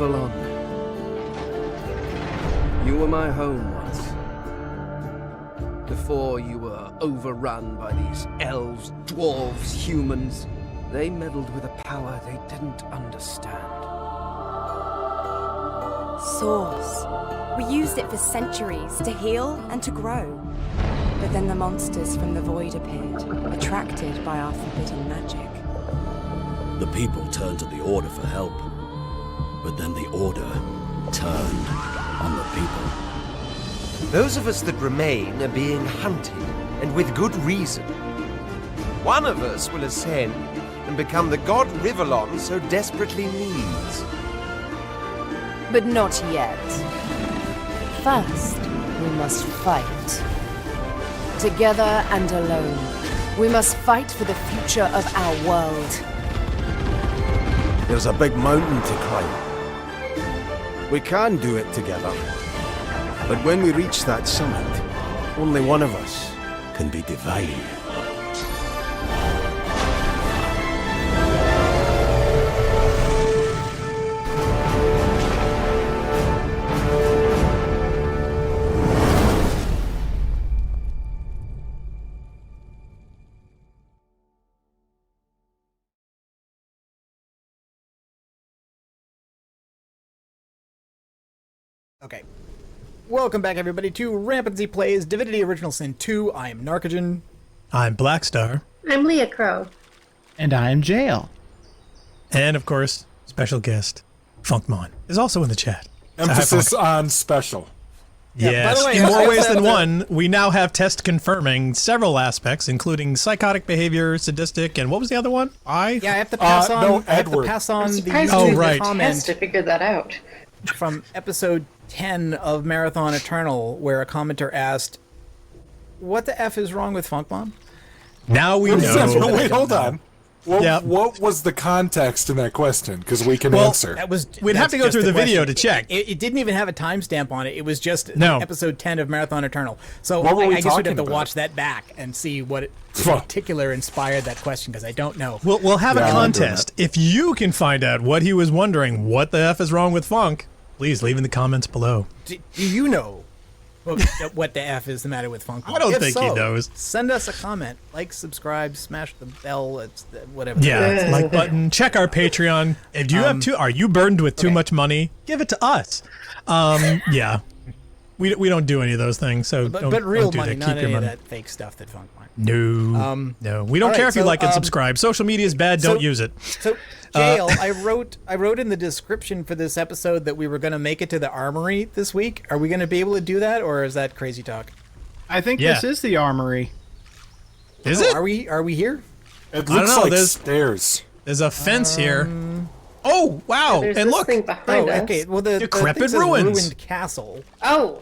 Rivellon. You were my home once. Before you were overrun by these elves, dwarves, humans. They meddled with a power they didn't understand. Source. We used it for centuries to heal and to grow. But then the monsters from the void appeared, attracted by our forbidden magic. The people turned to the Order for help. But then the Order turned on the people. Those of us that remain are being hunted, and with good reason. One of us will ascend and become the god Rivellon so desperately needs. But not yet. First, we must fight. Together and alone, we must fight for the future of our world. There's a big mountain to climb. We can do it together. But when we reach that summit, only one of us can be divine. Okay. Welcome back, everybody, to Rampancy Plays Divinity Original Sin 2. I am Narcogen. I'm Blackstar. I'm Leah Crow. And I'm Jail. And, of course, special guest, Funkmon, is also in the chat. Emphasis on special. Yes, by the way, in more ways than one, we now have tests confirming several aspects, including psychotic behavior, sadistic, and what was the other one? Yeah, I have to pass on. No, I have to Edward. pass on the right. comment Test to figure that out. from episode 10 of Marathon Eternal, where a commenter asked, "What the f is wrong with Funkmon?" Now we know. Wait, hold on. Well, Yeah. what was the context in that question? Because we can answer. That was. We'd have to go through the video to check. It didn't even have a timestamp on it. It was just No. episode 10 of Marathon Eternal. So What were we I guess we'd have talking to about? watch that back and see what in particular inspired that question, because I don't know. We'll have Yeah, a I'm doing contest. If you can find out what he was wondering, what the F is wrong with Funk, please leave in the comments below. Do you know what the f is the matter with Funkmon? I don't If think so, he knows. Send us a comment, like, subscribe, smash the bell, whatever. Yeah, like button. Check our Patreon. If you have are you burdened with too much money? Give it to us. Yeah, we don't do any of those things. So But don't real do money, that. not Keep your any of money. that fake stuff that Funkmon. No, no, we don't all care right, if you so, like and subscribe. Social media is bad. Don't use it. So, Jail, I wrote in the description for this episode that we were going to make it to the Armory this week. Are we going to be able to do that, or is that crazy talk? I think this is the Armory. Is it? Are we here? It don't looks know, like there's- stairs. There's a fence here. Oh wow! There's And this look, thing behind us. Okay. Well, the Decrepit thing says ruins. ruined castle. Oh,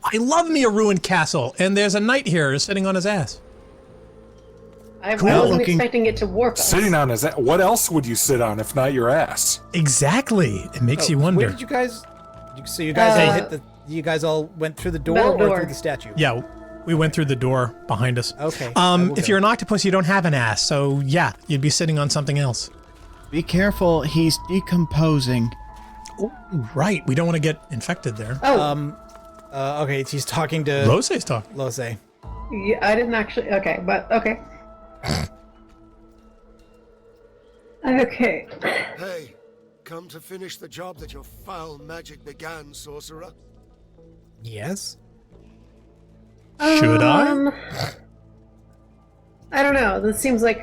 I love me a ruined castle, and there's a knight here sitting on his ass. I wasn't looking. expecting it to warp us. Sitting on his ass. What else would you sit on if not your ass? Exactly. It makes you Where wonder. did you guys? So you guys all hit the. You guys all went through the door Bell or door. through the statue? Yeah, we went through the door behind us. Okay, I will If go. you're an octopus, you don't have an ass, so yeah, you'd be sitting on something else. Be careful, he's decomposing. Oh, right. We don't want to get infected there. Oh, Okay, he's talking to Lose's talking. Lose. yeah, I didn't actually. Okay, but okay. Okay. Hey, come to finish the job that your foul magic began, sorcerer? Yes. Should I? I don't know. This seems like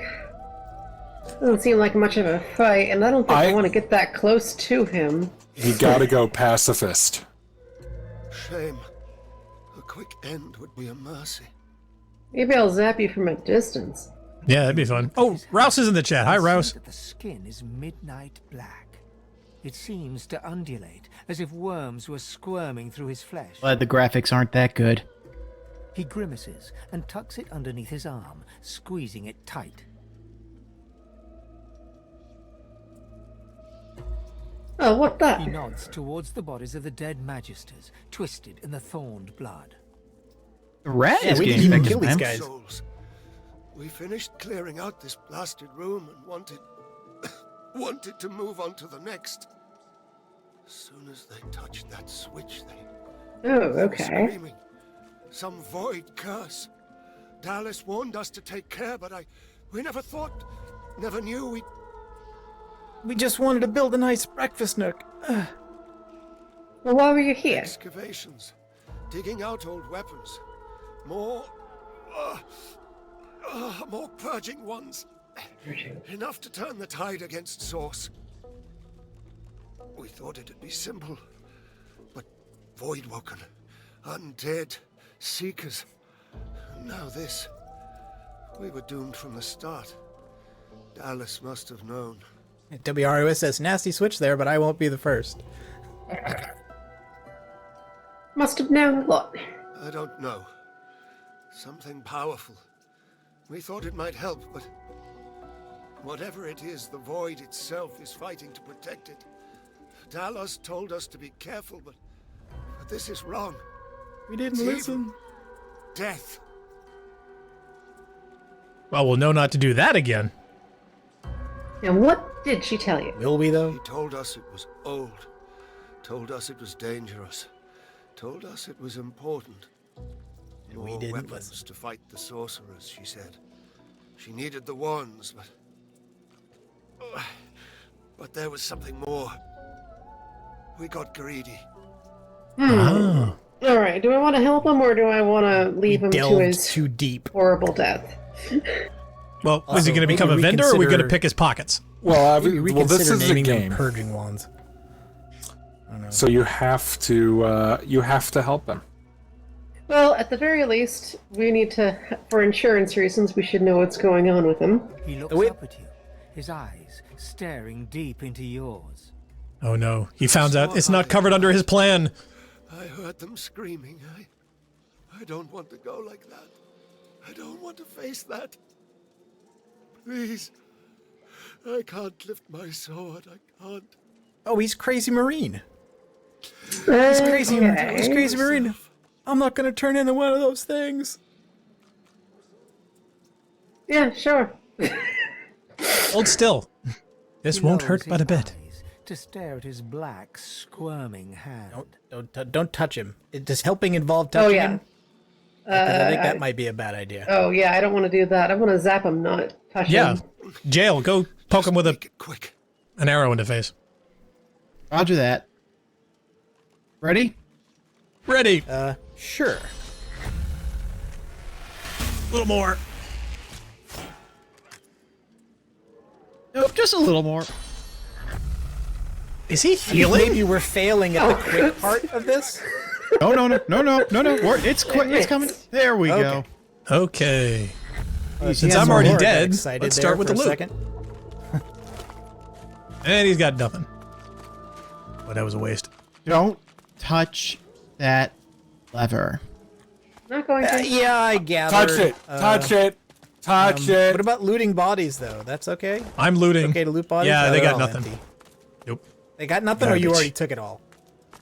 doesn't seem like much of a fight, and I don't think I want to get that close to him. You gotta go pacifist. Shame. A quick end would be a mercy. Maybe I'll zap you from a distance. Yeah, that'd be fun. Oh, Rouse is in the chat. Hi, Rouse. The skin is midnight black. It seems to undulate, as if worms were squirming through his flesh. Glad the graphics aren't that good. He grimaces and tucks it underneath his arm, squeezing it tight. Oh, what the? He nods towards the bodies of the dead magisters, twisted in the thorned blood. The rat is we getting didn't even infected, kill these man. guys. Souls. We finished clearing out this blasted room and wanted to move on to the next. As soon as they touched that switch, Oh, they were okay. screaming. Some void curse. Dallas warned us to take care, but we never thought, never knew We just wanted to build a nice breakfast nook. Well, why were you here? Excavations, digging out old weapons, more purging ones. Enough to turn the tide against Source. We thought it'd be simple, but Voidwoken, undead, seekers. Now this. We were doomed from the start. Dallas must have known. WROS says nasty switch there, but I won't be the first. Must have known what? I don't know. Something powerful. We thought it might help, but whatever it is, the Void itself is fighting to protect it. Dallas told us to be careful, but this is wrong. We didn't listen. Death. Well, we'll know not to do that again. And what did she tell you? Will we, though? He told us it was old. Told us it was dangerous. Told us it was important. And we More didn't weapons listen. to fight the sorcerers, she said. She needed the wands, but there was something more. We got greedy. Ah. All right. Do I want to help him, or do I want to leave him to Delved his too deep. horrible death? Well, is he Also, going to become a maybe vendor, or are we going to reconsider- pick his pockets? Well, Maybe well, this reconsider is a naming them game, purging wands. so you have to help him. Well, at the very least, we need to, for insurance reasons, we should know what's going on with him. He looks Wait. up at you, his eyes staring deep into yours. Oh no, he found out it's not covered under his plan. I heard them screaming. I don't want to go like that. I don't want to face that. Please. I can't lift my sword. I can't. Oh, he's Crazy Marine. He's Crazy, he's Crazy Marine. I'm not going to turn into one of those things. Yeah, sure. Hold still. This He won't lowers hurt but a his bit. eyes to stare at his black, squirming hand. Don't touch him. Does helping involve touching yeah. him? 'Cause I think that might be a bad idea. Oh, yeah, I don't want to do that. I want to zap him, not touch Yeah, him. Jail, go poke him with Quick. an arrow in the face. Roger that. Ready? Ready. Sure. A little more. Nope, just a little more. Is he healing? Maybe we're failing at the quick part of this. No. It's quick. It's coming. There we go. Okay. Since Yes, I'm already Aurora got dead, excited let's there start with for the a loot. second. And he's got nothing. Well, that was a waste. Don't touch that lever. Not going to. Yeah, I gather. Touch it. Touch it. Touch it. What about looting bodies, though? That's okay? I'm looting. Okay to loot bodies? Yeah, No, they they're got all nothing. empty. Nope. They got nothing, or you Garbage. already took it all?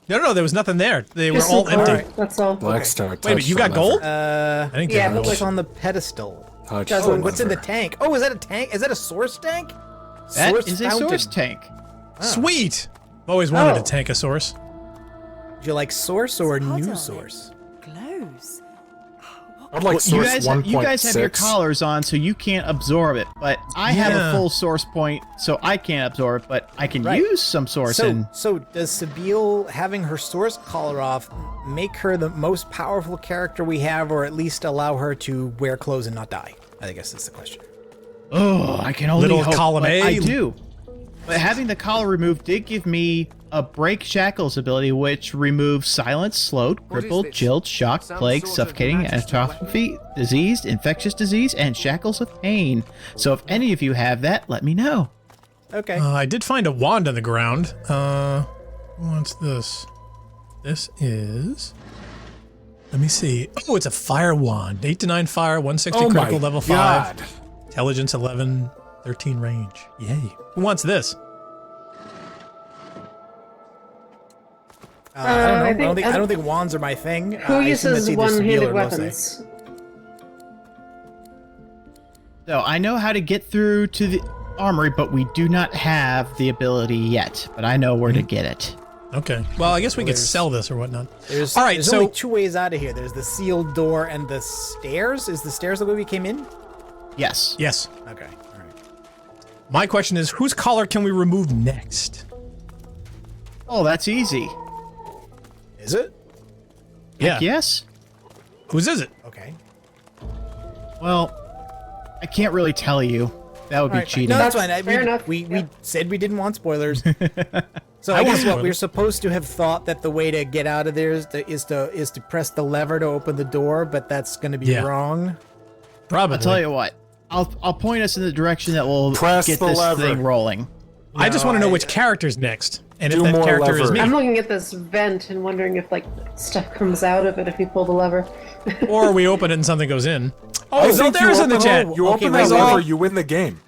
No, there was nothing there. They were Just all some empty. gold, that's all. Blackstar. Wait a minute, you got gold? I didn't Yeah, get but gold. What's on the pedestal? Touch Oh, the what's in the lever. tank? Oh, is that a tank? Is that a source tank? That Source is a fountain. source tank. Sweet. I've always wanted Oh. a tankosaurus. Do you like source or Puzzle. new source? Glows. I'd like You source guys, 1.6. you guys have your collars on, so you can't absorb it. But I have Yeah. a full source point, so I can't absorb it. But I can Right. use some source. So does Sabine having her source collar off make her the most powerful character we have, or at least allow her to wear clothes and not die? I guess that's the question. Oh, I can only Little hope, column but A. I do. But having the collar removed did give me a break shackles ability, which removes silence, slowed, crippled, chilled, shocked, plague, suffocating, atrophy, diseased, infectious disease, and shackles of pain. So if any of you have that, let me know. Okay. I did find a wand on the ground. What's this? This is... Let me see. Oh, it's a fire wand. 8 to 9 fire, 160 Oh critical, my level God. 5. Intelligence 11, 13 range. Yay. Who wants this? I don't think wands are my thing. Who I assume uses it's either Sabine one-handed or Lose. weapons? So I know how to get through to the armory, but we do not have the ability yet. But I know where to get it. Okay. Well, I guess we could sell this or whatnot. There's, All right, there's so only two ways out of here. There's the sealed door and the stairs. Is the stairs the way we came in? Yes. Yes. Okay. All right. My question is, whose collar can we remove next? Oh, that's easy. Is it? Yeah. Yes. Whose is it? Okay. Well, I can't really tell you. That would be cheating. No, that's fine. Fair enough. We said we didn't want spoilers. So I I want guess what spoilers. we're supposed to have thought that the way to get out of there is to press the lever to open the door, but that's going to be wrong. Probably. I'll tell you what. I'll point us in the direction that will Press get the this lever. thing rolling. I just want to know which character's next, and if Do that more character is lever. me, I'm looking at this vent and wondering if like stuff comes out of it if you pull the lever. or we open it and something goes in. I Oh, think Zolder's in the chat. You Okay, open wait, that wait, lever, wait. you win the game.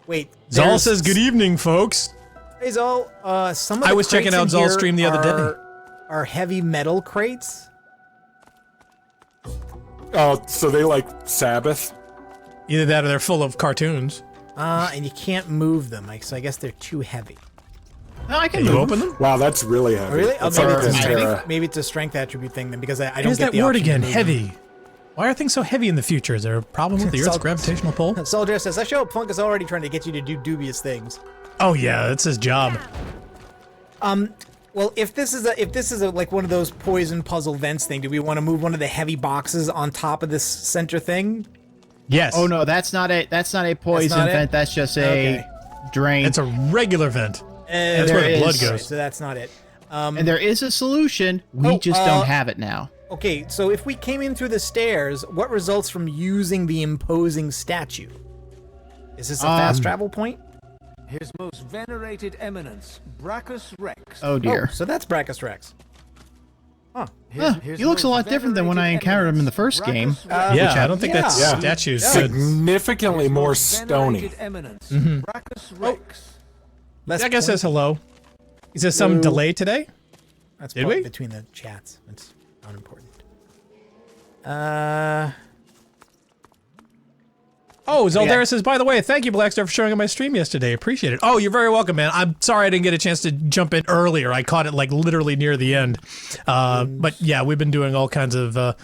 Wait. Zol there's- says, "Good evening, folks." Hey Zol, some of the I was checking crates out in Zol's here stream the other day. Are heavy metal crates? Oh, so they like Sabbath? Either that or they're full of cartoons. And you can't move them, so I guess they're too heavy. No, I Can you open them? Wow, that's really heavy. Really? That's maybe, like it's a Pantera. strength, maybe it's a strength attribute thing then, because I don't Here's get that the word option to again, move them. heavy. Why are things so heavy in the future? Is there a problem with the Earth's Sol- gravitational pull? Soldier says, I show up Funk is already trying to get you to do dubious things. Oh yeah, that's his job. Well, if this is like one of those poison puzzle vents thing, do we want to move one of the heavy boxes on top of this center thing? Yes. Oh no, that's not a poison not it? vent. That's just a drain. It's a regular vent. That's there where the blood is- goes. So that's not it. and there is a solution. We just don't have it now. Okay, so if we came in through the stairs, what results from using the imposing statue? Is this a fast travel point? His most venerated eminence, Braccus Rex. Oh dear. So that's Braccus Rex. Huh, he looks a lot different than when I encountered him in the first game. Yeah, I don't think that Yeah. statue's Significantly more stony. Braccus Rex. Less That guy point- says hello. Is there some delay today? That's Did probably we? between the chats. It's unimportant. Oh, Zolder Yeah. says, by the way, thank you, Blackstar, for showing up my stream yesterday. Appreciate it. Oh, you're very welcome, man. I'm sorry I didn't get a chance to jump in earlier. I caught it like literally near the end. But yeah, we've been doing all kinds of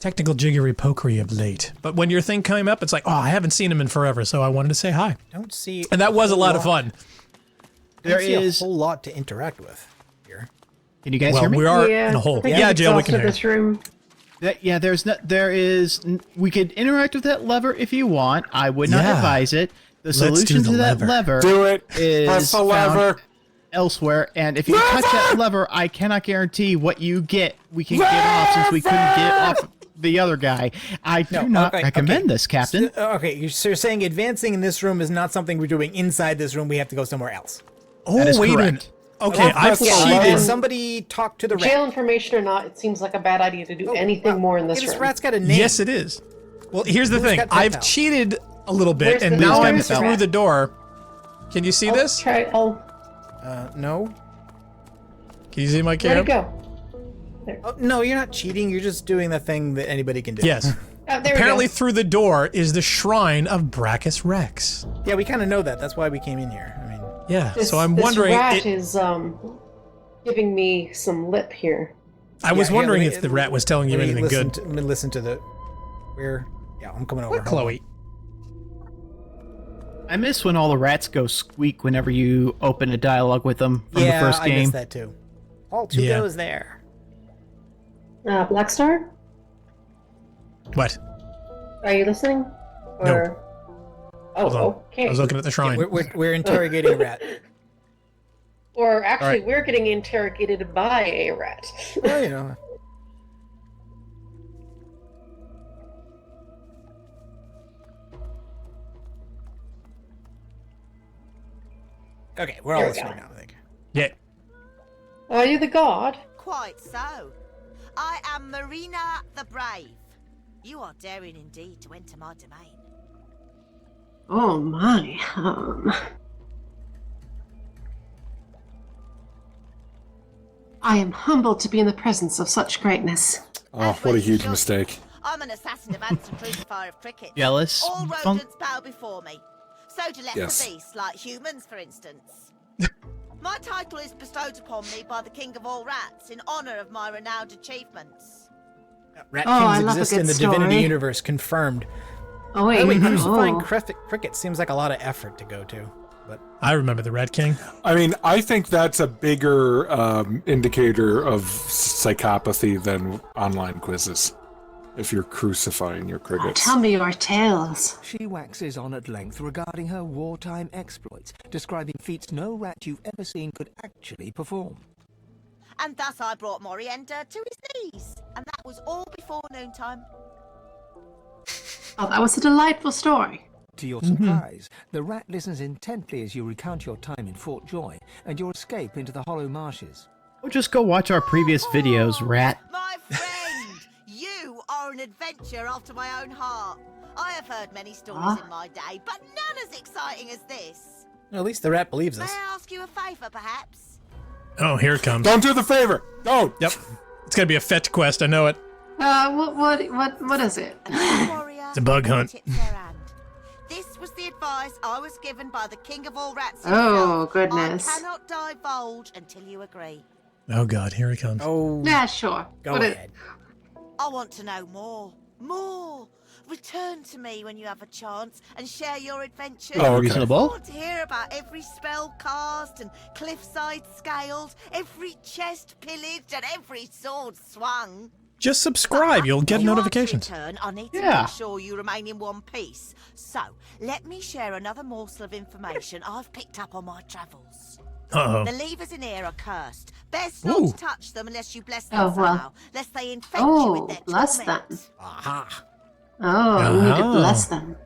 technical jiggery pokery of late. But when your thing came up, it's like, oh, I haven't seen him in forever, so I wanted to say hi. Don't see. And that was a lot of fun. There There is. a whole lot to interact with here. Can you guys Well, hear me? we are Yeah, in a hole. I think Yeah, I've Jill, we can exhausted hear this you. room. Yeah, there is. We could interact with that lever if you want. I would not Yeah. advise it. The Let's solution do the to that lever. lever Do it. is Press the found lever. elsewhere, and if you touch that lever, I cannot guarantee what you get. We can get off since we couldn't get off the other guy. I do not recommend this, Captain. Okay, so you're saying advancing in this room is not something we're doing inside this room. We have to go somewhere else. Oh, That is wait a correct. minute. Okay, I've Yeah, cheated. Did somebody talk to the Jail rat? information or not, it seems like a bad idea to do anything more in this This room. rat's got a name. Yes, it is. Well, here's the Who's thing. got I've pen pal? cheated a little bit, Where's and the now I'm where's the through rat? the door. Can you see this? Oh, No. Can you see my where'd camera? it go? Oh, no, you're not cheating. You're just doing the thing that anybody can do. Yes. Oh, there Apparently, we go. through the door is the shrine of Braccus Rex. Yeah, we kind of know that. That's why we came in here. I mean, Yeah. This, so I'm this wondering. rat is giving me some lip here. I was yeah, wondering let me- if the rat was telling you let me anything listen good. To, let me listen to the. Where? Yeah, I'm coming over. What, Hold on. Chloe? I miss when all the rats go squeak whenever you open a dialogue with them from Yeah, the first I game. missed that too. All two Yeah. goes there. Black Star, What? are you listening? Or... Hold on. Oh, okay. I was looking at the shrine. We're interrogating a rat. Or actually, All we're getting interrogated by a rat. Well, you know. Okay, we're all There we listening go. now, I think. Yeah. Are you the god? Quite so. I am Marina the Brave. You are daring indeed to enter my domain. Oh my. I am humbled to be in the presence of such greatness. Oh, what a huge mistake. I'm an assassin of ants and crucifier of crickets. Jealous, All Funk? rodents bow before me. So do lesser Yes. beasts, like humans, for instance. My title is bestowed upon me by the King of all Rats in honor of my renowned achievements. Rat I Kings love a exist good in the story. Divinity universe, confirmed. Oh wait, By the way, crucifying oh. cricket seems like a lot of effort to go to. But I remember the Rat King. I mean, I think that's a bigger indicator of psychopathy than online quizzes. If you're crucifying your crickets. Tell me your tales. She waxes on at length regarding her wartime exploits, describing feats no rat you've ever seen could actually perform. And thus I brought Morienda to his knees. And that was all before noontime. Oh, that was a delightful story. To your surprise, the rat listens intently as you recount your time in Fort Joy and your escape into the hollow marshes. Or just go watch our previous videos, rat. My friend, you are an adventure after my own heart. I have heard many stories in my day, but none as exciting as this. at least the rat believes May us. I ask you a favour, perhaps? Oh, here it comes. Don't do the favor. Don't. Yep. It's gonna be a fetch quest. I know it. What is it? It's a bug hunt. This was the advice I was given by the King of all Rats Oh, himself. goodness. I cannot divulge until you agree. Oh God, here it comes. Oh. Yeah, sure. Go What ahead. I want to know more. More. Return to me when you have a chance and share your adventures. Oh, I reasonable. want to hear about every spell cast and cliffside scaled, every chest pillaged and every sword swung. Just subscribe. You'll get If you are to notifications. return, I need to Yeah. make sure you remain in one piece. So, let me share another morsel of information I've picked up on my travels. Uh-oh. The levers in here are cursed. Best not Ooh. to touch them unless you bless them Oh, well. somehow, lest they infect you with their bless torment. them. Aha. Oh, I need to Ah. bless them.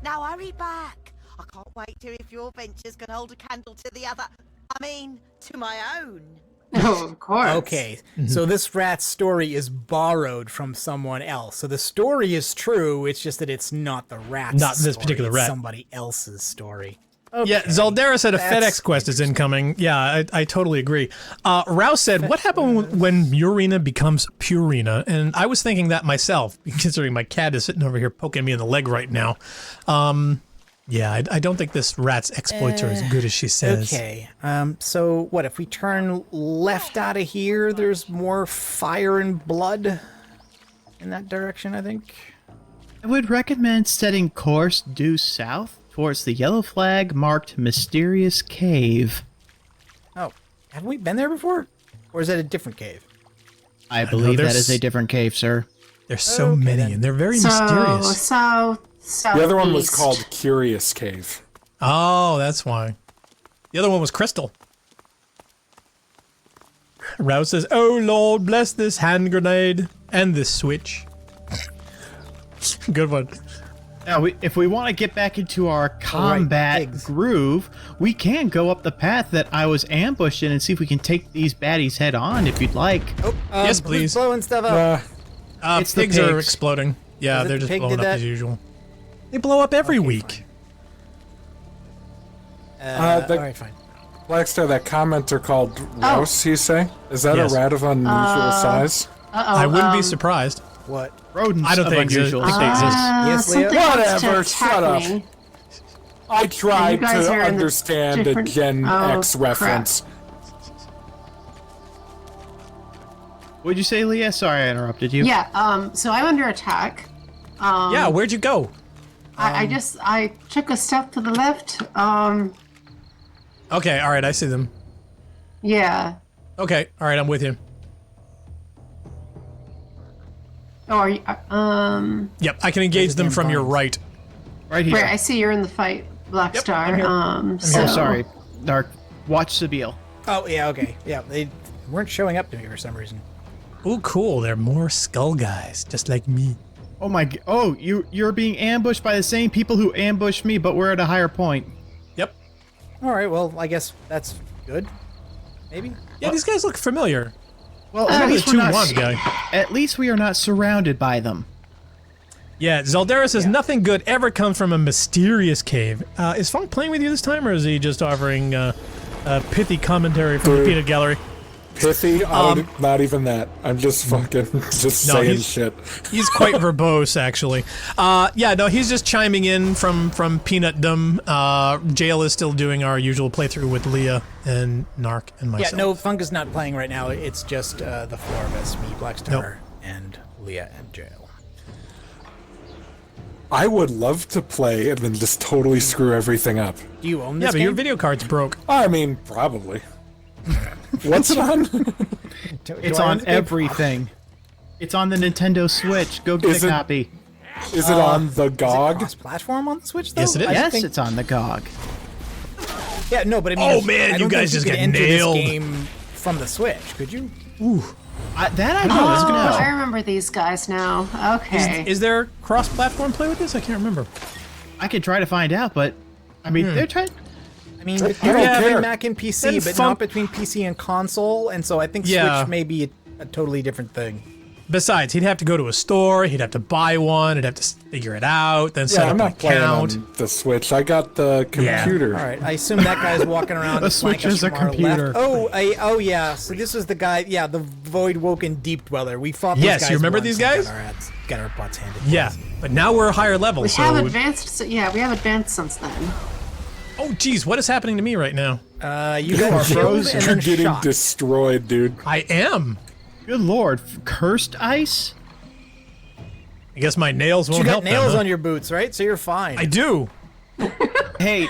Now hurry back. I can't wait to hear if your ventures can hold a candle to the other. I mean, to my own. Oh, of course. Okay, so this rat's story is borrowed from someone else. So the story is true, it's just that it's not the rat's Not this story, particular it's rat. somebody else's story. Yeah, Zaldera said a That's FedEx quest is incoming. Yeah, I totally agree. Rouse said, what happened when Murina becomes Purina? And I was thinking that myself, considering my cat is sitting over here poking me in the leg right now. Yeah, I don't think this rat's exploits are as good as she says. Okay, so what, if we turn left out of here, there's more fire and blood in that direction, I think? I would recommend setting course due south towards the yellow flag marked Mysterious Cave. Oh, haven't we been there before? Or is that a different cave? I believe that is a different cave, sir. There's so many, and they're very mysterious. So, The other one was southeast. called Curious Cave. Oh, that's why. The other one was Crystal. Rouse says, oh Lord, bless this hand grenade and this switch. Good one. Now, if we want to get back into our combat groove, we can go up the path that I was ambushed in and see if we can take these baddies head on, if you'd like. Oh, yes, who's please. blowing stuff up? It's the pigs are pigs. exploding. Yeah, Was it they're the just pig blowing did up that? as usual. They blow up every week. Alright, fine. Blackstar, that commenter called Rouse, you say? Is that Yes. a rat of unusual size? I wouldn't be surprised. What? Rodents I don't of think unusual they exist. Yes, Leah? Something wants to Whatever, attack shut up. me. I tried guys to are in the understand a different- Gen Oh, X crap. reference. What'd you say, Leah? Sorry, I interrupted you. Yeah, so I'm under attack. Yeah, where'd you go? I took a step to the left. Okay, all right, I see them. Yeah. Okay, all right, I'm with you. Oh, are you, Yep, I can engage them from your right. Right here. Right, I see you're in the fight, Black Star. So, Oh, sorry. Dark. Watch Sabil. Oh, yeah, okay. Yeah, they weren't showing up to me for some reason. Ooh, cool, they're more skull guys, just like me. Oh my. Oh, you're being ambushed by the same people who ambushed me, but we're at a higher point. Yep. Alright, well, I guess that's good. Maybe? Yeah, these guys look familiar. Well, At at least least, we're not, one guy. at least we are not surrounded by them. Yeah, Zaldera says nothing good ever comes from a mysterious cave. Is Funk playing with you this time, or is he just offering pithy commentary from the peanut gallery? pithy. Not even that. I'm just fucking saying shit. He's quite verbose, actually. Yeah, no, he's just chiming in from Peanutdom. Jail is still doing our usual playthrough with Leah and Narc and myself. Yeah, no, Funk is not playing right now. It's just the four of us, me, Blackstar, and Leah and Jail. I would love to play and then just totally screw everything up. Do you own this Yeah, but game? your video card's broke. I mean, probably. What's it on? It's on everything. It's on the Nintendo Switch. Go get a copy. Is it on the GOG? Is it cross-platform on the Switch, though? Yes, it is. Yes, it's on the GOG. Yeah, no, but I mean, Oh, if- man, I you don't guys think just could got enter nailed. This game from the Switch, could you? Ooh. That I don't Oh, know. I remember these guys now. Okay. Is there cross-platform play with this? I can't remember. I could try to find out, but I mean, they're trying. I mean, I between don't care. Mac and PC, Then but Funk- not between PC and console, and so I think Yeah. Switch may be a totally different thing. Besides, he'd have to go to a store, he'd have to buy one, he'd have to figure it out, then set Yeah, I'm up an not playing account. on the Switch. I got the computer. All right, I assume that guy's walking around. A to flank Switch us is a from our computer. left. Oh yeah. So this is the guy. Yeah, the Void Woken Deep Dweller. We fought. Yes, these guys you remember once these and guys? Got our butts handed. to Yeah, us. but now we're a higher level, We so... have advanced. So, yeah, we have advanced since then. Oh, geez, what is happening to me right now? You got frozen and You're then getting shocked. destroyed, dude. I am. Good lord, cursed ice. I guess my nails You won't got help nails them, huh? on your boots, right? So you're fine. I do. Hey,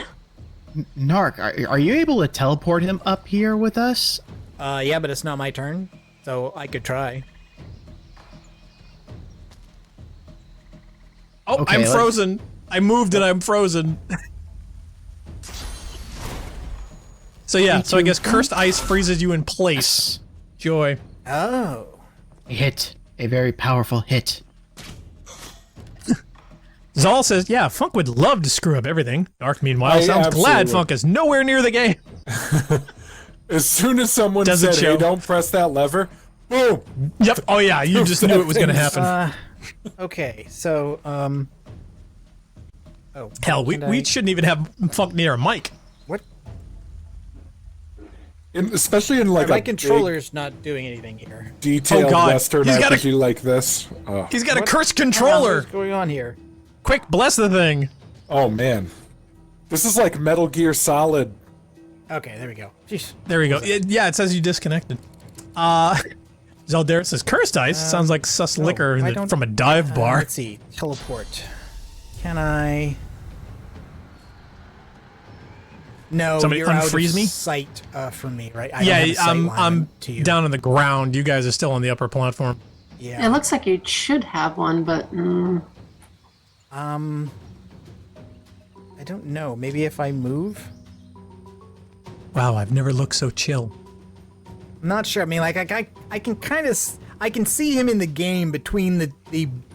Narc, are you able to teleport him up here with us? Yeah, but it's not my turn, so I could try. Oh, Okay, I'm let's- frozen. I moved and I'm frozen. So yeah, so I guess cursed ice freezes you in place. Joy. Oh. A hit. A very powerful hit. Zal says, yeah, Funk would love to screw up everything. Dark, meanwhile, I sounds glad absolutely- Funk is nowhere near the game. As soon as someone Doesn't said, show. hey, don't press that lever, boom. Yep. Oh yeah, you just knew it was going to happen. Okay, so oh Hell, we can I- shouldn't even have Funk near a mic. What? Especially in like My a controller's not doing anything here. big, detailed Oh, God. Western He's got a- RPG like this. He's got a cursed What controller. is going on here? Quick, bless the thing. Oh man, this is like Metal Gear Solid. Okay, there we go. Jeez. There we go. Yeah, it says you disconnected. Zaldera says cursed ice. Sounds like sus liquor I don't- from a dive bar. Let's see. Teleport. Can I? No, Somebody you're out unfreeze of me? sight for me, right? I Yeah, don't have a sight line I'm to you. down on the ground. You guys are still on the upper platform. Yeah. It looks like you should have one, but I don't know. Maybe if I move. Wow, I've never looked so chill. I'm not sure. I mean, like I can kind of I can see him in the game between the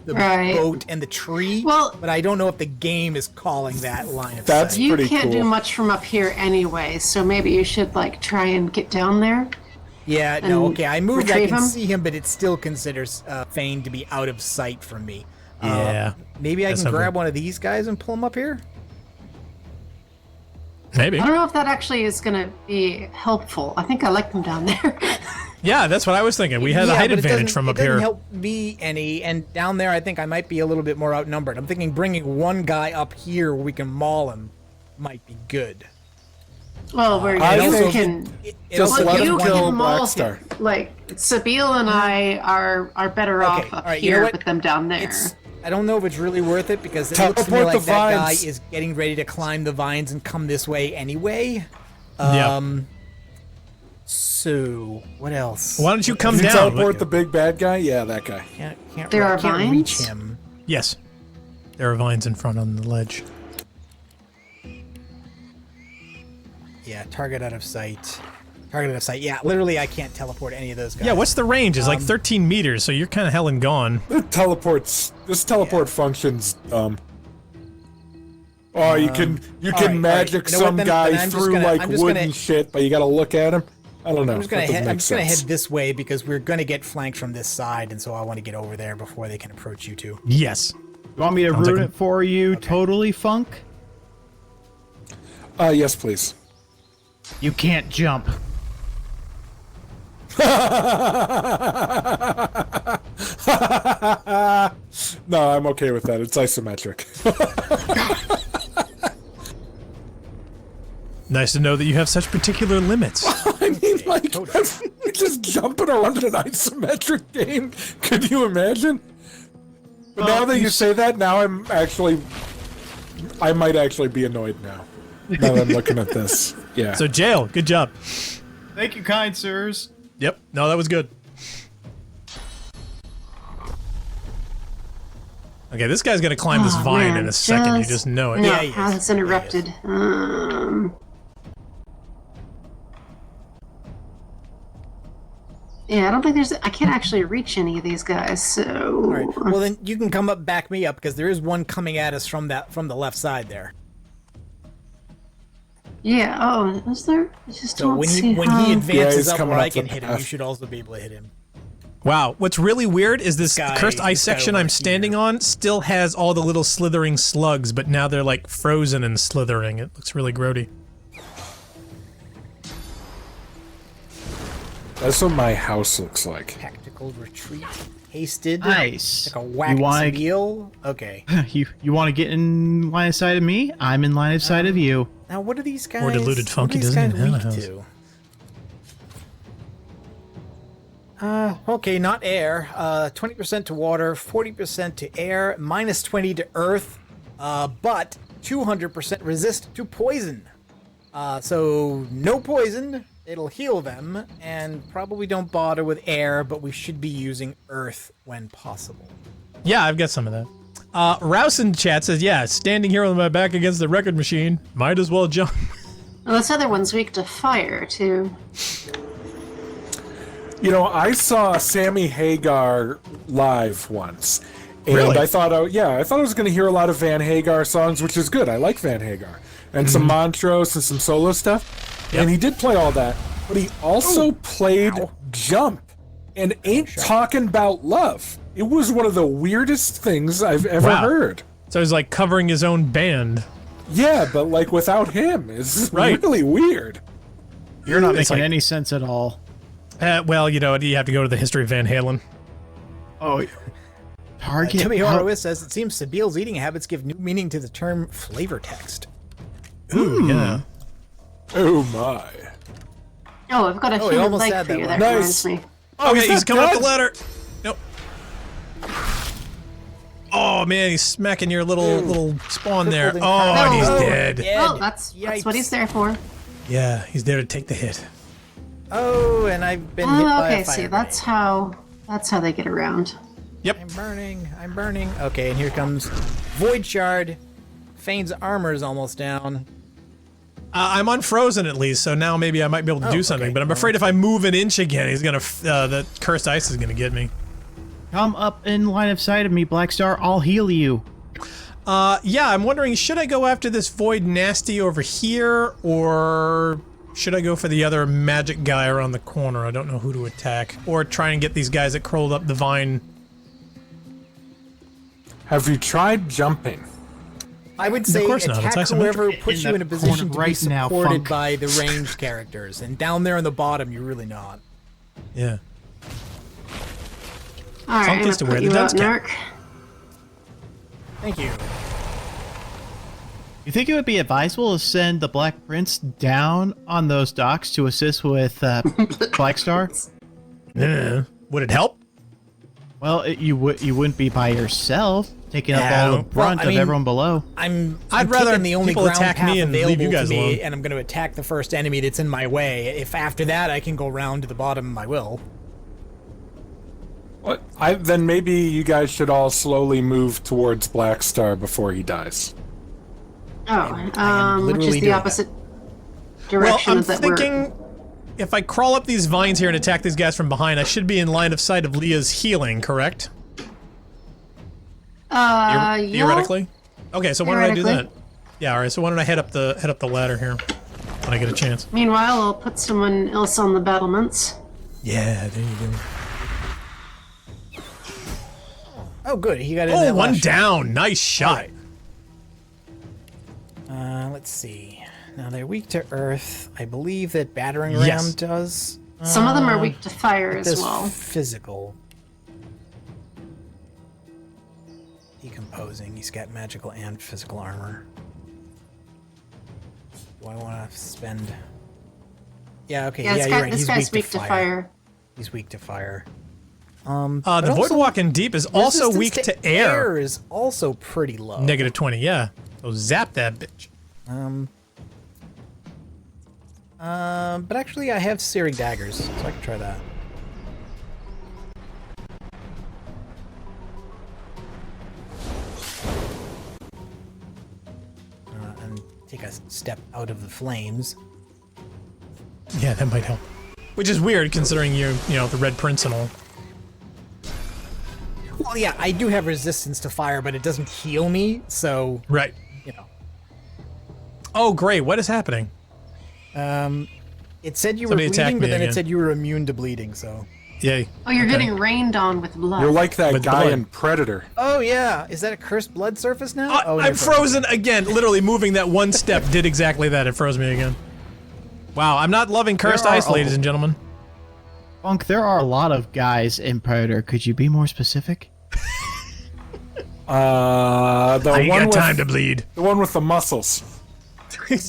Right. boat and the tree. Well- but I don't know if the game is calling that line of That's sight. you pretty can't cool. do much from up here anyway. So maybe you should like try and get down there. Yeah, no, and okay. I moved. I retrieve can him? see him, but it still considers Fane to be out of sight from me. Yeah. Maybe I That's can something. grab one of these guys and pull him up here. Maybe. I don't know if that actually is going to be helpful. I think I like them down there. Yeah, that's what I was thinking. We had a Yeah, height but it advantage doesn't- from up It doesn't here. help me any, and down there I think I might be a little bit more outnumbered. I'm thinking bringing one guy up here where we can maul him might be good. Well, where I you think can. Just Look, let you him kill can maul Blackstar. him. Like Sabine and I are better off up all right, you know here what? with them down there. I don't know if it's really worth it because it looks to me Teleport like the that guy vines. is getting ready to climb the vines and come this way anyway. Yeah. So what else? Why don't you come Can you down? teleport the big bad guy? Yeah, that guy. Can't There are can't vines? reach him. Yes. There are vines in front on the ledge. Yeah, target out of sight. Target out of sight. Yeah, literally I can't teleport any of those guys. Yeah, what's the range? It's like 13 meters, so you're kind of hell and gone. This teleport functions dumb. Oh, you can all right, magic you know what, some then guy I'm just through gonna- like I'm just wood gonna- and shit, but you gotta look at him. I don't know. I'm just gonna That doesn't head. make I'm just gonna sense. head this way because we're gonna get flanked from this side, and so I want to get over there before they can approach you two. Yes. You want me to Sounds ruin like it for you totally, Funk? Yes, please. You can't jump. No, I'm okay with that. It's isometric. Nice to know that you have such particular limits. I mean, like, just jumping around in an isometric game. Could you imagine? But now that you say that, now I might actually be annoyed now. Now that I'm looking at this. Yeah. So, Jail, good job. Thank you, kind sirs. Yep. No, that was good. Okay, this guy's gonna climb this vine in a second. You just know it. No, it's interrupted. Yeah, I don't think I can't actually reach any of these guys, so... All right. Well, then you can back me up, because there is one coming at us from the left side there. Yeah, oh, is there? I just So don't when see he advances he's up where coming I up can the hit him, path. you should also be able to hit him. Wow, what's really weird is this cursed ice this guy section over I'm standing on still has all the little slithering slugs, but now they're like frozen and slithering. It looks really grody. That's what my house looks like. Tactical retreat. Hasted. Nice. Like a whack wheel. Okay. You want to get in line of sight of me? I'm in line of sight of you. Now, what are these guys? Or deluded funky doesn't even have a house. Okay, not air. 20% to water, 40% to air, minus 20 to earth, but 200% resist to poison. So no poison. It'll heal them, and probably don't bother with air, but we should be using earth when possible. Yeah, I've got some of that. Rouse in chat says, yeah, standing here with my back against the record machine, might as well jump. Well, this other one's weak to fire, too. You know, I saw Sammy Hagar live once. And Really? I thought I was going to hear a lot of Van Hagar songs, which is good. I like Van Hagar. And some Montrose and some solo stuff. Yep. And he did play all that. But he also played Jump. And ain't talking about love. It was one of the weirdest things I've ever heard. So he's like covering his own band. Yeah, but like without him. It's really weird. You're not It's making like- any sense at all. Well, you know, you have to go to the history of Van Halen. Oh, Target. Timmy Horowitz says it seems Sabiel's eating habits give new meaning to the term flavor text. Ooh, yeah. Oh my. Oh, I've got a he human almost leg had for that you. one. That Nice. reminds me. Okay, he's that coming up the dead? ladder. Nope. Oh man, he's smacking your little spawn there. Crippled Oh, and and he's cracked. dead. Well, that's what he's there for. Yeah, he's there to take the hit. Oh, and I've been hit by Okay, a fire see, that's how they get around. Yep. I'm burning. Okay, and here comes Void Shard. Fane's armor is almost down. I'm unfrozen at least, so now maybe I might be able to do something. But I'm afraid if I move an inch again, he's gonna the cursed ice is gonna get me. Come up in line of sight of me, Black Star. I'll heal you. Yeah, I'm wondering, should I go after this Void Nasty over here, or should I go for the other magic guy around the corner? I don't know who to attack. Or try and get these guys that crawled up the vine. Have you tried jumping? I would say Of course not, it's attack isometric. whoever puts In you the in a position to corner be right now, supported Funk. by the ranged characters. And down there on the bottom, you're really not. Yeah. All right, Funk I'm is to gonna wear put the you out, dunce cap. Narc. Thank you. You think it would be advisable to send the Black Prince down on those docks to assist with Black Star? Yeah. Would it help? Well, you wouldn't be by yourself, taking up all the brunt Well, I of mean, everyone below. I'd I'd rather taking the only people ground attack path me and leave available you guys to me, alone. and I'm going to attack the first enemy that's in my way. If after that I can go round to the bottom, I will. What? Then maybe you guys should all slowly move towards Black Star before he dies. Oh, which literally is the doing opposite Well, direction I'm that thinking if I crawl up these vines here and attack these guys from behind, I should be in line of sight of Leah's healing, correct? yeah. Theoretically? Okay, so why don't I do that? Theoretically. Yeah, alright, so why don't I head up the ladder here when I get a chance? Meanwhile, I'll put someone else on the battlements. Yeah, there you go. Oh, good. He got in Oh, that one last shot. down. Nice shot. Let's see. Now they're weak to earth. I believe that battering ram Yes. does. Some of them are weak to fire as There's well. Physical. Decomposing. He's got magical and physical armor. Do I want to spend? Yeah. Okay. Yeah, Yeah, you're right. this He's guy's weak to fire. He's weak to fire. But The Void also, Walking Deep is also resistance weak to air. Air is also pretty low. Negative 20, yeah. So zap that bitch. But actually, I have searing daggers, so I can try that. And take a step out of the flames. Yeah, that might help. Which is weird considering you know, the Red Prince and all. Well, yeah, I do have resistance to fire, but it doesn't heal me, so... Right. You know. Oh, great. What is happening? It said you Somebody were attacked bleeding, me but then again. it said you were immune to bleeding, so... Yay. Oh, you're Okay. getting rained on with blood. You're like that With guy blood. in Predator. Oh, yeah. Is that a cursed blood surface now? Oh, I'm frozen again. Literally moving that one step did exactly that. It froze me again. Wow, I'm not loving cursed ice, ladies and gentlemen. Funk, there are a lot of guys in Predator. Could you be more specific? I ain't got time to bleed. The one with the muscles.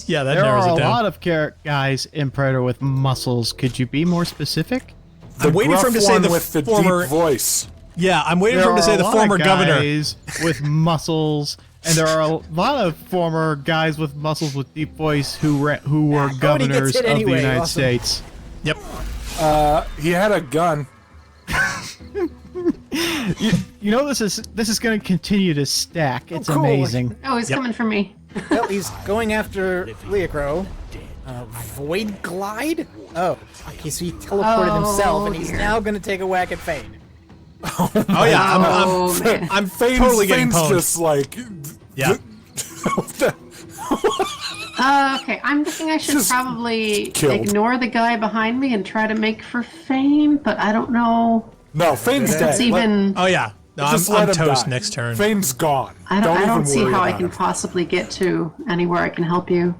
Yeah, that There narrows are it a down. lot of guys in Predator with muscles. Could you be more specific? I'm waiting for him to say the with the former deep voice. Yeah, I'm waiting There for him to are say a the lot former of governor. guys with muscles, and there are a lot of former guys with muscles with deep voice who were governors hit of anyway, the United awesome. States. Yep. He had a gun. You know this is going to continue to stack. It's cool. amazing. Oh, he's coming for me. Well, he's going after Leocro. Void Glide? Oh, okay, so he teleported himself, and he's now going to take a whack at Fane. Oh yeah, I'm totally getting Fane's pwned. just like... Yeah. Okay, I'm thinking I should Just probably killed. ignore the guy behind me and try to make for Fane, but I don't know. No, Fane's if dead. it's even. Oh yeah. No, Just I'm let him toast die. next turn. Fane's gone. I don't even see worry how I about can him. possibly get to anywhere I can help you.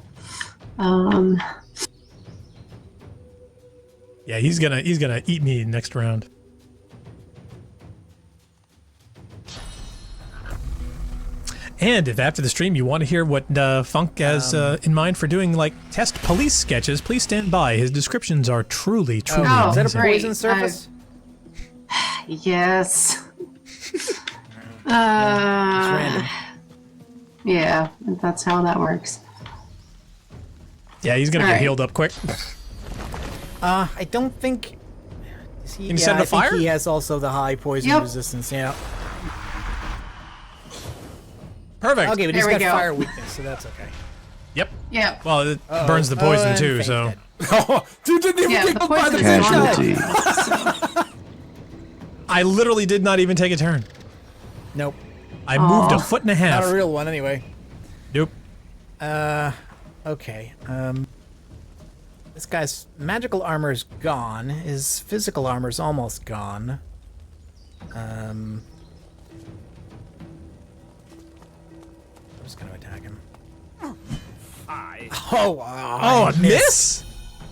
Yeah, he's gonna eat me next round. And if after the stream you want to hear what Funk has in mind for doing like test police sketches, please stand by. His descriptions are truly, truly Oh, Is that a amazing. great. poison surface? Yes. random. Yeah, that's how that works. Yeah, he's gonna All get right. healed up quick. I don't think... Is he, Can you send I a fire? think he has also the high poison Yep. resistance, yeah. Perfect. Okay, but There he's we got go. fire weakness, so that's okay. Yep. Yeah. Well, it burns the poison and too, Fane's so. dead. Oh, dude didn't even Yeah, get the hit by the poison is gone. I literally did not even take a turn. Nope. I moved a foot and a half. Not a real one, anyway. Nope. Okay. This guy's magical armor's gone. His physical armor's almost gone. I'm just gonna attack him. Oh, Oh, a miss?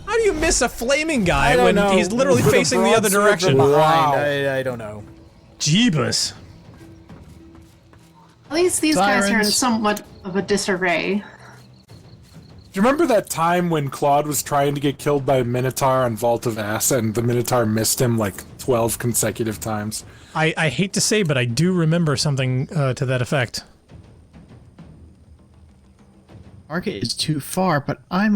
How do you miss a flaming guy I don't when know. he's literally With a facing the other broadsword direction? behind, Wow. I don't know. Jeebus. At least these guys are in Sirens. somewhat of a disarray. Do you remember that time when Claude was trying to get killed by a Minotaur on Vault of Ass and the Minotaur missed him like 12 consecutive times? I hate to say, but I do remember something to that effect. Target is too far, but I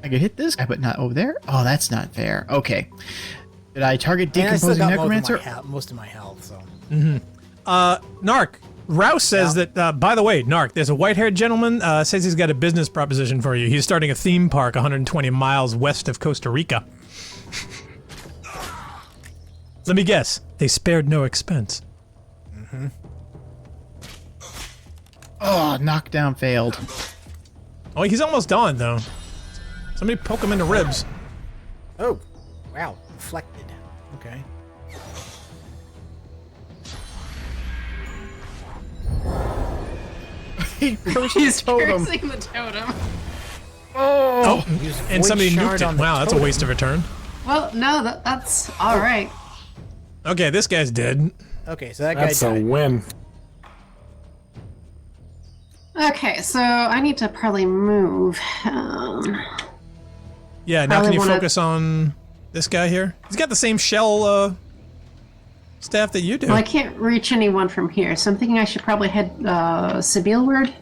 could hit this guy, but not over there? Oh, that's not fair. Okay. Did I target And I still Decomposing got Necromancer? most of my health, so... Narc, Rouse says that, by the way, Narc, there's a white-haired gentleman, says he's got a business proposition for you. He's starting a theme park 120 miles west of Costa Rica. Let me guess, they spared no expense. Oh, knockdown failed. Oh, he's almost done, though. Somebody poke him in the ribs. Oh, wow. Deflected. Okay. He's cursing the totem. Oh, and void somebody shard nuked on it. the Wow, that's a totem. waste of a turn. Well, no, that's all right. Okay, this guy's dead. Okay, so that guy That's a died. win. Okay, so I need to probably move. Yeah, now Probably can you wanna- focus on this guy here? He's got the same shell staff that you do. Well, I can't reach anyone from here, so I'm thinking I should probably head Sibyllward.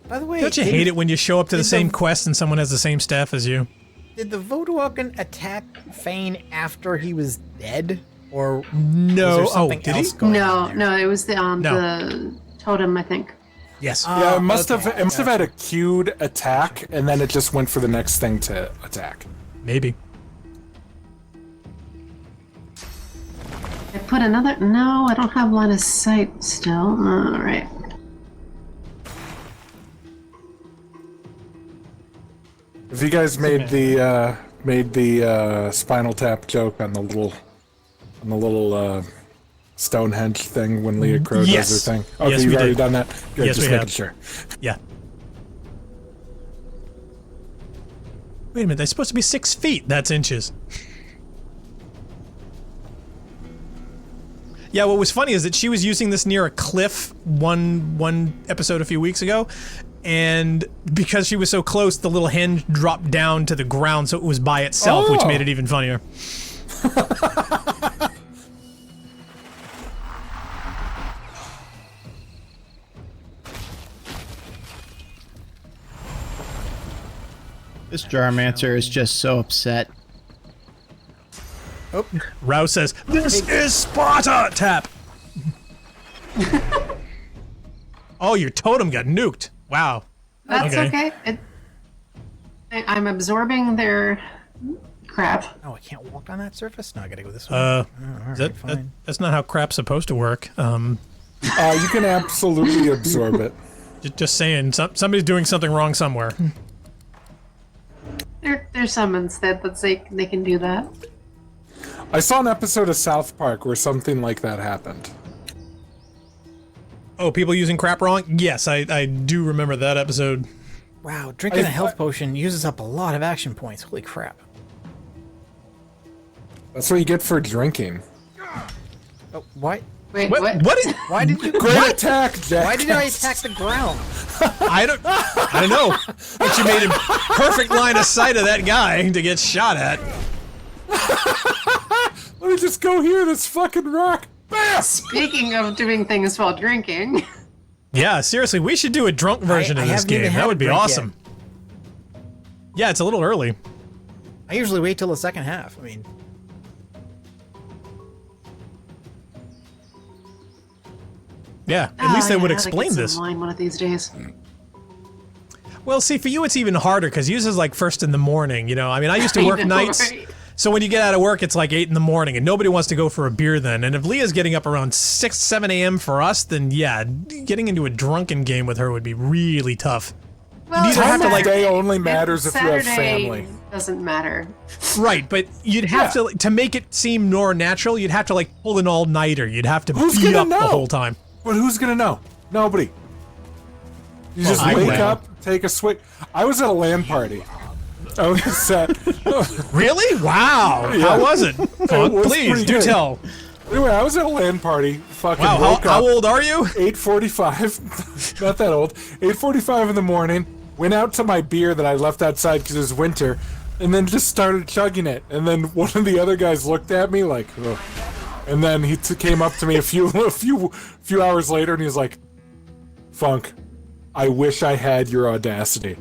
By the way, Don't you did- hate it when you show up to the did same quest and someone has the same staff as you? Did the Voodwalken attack Fane after he was dead? Or No. was there something did he? else going on there? No, it was the No. the totem, I think. Yes. Yeah, it must okay, have had a queued attack, and then it just went for the next thing to attack. Maybe. I put another. No, I don't have line of sight still. All right. If you guys made the Spinal Tap joke on the little Stonehenge thing when Leah Crow Yes. does her thing. Okay, Yes, you've we already did. done that? Good, Yes, just we making have. sure. Yeah. Wait a minute, they're supposed to be 6 feet. That's inches. Yeah, what was funny is that she was using this near a cliff one episode a few weeks ago, and because she was so close, the little hinge dropped down to the ground, so it was by itself, which made it even funnier. This Jarmancer is just so upset. Oh, Rouse says, "This is Sparta!" Tap. Oh, your totem got nuked. Wow. That's okay. I'm absorbing their crap. oh, I can't walk on that surface? No, I gotta go this way. All right, fine. That's not how crap's supposed to work. You can absolutely absorb it. Just saying, somebody's doing something wrong somewhere. There's summons that they can do that. I saw an episode of South Park where something like that happened. Oh, people using crap wrong? Yes, I do remember that episode. Wow, drinking a health potion uses up a lot of action points. Holy crap. That's what you get for drinking. Oh, why? Wait, What? Why did you? Great attack, Jack. Why did I attack the ground? I don't know. But you made a perfect line of sight of that guy to get shot at. Let me just go here. This fucking rock. Bam! Speaking of doing things while drinking. Yeah, seriously, we should do a drunk version I of this haven't even game. had That a would be drink awesome. Yeah, it's a little early. I usually wait till the second half. I mean, Yeah, at least they would I gotta explain get some this. wine one of these days. Well, see, for you it's even harder because yours is like first in the morning, you know? I mean, I used to work I know, nights, right? so when you get out of work, it's like 8 in the morning, and nobody wants to go for a beer then. And if Leah's getting up around 6, 7 a.m. for us, then yeah, getting into a drunken game with her would be really tough. Well, You'd either have to, like- Day only matters if you have Saturday family. doesn't matter. Right, but you'd have to make it seem more natural, you'd have to like pull an all-nighter. You'd have to Who's be gonna up know? the whole time. But who's gonna know? Nobody. You just I wake will. up, take a swig. I was at a LAN party. I was at. Really? Wow. Yeah. How was it? Funk, was please, pretty do good. tell. Anyway, I was at a LAN party. Fucking Wow, woke how up. old are you? 8:45. Not that old. 8:45 in the morning. Went out to my beer that I left outside because it was winter, and then just started chugging it. And then one of the other guys looked at me like, ugh. And then he came up to me a few hours later, and he was like, "Funk, I wish I had your audacity."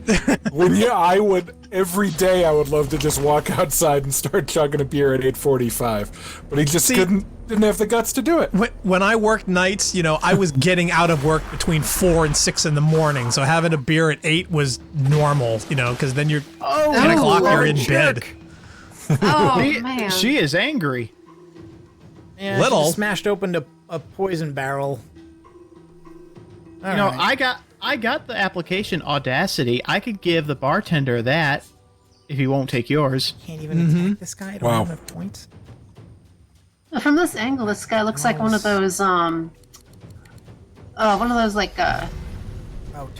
I would every day. I would love to just walk outside and start chugging a beer at 8:45, but he just didn't have the guts to do it. When I worked nights, you know, I was getting out of work between 4 and 6 in the morning, so having a beer at 8 was normal, you know, because then you're 10 o'clock, you're in bed. Oh, man. She is angry. yeah, Little. she just smashed open a poison barrel. You know, I got the application Audacity. I could give the bartender that if he won't take yours. Can't even attack this guy. I don't have enough points. From this angle, this guy looks like one of those like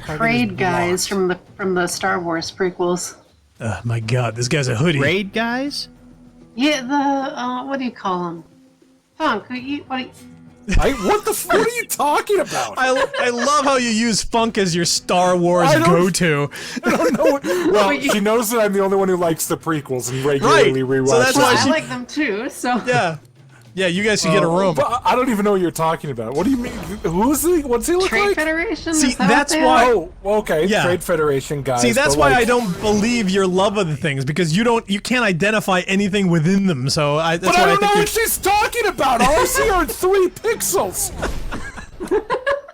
trade guys from the Star Wars prequels. Oh my god, this guy's a hoodie. Raid guys? Yeah, the what do you call him? Funk. What are you talking about? I love how you use Funk as your Star Wars go-to. I don't know. Well, she knows that I'm the only one who likes the prequels and regularly rewatches. So that's why I like them too. So yeah, you guys should get a room. But I don't even know what you're talking about. What do you mean? What's he look Trade like? Federation. See, is that that's what they why. are? Oh, okay. Yeah. Trade Federation guys. See, that's why I don't believe your love of the things, because you can't identify anything within them. So that's But why I don't know think what she's talking about. All I see are 3 pixels.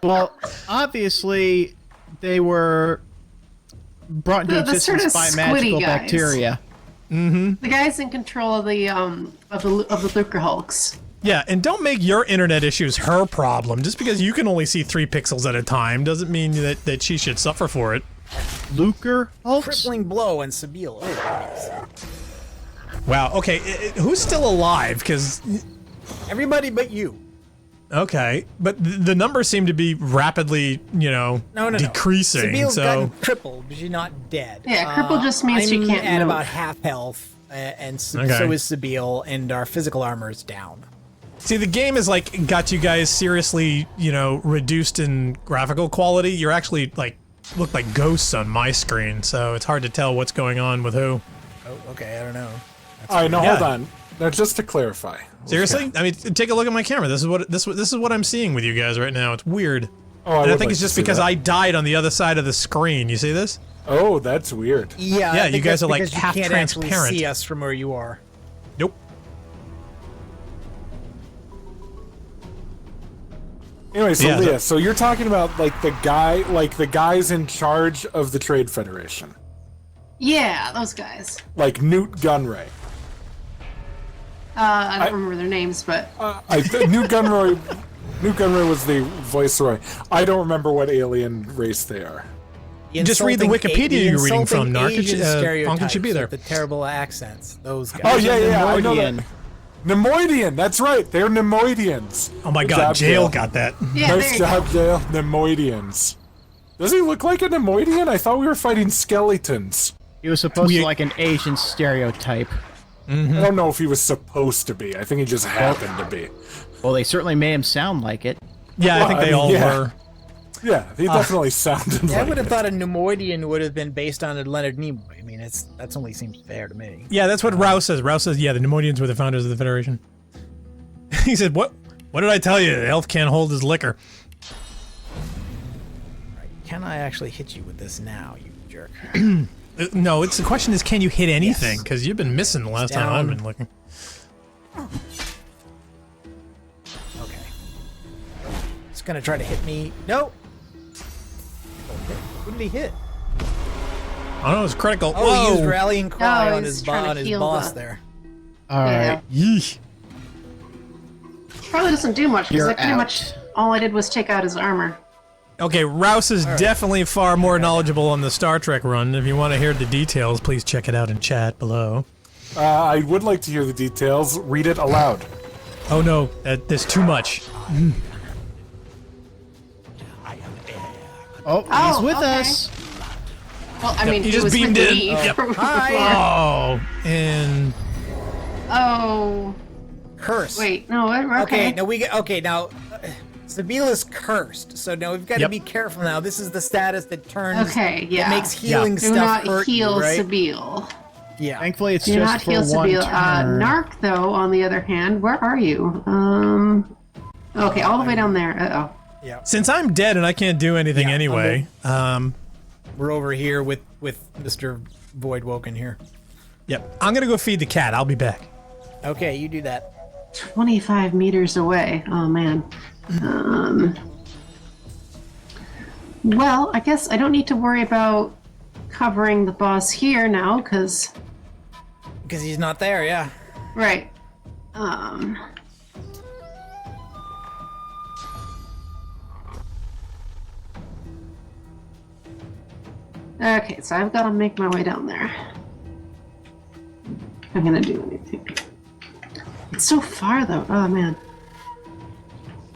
Well, obviously, they were brought into The sort existence of by squiddy magical guys. bacteria. The guys in control of the Lucre Hulks. Yeah, and don't make your internet issues her problem. Just because you can only see 3 pixels at a time doesn't mean that she should suffer for it. Lucre Hulks? Crippling blow and Sabile. Oh, Wow. Okay, who's still alive? Because everybody but you. Okay, but the numbers seem to be rapidly, decreasing. Sabile's so gotten crippled, but she's not dead. Yeah, crippled just means she can't at move. about half health, and so Okay. is Sabile, and our physical armor is down. see, the game has got you guys seriously, reduced in graphical quality. You're actually look like ghosts on my screen, so it's hard to tell what's going on with who. Oh, okay, I don't know. All right, now hold on. Now, just to clarify. Seriously? I mean, take a look at my camera. This is what I'm seeing with you guys right now. It's weird. Oh, and I think it's just because I died on the other side of the screen. You see this? Oh, that's weird. Yeah, Yeah, I you think guys that's are because you half can't actually transparent. see us from where you are. Nope. Anyway, so Yeah, Leah, so you're talking about the guys in charge of the Trade Federation, Yeah, those guys. like Newt Gunray. I don't remember their names, but Newt Gunray was the viceroy. I don't remember what alien race they are. Just read the Wikipedia you're reading from, Narc. Funkin should be there. The terrible accents. Those guys. Oh yeah, I know that. Nemoidian, that's right. They're Nemoidians. Oh my Good God, job, Jail got that. Yeah, nice job, Jail. Nemoidians. Does he look like a Nemoidian? I thought we were fighting skeletons. He was supposed to like an Asian stereotype. I don't know if he was supposed to be. I think he just happened to be. Well, they certainly made him sound like it. Yeah, I think they all were. Yeah, he definitely sounded Yeah, I like would have it. thought a Nemoidian would have been based on a Leonard Nimoy. I mean, that's only seems fair to me. Yeah, that's what Rouse says. Rouse says, yeah, the Nemoidians were the founders of the Federation. He said, what did I tell you? The elf can't hold his liquor. Can I actually hit you with this now, you jerk? No, the question is, can you hit anything? Because you've been missing the last time I've been looking. Okay. It's gonna try to hit me. No. Who did he hit? I don't know, it's critical. Oh, Whoa. he used rallying cry No, on he's his, trying to on his heal boss the- there. All right. Yeesh. probably doesn't do much because You're pretty much all I did was take out his armor. Okay, Rouse is definitely far more knowledgeable on the Star Trek run. If you want to hear the details, please check it out in chat below. I would like to hear the details. Read it aloud. Oh no, there's too much. Oh, he's with us. Well, I Yep, mean, he he just was beamed with in. me. Yep. Hi. Oh, and Oh. Curse. Wait, no, what? Okay, Okay. now we get. Okay, now. Sabile is cursed, so now we've got to Yep. be careful now. This is the status that turns. Okay, yeah. That makes healing Do stuff not hurt heal you, right? Sabile. Yeah. Thankfully, it's Do just not for heal one Sabile. turn. Narc, though, on the other hand, where are you? Okay, all the way down there. Uh-oh. Yeah. since I'm dead and I can't do anything Yeah, anyway, We're over here with Mr. Void Woken here. yep, I'm gonna go feed the cat. I'll be back. Okay, you do that. 25 meters away. Oh, man. Well, I guess I don't need to worry about covering the boss here now, because... Because he's not there, yeah. Right. Okay, so I've got to make my way down there. If I'm gonna do anything. It's so far, though. Oh, man.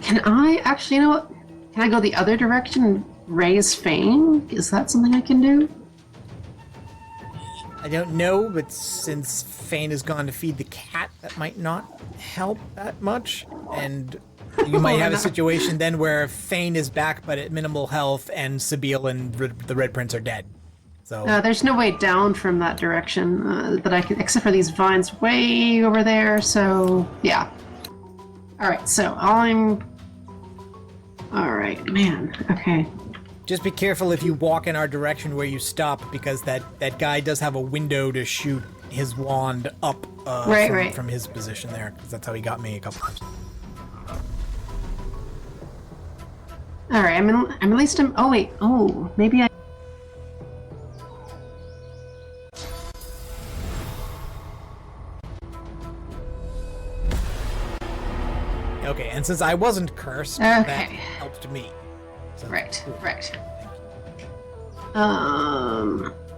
Can I... Actually, you know what? Can I go the other direction and raise fame? Is that something I can do? I don't know, but since Fane has gone to feed the cat, that might not help that much. And you might have a situation then where Fane is back but at minimal health, and Sabine and the Red Prince are dead. So there's no way down from that direction that I can, except for these vines way over there. So yeah. All right. So all right, man. Okay. just be careful if you walk in our direction where you stop, because that guy does have a window to shoot his wand up from his position there, because that's how he got me a couple times. All right, I'm at least. Oh wait. Oh, maybe I. Okay, and since I wasn't cursed, that helped me. So, right. cool. Right.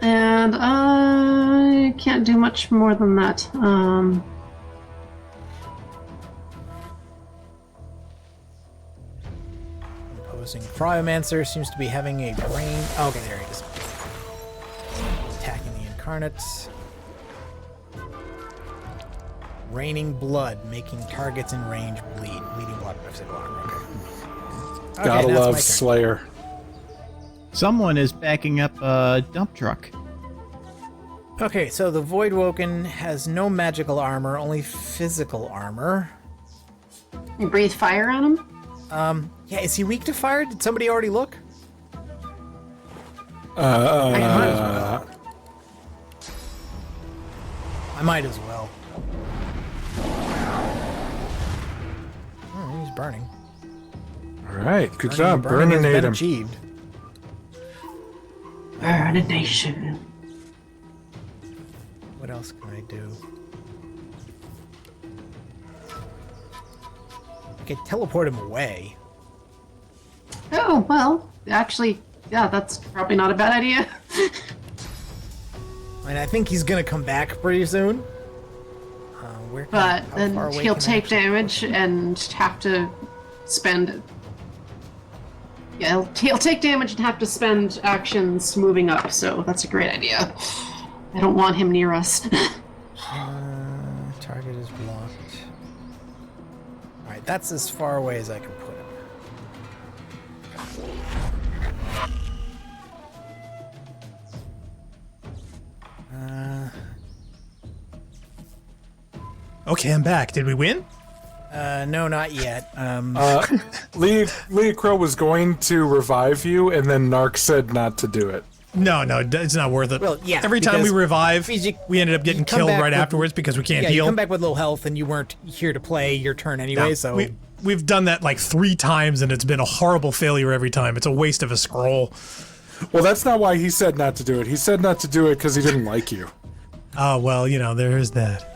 And I can't do much more than that. Imposing Cryomancer seems to be having a brain. Oh, okay, there he is. Attacking the Incarnates. Raining blood, making targets in range bleed. Bleeding blood, okay. Gotta love Slayer. Someone is backing up a dump truck. Okay, so the Voidwoken has no magical armor, only physical armor. You breathe fire on him? Yeah, is he weak to fire? Did somebody already look? I might as well. Oh, he's burning. All right, good job. Burning has been him. achieved. Burnination. What else can I do? I could teleport him away. Oh, well, actually, yeah, that's probably not a bad idea. And I think he's gonna come back pretty soon. But then he'll take damage and have to spend... Yeah, he'll take damage and have to spend actions moving up, so that's a great idea. I don't want him near us. Target is blocked. Alright, that's as far away as I can put him. Okay, I'm back. Did we win? No, not yet. Leah Crow was going to revive you, and then Narc said not to do it. No, it's not worth it. Well, yeah, every time we revive, you, we ended up getting killed right afterwards because we can't heal. You come back with low health, and you weren't here to play your turn anyway, so... We've done that like 3 times, and it's been a horrible failure every time. It's a waste of a scroll. Well, that's not why he said not to do it. He said not to do it because he didn't like you. Oh, well, there is that.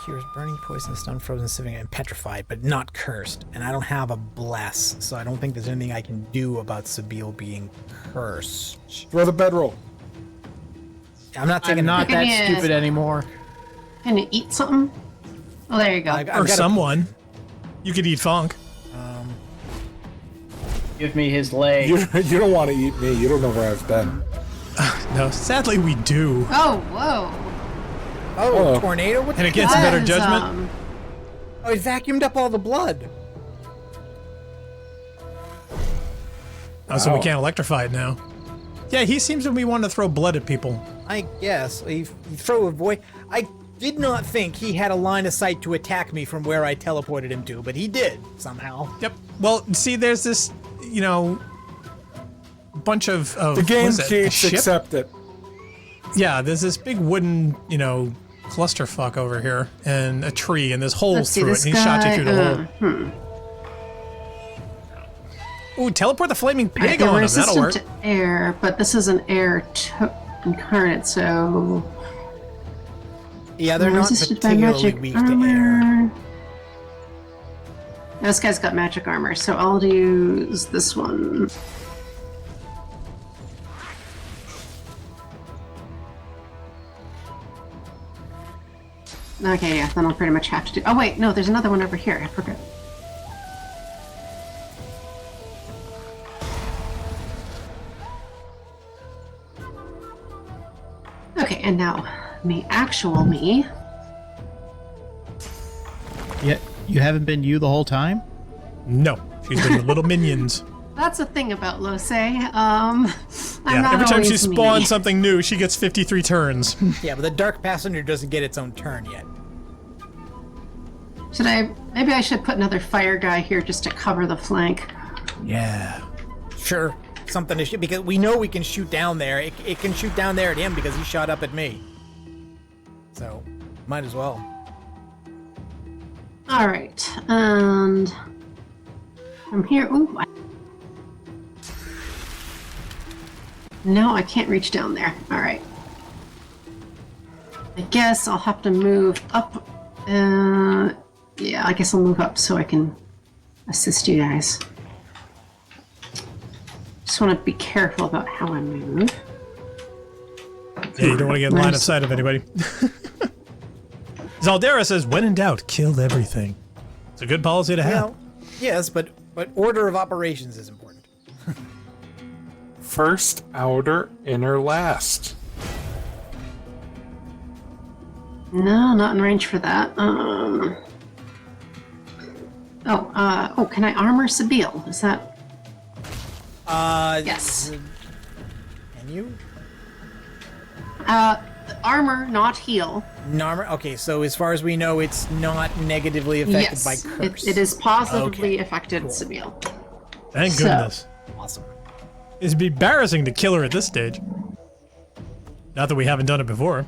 Cures burning, poison, stun, frozen, siving, and petrified, but not cursed. And I don't have a bless, so I don't think there's anything I can do about Sabine being cursed. Throw the bedroll. I'm not taking. I'm not that stupid anymore. Can you eat something? Oh, there you go. Or someone. You could eat Funk. Give me his leg. You don't want to eat me. You don't know where I've been. No, sadly we do. Oh, whoa. Oh, tornado? What and it gets better judgment? Oh, it vacuumed up all the blood. Oh, so we can't electrify it now. Yeah, he seems to be wanting to throw blood at people. I guess. You throw a void. I did not think he had a line of sight to attack me from where I teleported him to, but he did, somehow. Yep. Well, see, there's this, bunch of the game keeps accept it. Yeah, there's this big wooden, clusterfuck over here, and a tree, and there's holes through it, and he shot you through the hole. Ooh, teleport the flaming pig on him, that'll work. To air, but this is an air incarnate, so... Yeah, they're not particularly weak to air. This guy's got magic armor, so I'll use this one. Okay, yeah, then I'll pretty much have to do... Oh, wait, no, there's another one over here. I forgot. Okay, Okay, and now actual me. Yeah, you haven't been you the whole time? No, she's been the little minions. That's the thing about Lose. I'm not every time she always me. spawns something new, she gets 53 turns. Yeah, but the Dark Passenger doesn't get its own turn yet. Maybe I should put another fire guy here just to cover the flank. Yeah. Sure. Something to shoot, because we know we can shoot down there. It can shoot down there at him because he shot up at me. So, might as well. Alright, and from here, ooh. No, I can't reach down there. Alright. I guess I'll have to move up. Yeah, I guess I'll move up so I can assist you guys. Just want to be careful about how I move. Yeah, you don't want to get in line of sight of anybody. Zaldera says, when in doubt, kill everything. It's a good policy to have. Well, yes, but order of operations is important. First, outer, inner, last. No, not in range for that. Can I armor Sabine? Is that? Yes. Can you? Armor, not heal. Armor. Okay, so as far as we know, it's not negatively affected by curse. It is positively affected, Sabine. Thank goodness. Awesome. It'd be embarrassing to kill her at this stage. Not that we haven't done it before.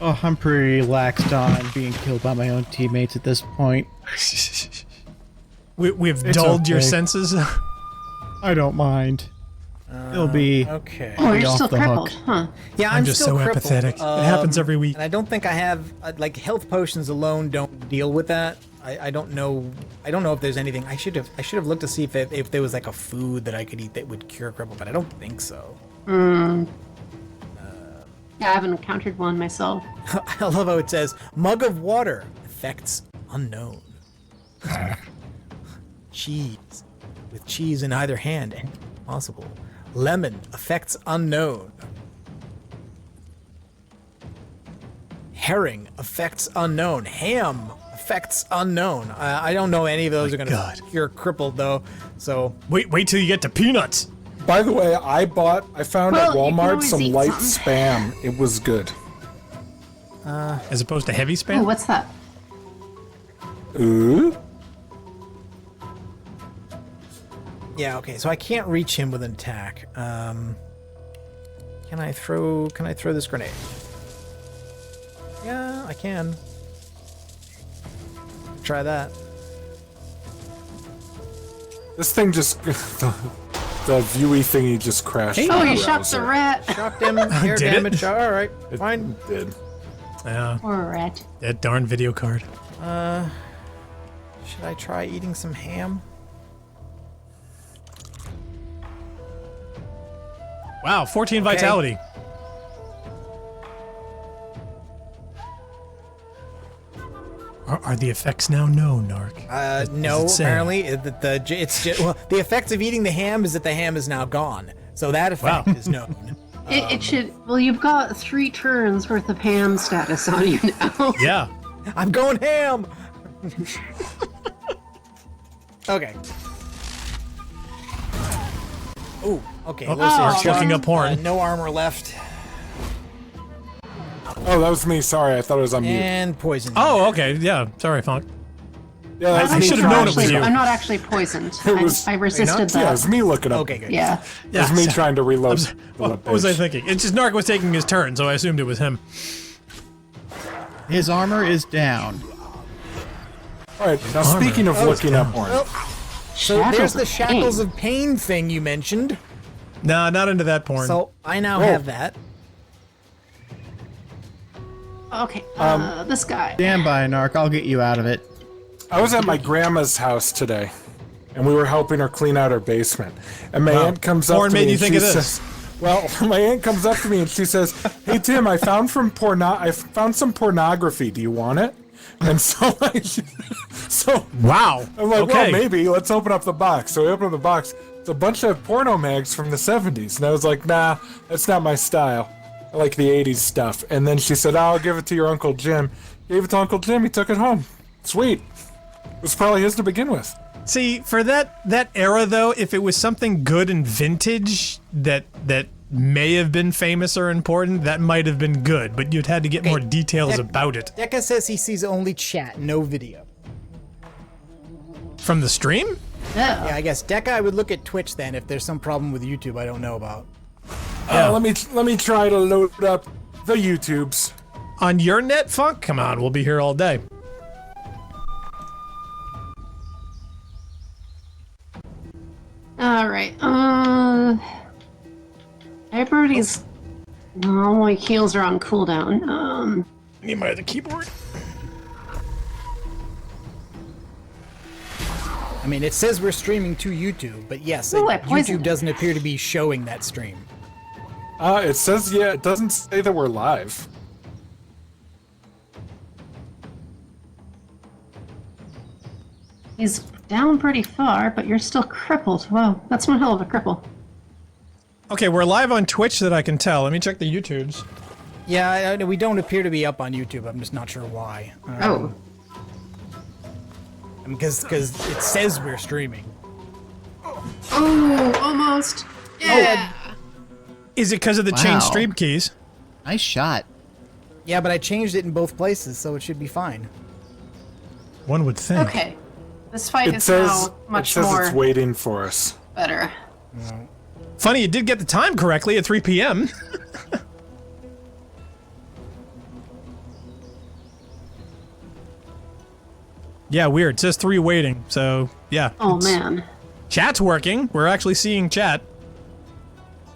Oh, I'm pretty laxed on being killed by my own teammates at this point. We've It's dulled your okay. senses. I don't mind. It'll be okay. Oh, you're off still the crippled, hook. huh? Yeah, I'm just still so crippled. apathetic. It happens every week. And I don't think I have like health potions alone don't deal with that. I don't know. I don't know if there's anything. I should have looked to see if there was like a food that I could eat that would cure cripple, but I don't think so. Yeah, I haven't encountered one myself. I love how it says mug of water, effects unknown. Cheese, with cheese in either hand, and possible. Lemon, effects unknown. Herring, effects unknown. Ham, effects unknown. I don't know any of those are going to cure crippled though. So wait till you get to peanuts. By the way, I found at Well, you can Walmart always some eat light some. spam. It was good. As opposed to heavy spam? Oh, what's that? Ooh. yeah, okay. So I can't reach him with an attack. Can I throw this grenade? Yeah, I can. Try that. This thing just the viewy thingy just crashed. Oh, my you shot the browser. rat. Shocked him. Air Did it? damage. All right, fine. It did. Yeah, Poor rat. that darn video card. Should I try eating some ham? Wow, 14 vitality. Are the effects now known, Nark? No, it say? apparently the effects of eating the ham is that the ham is now gone. So that effect is known. It should. Well, you've got 3 turns worth of ham status on you now. Yeah. I'm going ham. Okay. Ooh, okay. Oh, Lucy, she's looking up porn. no armor left. Oh, that was me. Sorry, I thought it was on mute. And poison. Oh, okay. Yeah. Sorry, Funk. Yeah, that was I me should have trying known it was to- you. I'm not actually poisoned. It was- I resisted Yeah, it that. was me looking up. Okay, good. Yeah. It was me trying to reload. What was I thinking? It's just Nark was taking his turn, so I assumed it was him. His armor is down. All right. Now, speaking of looking up porn, So there's the shackles of pain thing you mentioned. No, not into that porn. So I now have that. Okay, this guy. Stand by, Narc. I'll get you out of it. I was at my grandma's house today, and we were helping her clean out her basement. And my aunt comes up Porn to made me you and think she of this. says, "Well, my aunt comes up to me and she says, 'Hey Tim, I found some pornography. Do you want it?' And so wow. I'm like, Okay. well, maybe let's open up the box. So we open up the box. It's a bunch of porno mags from the 70s, and I was like, nah, that's not my style. I like the 80s stuff. And then she said, I'll give it to your Uncle Jim. Gave it to Uncle Jim. He took it home. Sweet. It was probably his to begin with. See, for that era though, if it was something good and vintage that may have been famous or important, that might have been good, but you'd had to get more details about it. Deca says he sees only chat, no video. From the stream? Yeah, I guess Deca, I would look at Twitch then if there's some problem with YouTube I don't know about. Let me try to load up the YouTubes. On your net, Funk? Come on, we'll be here all day. All right. Everybody's. All my heals are on cooldown. Need my other keyboard. I mean, it says we're streaming to YouTube, but yes, Ooh, I poisoned YouTube doesn't appear to be showing that stream. It says, it doesn't say that we're live. He's down pretty far, but you're still crippled. Wow, that's one hell of a cripple. Okay, we're live on Twitch that I can tell. Let me check the YouTubes. Yeah, we don't appear to be up on YouTube. I'm just not sure why. Because it says we're streaming. Oh, almost. Yeah. Is it because of the changed stream keys? Nice shot. Yeah, but I changed it in both places, so it should be fine. One would think. Okay. This fight It is says, now much it says more it's waiting for us. better. Funny, you did get the time correctly at 3 p.m. Yeah, weird. It says 3 waiting, so yeah. Oh man. Chat's working. We're actually seeing chat.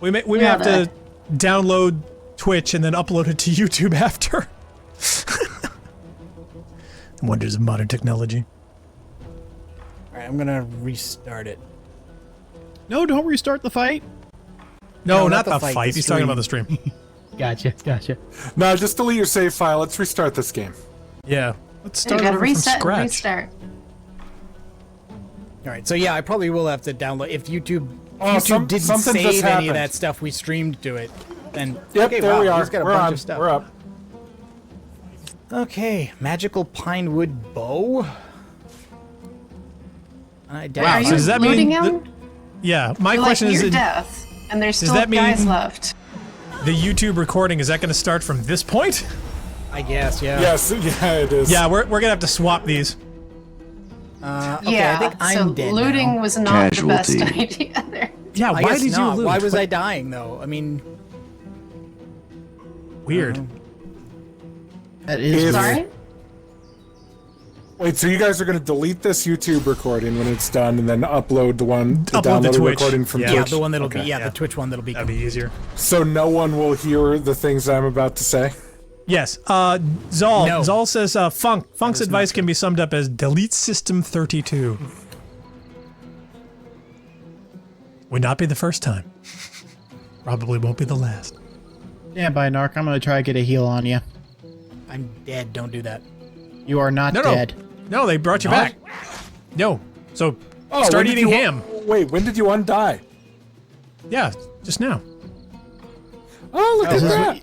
We may have to download Twitch and then upload it to YouTube after. Wonders of modern technology. All right, I'm gonna restart it. No, don't restart the fight. No, not the fight. He's talking about the stream. Gotcha. No, just delete your save file. Let's restart this game. Yeah. Let's You start gotta over from reset and scratch. restart. All right, so yeah, I probably will have to download if YouTube didn't something just save any of happened. that stuff we streamed to it. Then Yep, okay, there wow, we are. he's got a We're bunch on. of stuff. We're up. Okay, magical pine wood bow. Are So you does that looting mean? him? Yeah, my You're question like is: near death, and there's does still that mean guys left. the YouTube recording is that going to start from this point? I guess, yeah. Yes, yeah, it is. Yeah, we're gonna have to swap these. Okay, Yeah, I think I'm so dead looting now. was not the best Casualty. idea there. Yeah, I why guess did not. you loot? Why was I dying though? I mean, Weird. That is Sorry? Wait, so you guys are going to delete this YouTube recording when it's done, and then upload the one to Upload the download the Twitch. recording from Yeah. yeah, Twitch? the one that'll Okay. be the Twitch one that'll be. That'd be easier. So no one will hear the things I'm about to say. Yes. Zal. No. Zal says Funk's advice can be summed up as delete system 32. Would not be the first time. Probably won't be the last. Stand by, Narc. I'm gonna try to get a heal on you. I'm dead. Don't do that. You are not No, dead. No, they brought you Not? back. No. So Oh, start when did eating you- ham. Wait, when did you undie? Yeah, just now. Oh, look at that.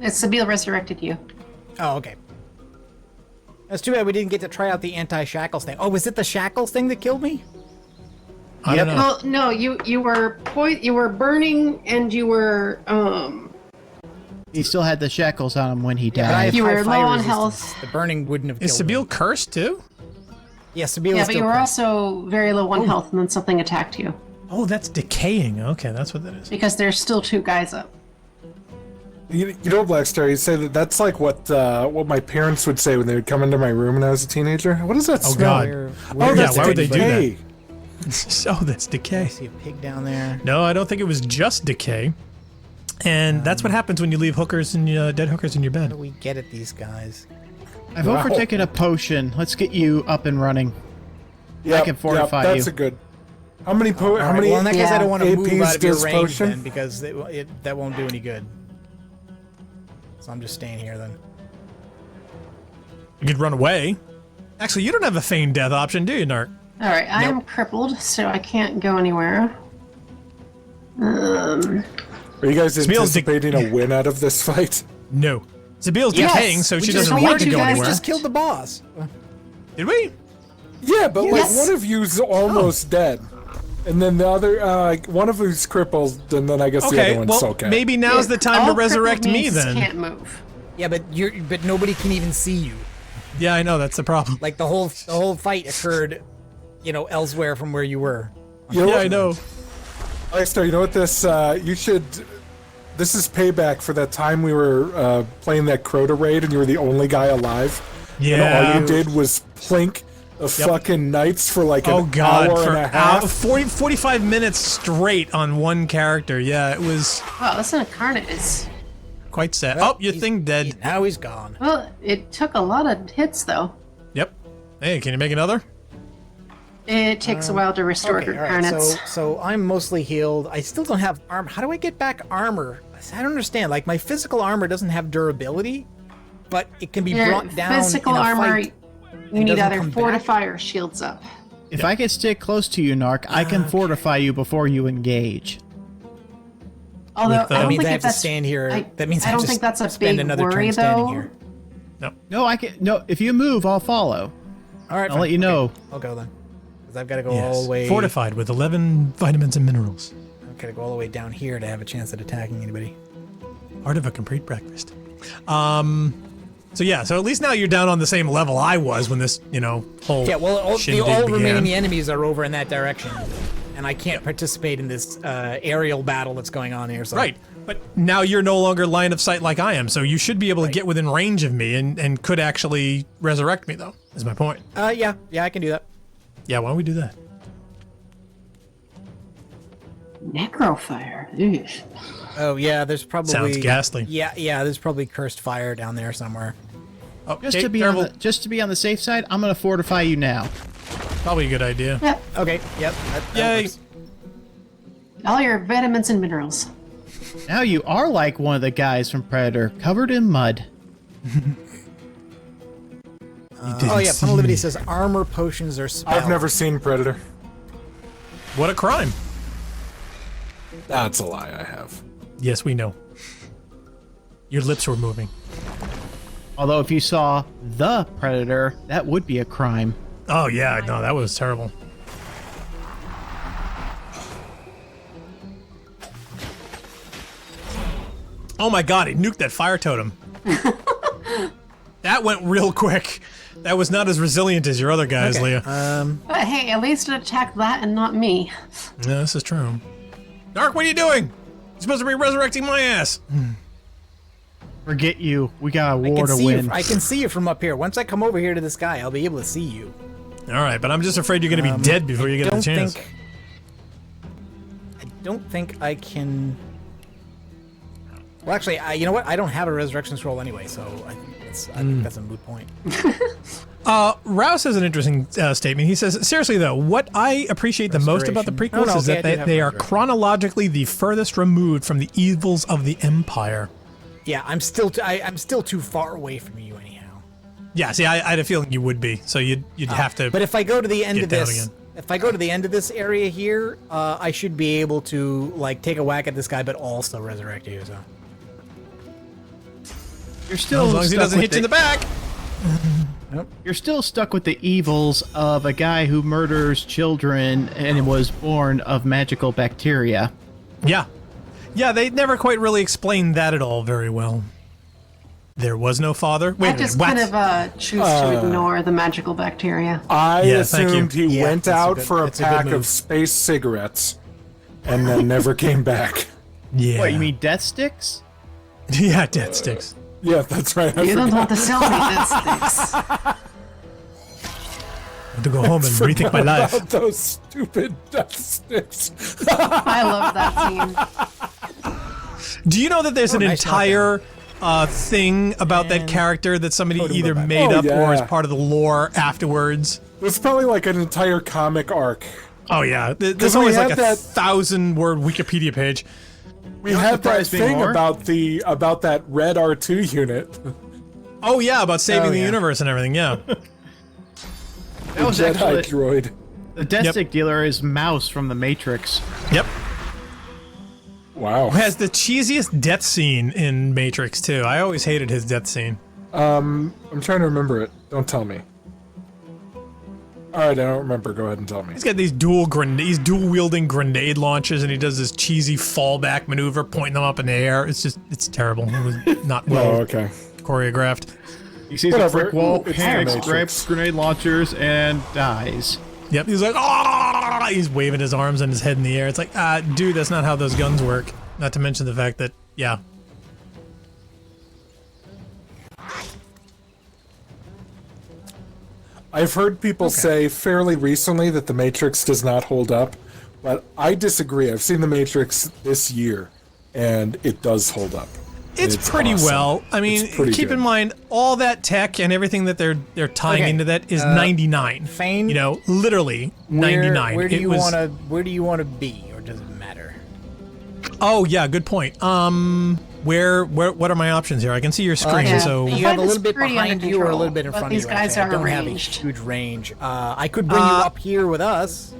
It's Sabine resurrected you. Oh, okay. That's too bad we didn't get to try out the anti-shackles thing. Oh, was it the shackles thing that killed me? I don't know. Well, no, you were burning and you were He still had the shackles on him when he Yeah, but I died. have You high were fire low on resistance. health. The burning wouldn't have killed Is me. Sabine cursed too? Yeah, Sabine yeah, was but still you were cursed. also very low on health, and then something attacked you Oh, that's decaying. Okay, that's what that is. because there's still 2 guys up. You know, Blackstar, you say that's like what my parents would say when they would come into my room when I was a teenager. What does that Oh, smell? God. Oh, Yeah, that's why would they do that? decay. Oh, that's decay. I see a pig down there. No, I don't think it was just decay. And that's what happens when you leave hookers and dead hookers in your How bed. do we get at these guys? I've overtaken a potion. Let's get you up and running. Yep, can fortify yep, that's you. a good. How many how All right, many well, in that case, I don't want to move APs out of your does range potion? then, because that won't do any good. So I'm just staying here then. You could run away. Actually, you don't have a feigned death option, do you, Narc? All right, I am crippled, so I can't go anywhere. Are you guys anticipating a win out of this fight? No. Zabiel's decaying, so she doesn't want to go anywhere. We just killed the boss. Did we? Yeah, but like one of you's almost dead. And then the other, one of you's crippled, and then I guess the other one's okay. Maybe now's the time to resurrect me then. Can't move. Yeah, but nobody can even see you. Yeah, I know, that's the problem. Like the whole fight occurred, elsewhere from where you were. I know. Leicester, you know what this, this is payback for that time we were playing that Crota raid and you were the only guy alive. Yeah. And all you did was plink the fucking knights for like an hour and a half. 45 minutes straight on one character. Yeah, it was... Wow, this incarnate is... quite sad. Oh, your thing dead. Now he's gone. Well, it took a lot of hits, though. Yep. Hey, can you make another? It takes a while to restore incarnates. Right, so I'm mostly healed. I still don't have armor. How do I get back armor? I don't understand. Like, my physical armor doesn't have durability, but it can be brought down physical in a armor, fight. you need either fortify or shields up. If I can stick close to you, Narc, I can fortify you before you engage. Although I don't think I have to that's stand here. That means I don't have think to that's a spend big another worry, turn standing though. here. No, I can. No, if you move, I'll follow. All right, I'll let you know. I'll go then. Because I've got to go all the way. Fortified with 11 vitamins and minerals. I've got to go all the way down here to have a chance at attacking anybody. Part of a complete breakfast. So at least now you're down on the same level I was when this, whole all began. remaining enemies are over in that direction, and I can't participate in this aerial battle that's going on here. So. Right, but now you're no longer line of sight like I am, so you should be able to get within range of me and could actually resurrect me, though, is my point. Yeah, I can do that. Yeah, why don't we do that? Necrofire. Eesh. Oh yeah, there's probably sounds ghastly. Yeah, there's probably cursed fire down there somewhere. Oh, just to be on the safe side, I'm gonna fortify you now. Probably a good idea. Yep. Okay. Yep. Yay! Works. All your vitamins and minerals. Now you are like one of the guys from Predator, covered in mud. Oh yeah, Punalivity says armor potions are spells. I've never seen Predator. What a crime! That's a lie. I have. Yes, we know. Your lips were moving. Although if you saw the Predator, that would be a crime. Oh yeah, no, that was terrible. Oh my god, he nuked that fire totem. That went real quick. That was not as resilient as your other guys, Leah. But hey, at least it attacked that and not me. Yeah, this is true. Dark, what are you doing? You're supposed to be resurrecting my ass. Forget you. We got a war to win. I can see you from up here. Once I come over here to the sky, I'll be able to see you. All right, but I'm just afraid you're going to be dead before you get the chance. I don't think I can... Well, actually, you know what? I don't have a resurrection scroll anyway, so I think that's a moot point. Rouse has an interesting statement. He says, seriously though, what I appreciate the most about the prequels is that they are chronologically the furthest removed from the evils of the Empire. Yeah, I'm still too far away from you anyhow. Yeah, see, I had a feeling you would be, so you'd have to. But if I go to the end of this, area here, I should be able to like take a whack at this guy, but also resurrect you. So you're still as long as he doesn't hit you in the back. Nope. You're still stuck with the evils of a guy who murders children and was born of magical bacteria. Yeah. Yeah, they never quite really explained that at all very well. There was no father. Wait, I just kind of choose to ignore the magical bacteria. I assumed he went out for a pack of space cigarettes and then never came back. Yeah. What, you mean death sticks? Yeah, death sticks. Yeah, that's right. You don't want to sell me death sticks. I have to go home and rethink my life. About those stupid death sticks. I love that scene. Do you know that there's an entire thing about that character that somebody either made up or is part of the lore afterwards? There's probably like an entire comic arc. Oh yeah, there's always like a 1,000-word Wikipedia page. We had that thing about that red R2 unit. Oh yeah, about saving the universe and everything. Yeah. That was Jedi actually droid. the death stick dealer is Mouse from the Matrix. Yep. Wow. Who has the cheesiest death scene in Matrix too. I always hated his death scene. I'm trying to remember it. Don't tell me. Alright, I don't remember. Go ahead and tell me. He's got these dual wielding grenade launchers, and he does this cheesy fallback maneuver, pointing them up in the air. It's terrible. It was not well choreographed. He sees a brick wall, panics, grabs grenade launchers, and dies. Yep, he's like, ah! He's waving his arms and his head in the air. It's like, dude, that's not how those guns work. Not to mention the fact that, yeah. I've heard people say fairly recently that The Matrix does not hold up, but I disagree. I've seen The Matrix this year, and it does hold up. It's pretty awesome. well. I mean, keep in mind, all that tech and everything that they're tying into that is 99. Fane? You know, literally 99. Where do you want to be, or does it matter? Oh yeah, good point. What are my options here? I can see your screen, so you have a little bit behind you or a little bit in front of you. These guys are don't have a huge range. I could bring you up here with us.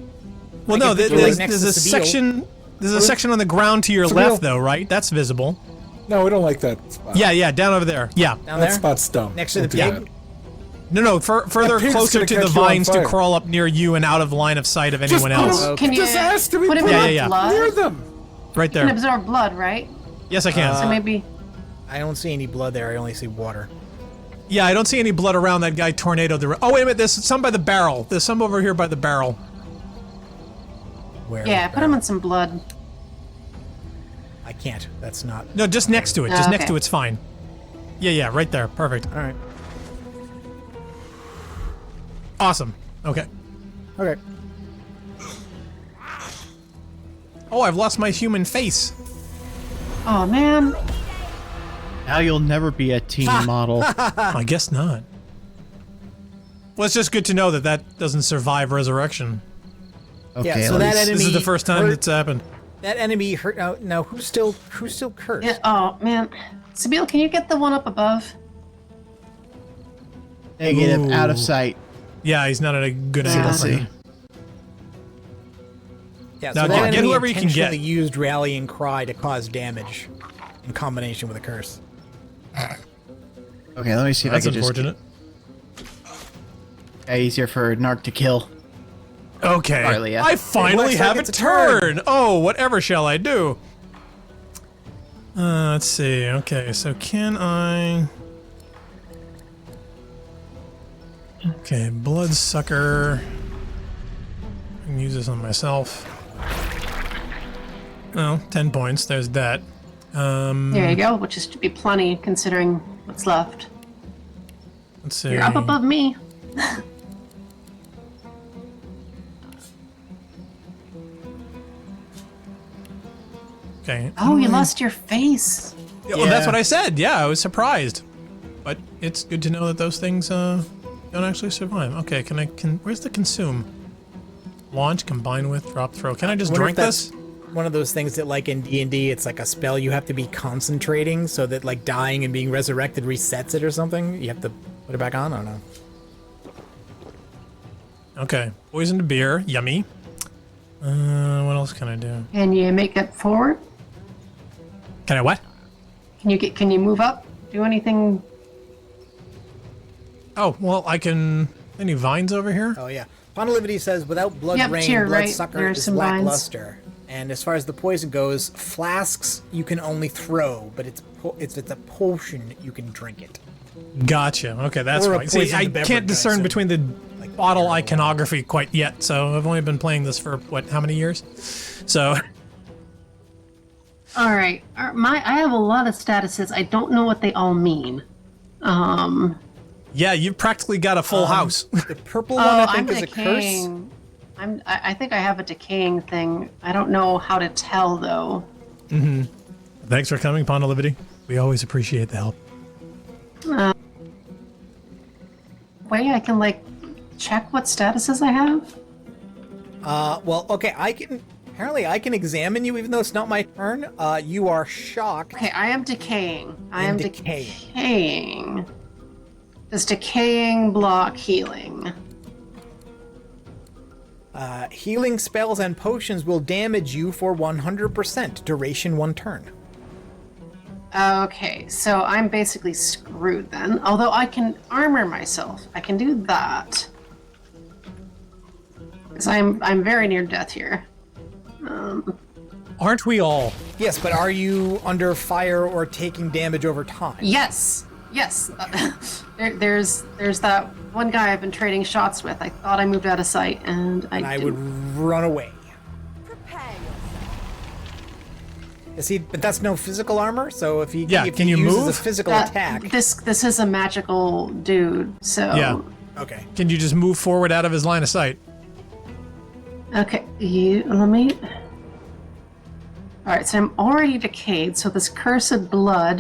Well, no, there's a section. There's a section on the ground to your left, though, right? That's visible. No, we don't like that spot. Yeah, down over there. Yeah, down that there? spot's dumb. Next to the pig. No, further pig's closer gonna to the catch you on vines to fire. crawl up near you and out of line of sight of anyone else. Can you Just ask to be put him put in blood? near them. Right You can there. absorb blood, right? Yes, I can. So maybe. I don't see any blood there. I only see water. Yeah, I don't see any blood around that guy Tornado. Oh, wait a minute. There's some by the barrel. There's some over here by the barrel. Where? Yeah, put him in some blood. I can't. That's not. No, just next to it. Just next Okay. to it's fine. Yeah, right there. Perfect. All right. Awesome. Okay. Okay. Oh, I've lost my human face. Oh man. Now you'll never be a team model. I guess not. Well, it's just good to know that that doesn't survive resurrection. Okay, Yeah, so that enemy. This is the first time that's happened. That enemy hurt. Now who's still cursed? Yeah, oh man. Sabine, can you get the one up above? Negative, out of Ooh. sight. Yeah, he's not at a good Yeah. angle. Let's see. Yeah, Now, so that get enemy whoever you can get. intentionally used rallying cry to cause damage in combination with a curse. Okay, let me see if That's I can unfortunate. just. Easier for Narc to kill. Okay. Partly, yeah. I finally looks like have it's a a turn. turn. Oh, whatever shall I do? Let's see. Okay, so can I... Okay, Bloodsucker. I can use this on myself. Well, 10 points. There's that. There you go, which is to be plenty considering what's left. Let's see. You're up above me. Okay. Oh, you lost your face. Yeah, well, that's what I said. Yeah, I was surprised. But it's good to know that those things don't actually survive. Okay, where's the consume? Launch, combine with, drop, throw. Can I just wonder drink if that's this? one of those things that, like in D&D, it's like a spell you have to be concentrating so that like dying and being resurrected resets it or something. You have to put it back on. I don't know. Okay, poisoned beer, yummy. What else can I do? Can you make it forward? Can I what? Can you move up? Do anything? Oh, well, I can... Any vines over here? Oh yeah. Pontilivity says without blood Yep, to rain, your right, bloodsucker there's is some vines. lackluster. And as far as the poison goes, flasks you can only throw, but it's a potion you can drink it. Gotcha. Okay, that's Or a right. See, poisoned I beverage, can't discern I between the bottle iconography quite yet, so I've only been playing this for, what, how many years? So... All right. I have a lot of statuses. I don't know what they all mean. Yeah, you've practically got a full house. The purple one I think I'm is a curse. decaying. I think I have a decaying thing. I don't know how to tell though. Mm-hmm. Thanks for coming, Pontilivity. We always appreciate the help. Way I can like check what statuses I have. Well, okay, apparently I can examine you even though it's not my turn. You are shocked. Okay, I am decaying. I am decaying. Does decaying block healing? Healing spells and potions will damage you for 100%, duration 1 turn. Okay, so I'm basically screwed then. Although I can armor myself. I can do that. Because I'm very near death here. Aren't we all? Yes, but are you under fire or taking damage over time? Yes. Yes. There's that one guy I've been trading shots with. I thought I moved out of sight, and I would run away. See, but that's no physical armor. So if he if can he you uses move? a physical attack, This is a magical dude. So Yeah. Okay. Can you just move forward out of his line of sight? Okay. Let me. All right. So I'm already decayed. So this cursed blood.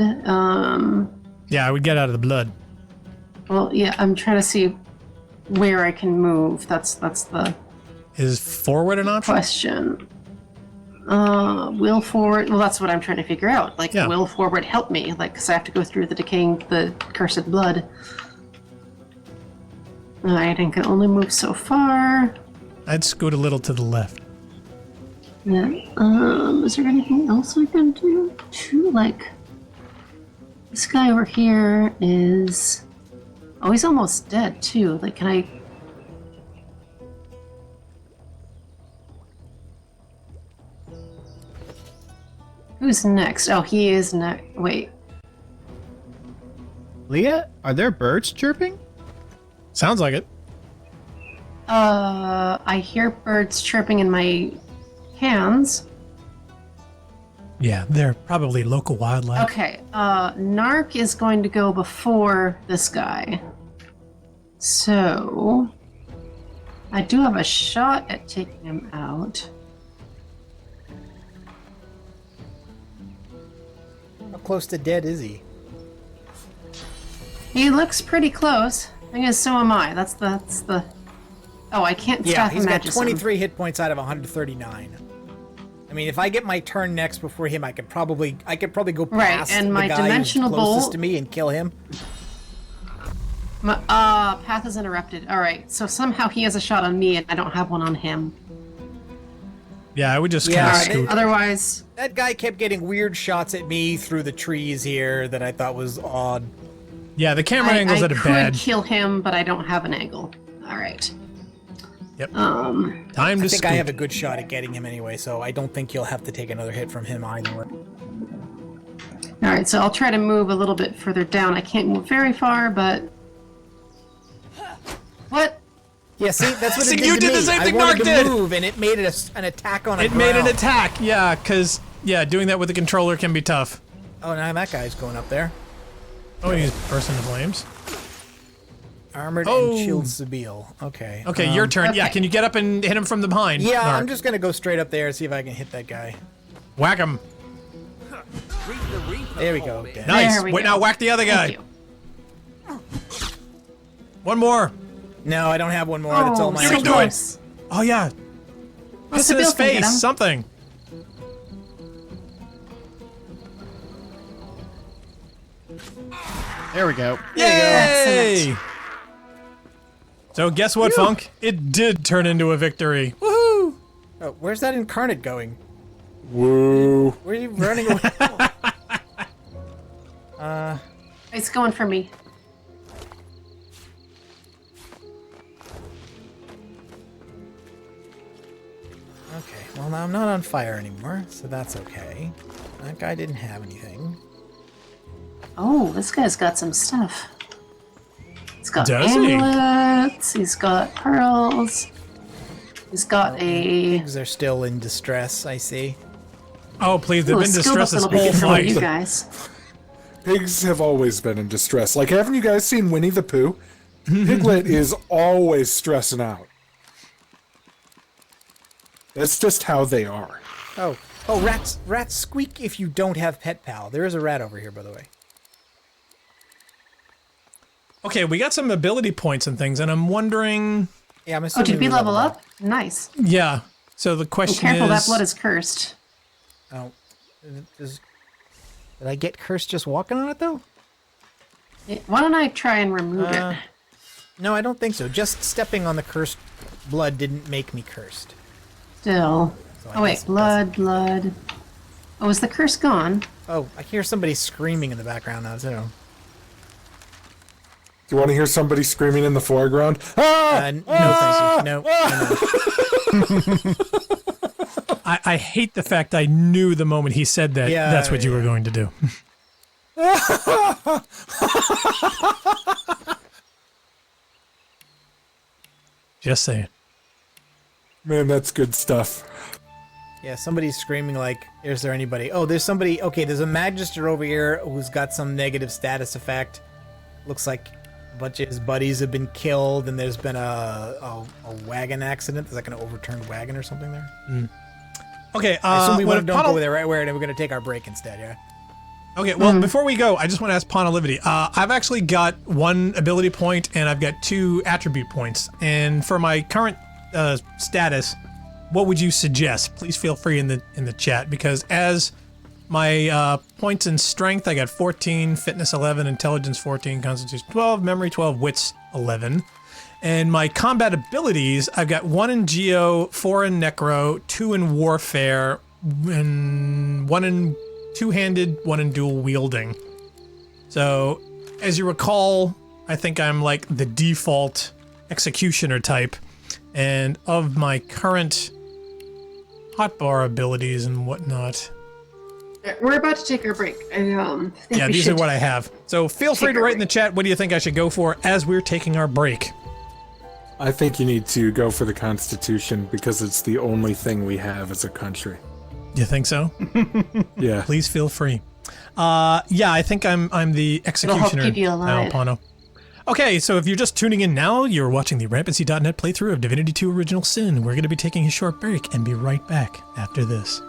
Yeah, I would get out of the blood. Well, yeah. I'm trying to see where I can move. That's the Is forward an option? question. Will forward. Well, that's what I'm trying to figure out. Like, will forward help me? Like, because I have to go through the cursed blood. I can only move so far. I'd scoot a little to the left. Yeah. Is there anything else I can do? Like, this guy over here is. Oh, he's almost dead too. Like, can I? Who's next? Oh, he is next. Wait. Leah, are there birds chirping? Sounds like it. I hear birds chirping in my hands. Yeah, they're probably local wildlife. Okay, Narc is going to go before this guy. So, I do have a shot at taking him out. how close to dead is he? He looks pretty close. I guess so am I. That's the. Oh, I can't Yeah, staff he's got Magism. 23 hit points out of 139. I mean, if I get my turn next before him, I could probably go past and my the guy dimensional who's closest bolt- to me and kill him. My, path is interrupted. All right, so somehow he has a shot on me, and I don't have one on him. Yeah, I would just kind of scoot. Otherwise, that guy kept getting weird shots at me through the trees here that I thought was odd. Yeah, the camera angles I at a could bad. kill him, but I don't have an angle. All right. Yep. Time to I think scoot. I have a good shot at getting him anyway, so I don't think you'll have to take another hit from him either. All right, so I'll try to move a little bit further down. I can't move very far, but what? Yeah, see, that's what See, it did you to did me. the same thing I wanted Mark to did. move, and it made it an attack on a It made an ground. attack. Yeah, because doing that with the controller can be tough. Oh, now that guy's going up there. Oh, he's bursting the flames. Armored Oh. and shield Sabile. Okay. Okay, your turn. Yeah, can you get up and hit him from the behind? Yeah, Narc? I'm just gonna go straight up there and see if I can hit that guy. Whack him. There we go. Dead. Nice. There we Wait, go. now whack the other guy. Thank you. One more. No, I don't have one more. That's all my You can do close. it. Oh yeah. What's Piss in the his bill can get face. him? Something. There we go. Yay! So guess what, Funk? It did turn into a victory. Woohoo! Oh, where's that incarnate going? Woo. Where are you running away? It's going for me. Okay, well now I'm not on fire anymore, so that's okay. That guy didn't have anything. Oh, this guy's got some stuff. He's got Does he? amulets. He's got pearls. He's got a. Pigs are still in distress, I see. Oh please, they've Ooh, a been skill distressed book this that'll be whole good for you fight. guys. Pigs have always been in distress. Like, haven't you guys seen Winnie the Pooh? Piglet is always stressing out. That's just how they are. Oh, rats squeak if you don't have Pet Pal. There is a rat over here, by the way. Okay, we got some ability points and things, and I'm wondering. Yeah, I'm Oh, assuming did we we level up? Nice. Yeah. So the Be question careful, that is. blood is cursed. Oh, did I get cursed just walking on it though? Why don't I try and remove it? No, I don't think so. Just stepping on the cursed blood didn't make me cursed. Still. So Oh wait, blood. Oh, is the curse gone? Oh, I hear somebody screaming in the background now too. Do you want to hear somebody screaming in the foreground? Ah! No, thank you. No. I hate the fact I knew the moment he said that that's what you were going to do. Just saying. Man, that's good stuff. Yeah, somebody's screaming like, is there anybody? Oh, there's somebody. Okay, there's a Magister over here who's got some negative status effect. Looks like a bunch of his buddies have been killed, and there's been a wagon accident. There's like an overturned wagon or something there. Mm. Okay, I assume we don't go there right where, and we're going to take our break instead, yeah? Okay, well, before we go, I just want to ask Ponalivity. I've actually got 1 ability point, and I've got 2 attribute points. And for my current status, what would you suggest? Please feel free in the chat, because as my points in strength, I got 14, fitness 11, intelligence 14, constitution 12, memory 12, wits 11. And my combat abilities, I've got 1 in Geo, 4 in Necro, 2 in Warfare, and 1 in two-handed, 1 in dual wielding. So, as you recall, I think I'm like the default executioner type. And of my current hotbar abilities and whatnot. We're about to take our break. Yeah, these are what I have. So feel free to write in the chat, what do you think I should go for as we're taking our break? I think you need to go for the Constitution because it's the only thing we have as a country. You think so? Yeah. Please feel free. Yeah, I think I'm the executioner It'll help keep you alive. now, Pano. Okay, so if you're just tuning in now, you're watching the Rampancy.net playthrough of Divinity 2 Original Sin. We're going to be taking a short break and be right back after this.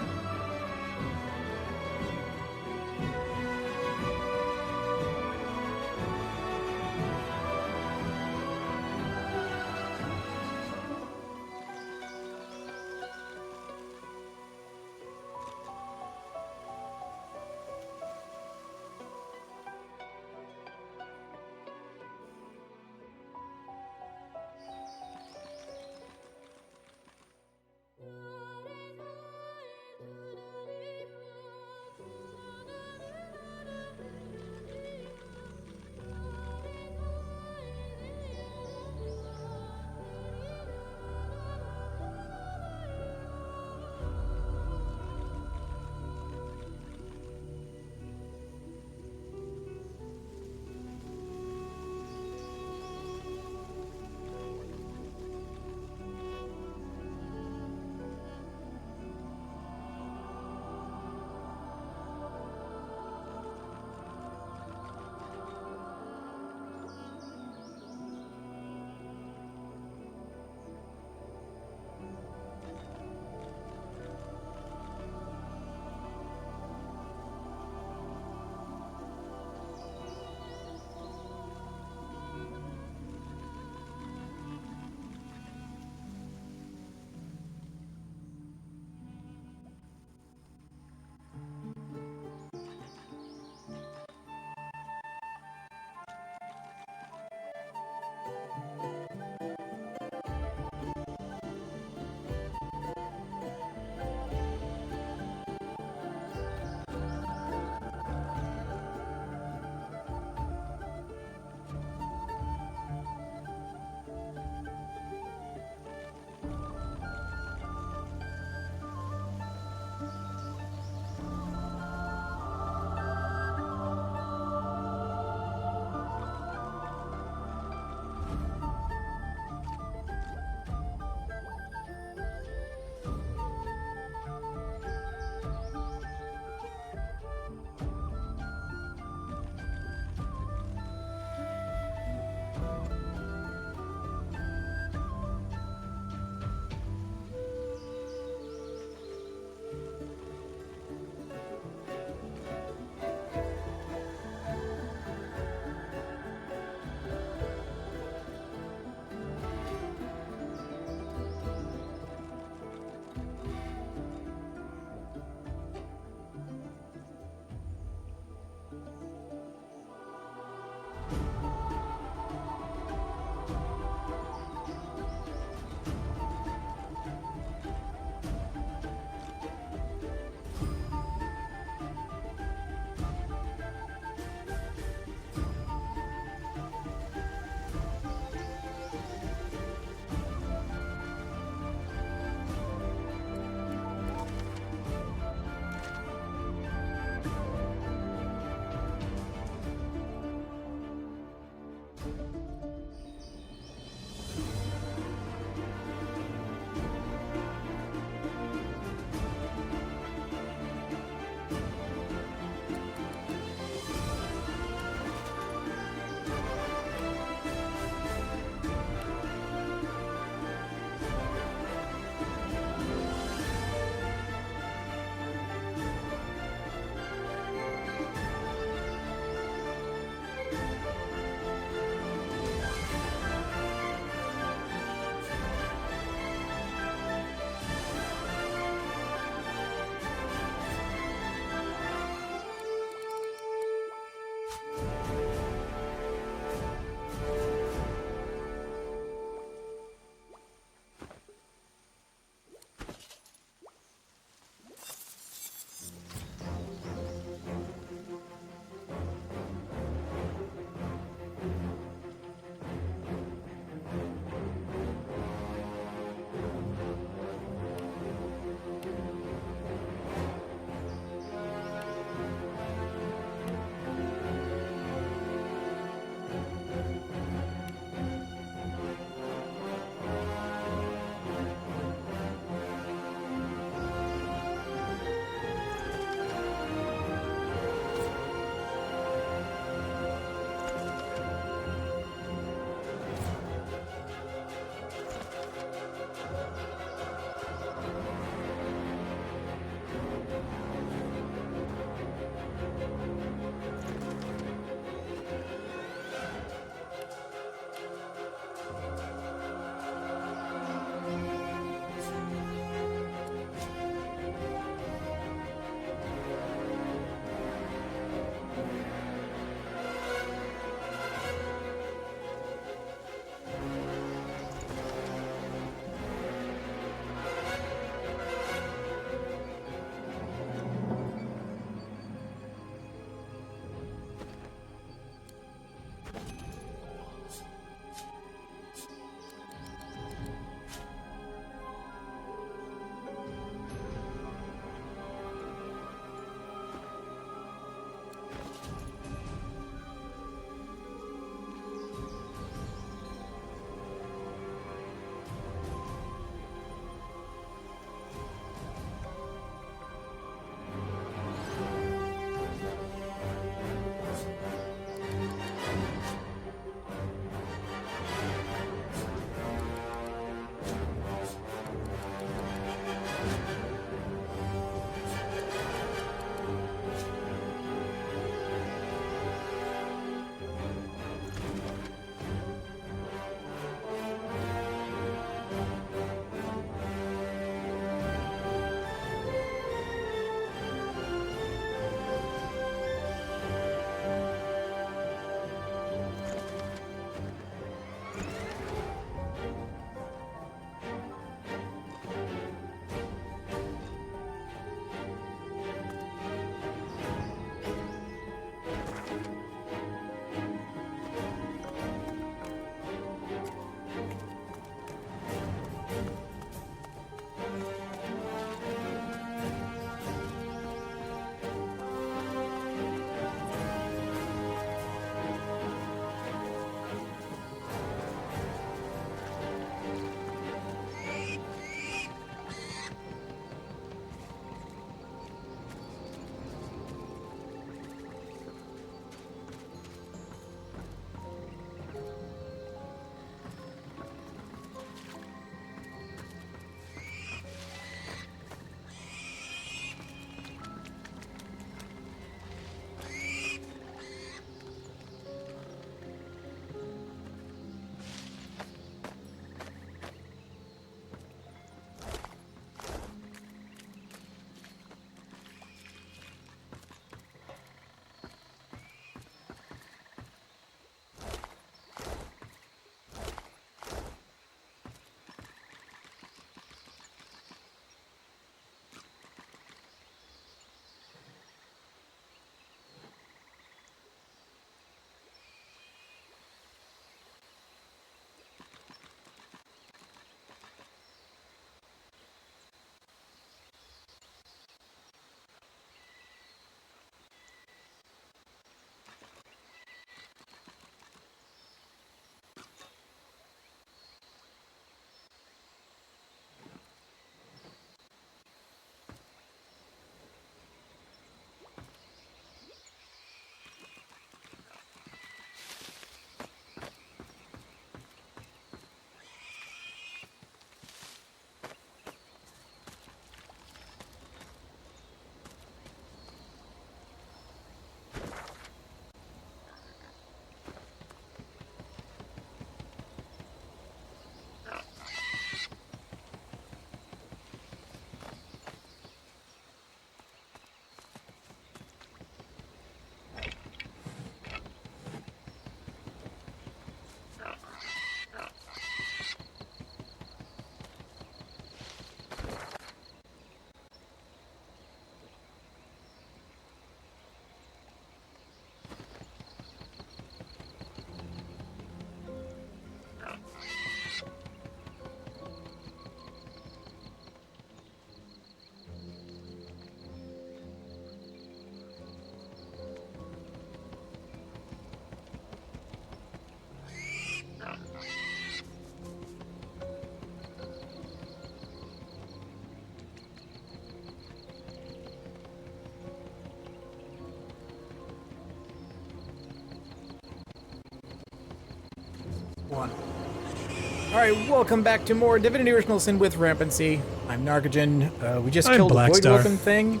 All right, welcome back to more Divinity Original Sin with Rampancy. I'm Narcogen. We just I'm killed a Blackstar. Void-Woken thing.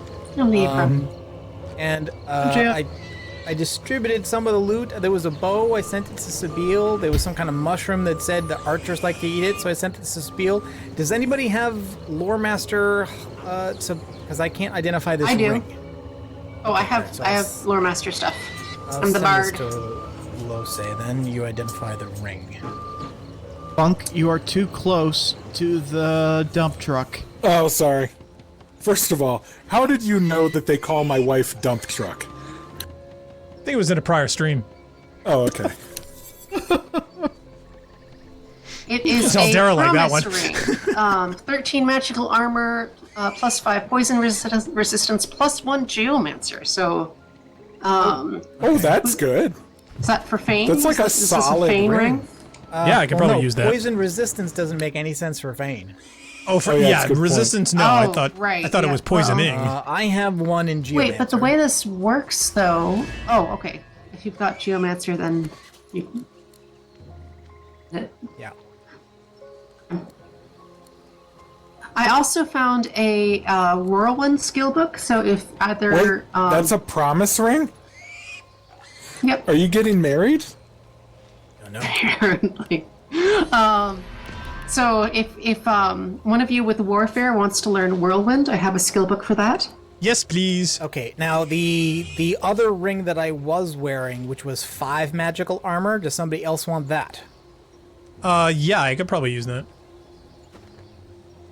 And I distributed some of the loot. There was a bow. I sent it to Sabile. There was some kind of mushroom that said the archers like to eat it, so I sent it to Sabile. Does anybody have Lore Master? Because I can't identify this ring. Oh, I have Lore Master stuff. I'm the send bard. this to Lose, then you identify the ring. Bunk, you are too close to the dump truck. Oh, sorry. First of all, how did you know that they call my wife Dump Truck? I think it was in a prior stream. Oh, okay. It is Tell a Daryl like that promise ring. 13 magical armor, plus 5 poison resistance, plus 1 geomancer. So, oh, that's good. Is that for Fane? That's like a Is this solid Fane ring. Yeah, I could probably use that. Poison resistance doesn't make any sense for Vayne. Oh, yeah, resistance. No, I thought it was poisoning. I have one in Geomancer. Wait, but the way this works, though. Oh, okay. If you've got Geomancer, then you. Yeah. I also found a Whirlwind skill book. So if either Wait, that's a promise ring? Yep. Are you getting married? No. Apparently. So if one of you with Warfare wants to learn Whirlwind, I have a skill book for that. Yes, please. Okay, now the other ring that I was wearing, which was 5 magical armor, does somebody else want that? Yeah, I could probably use that.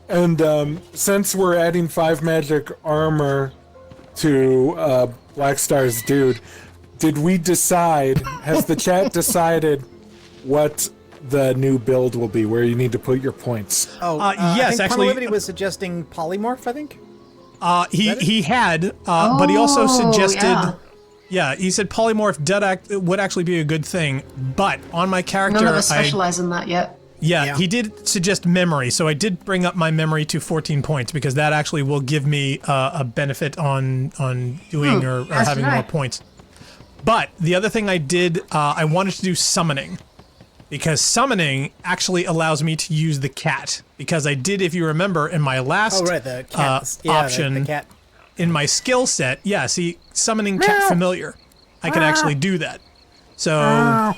And since we're adding 5 magic armor to Blackstar's dude, did we decide, has the chat decided what the new build will be, where you need to put your points? Yes, actually. Liberty was suggesting polymorph, I think? He had, but he also suggested... Yeah, he said polymorph would actually be a good thing, but on my character... None of us specialize in that yet. Yeah, he did suggest memory, so I did bring up my memory to 14 points, because that actually will give me a benefit on doing or having more points. But the other thing I did, I wanted to do summoning, because summoning actually allows me to use the cat, because I did, if you remember, in my last the cat, option, the cat. In my skill set, see, summoning cat familiar, I can actually do that. So,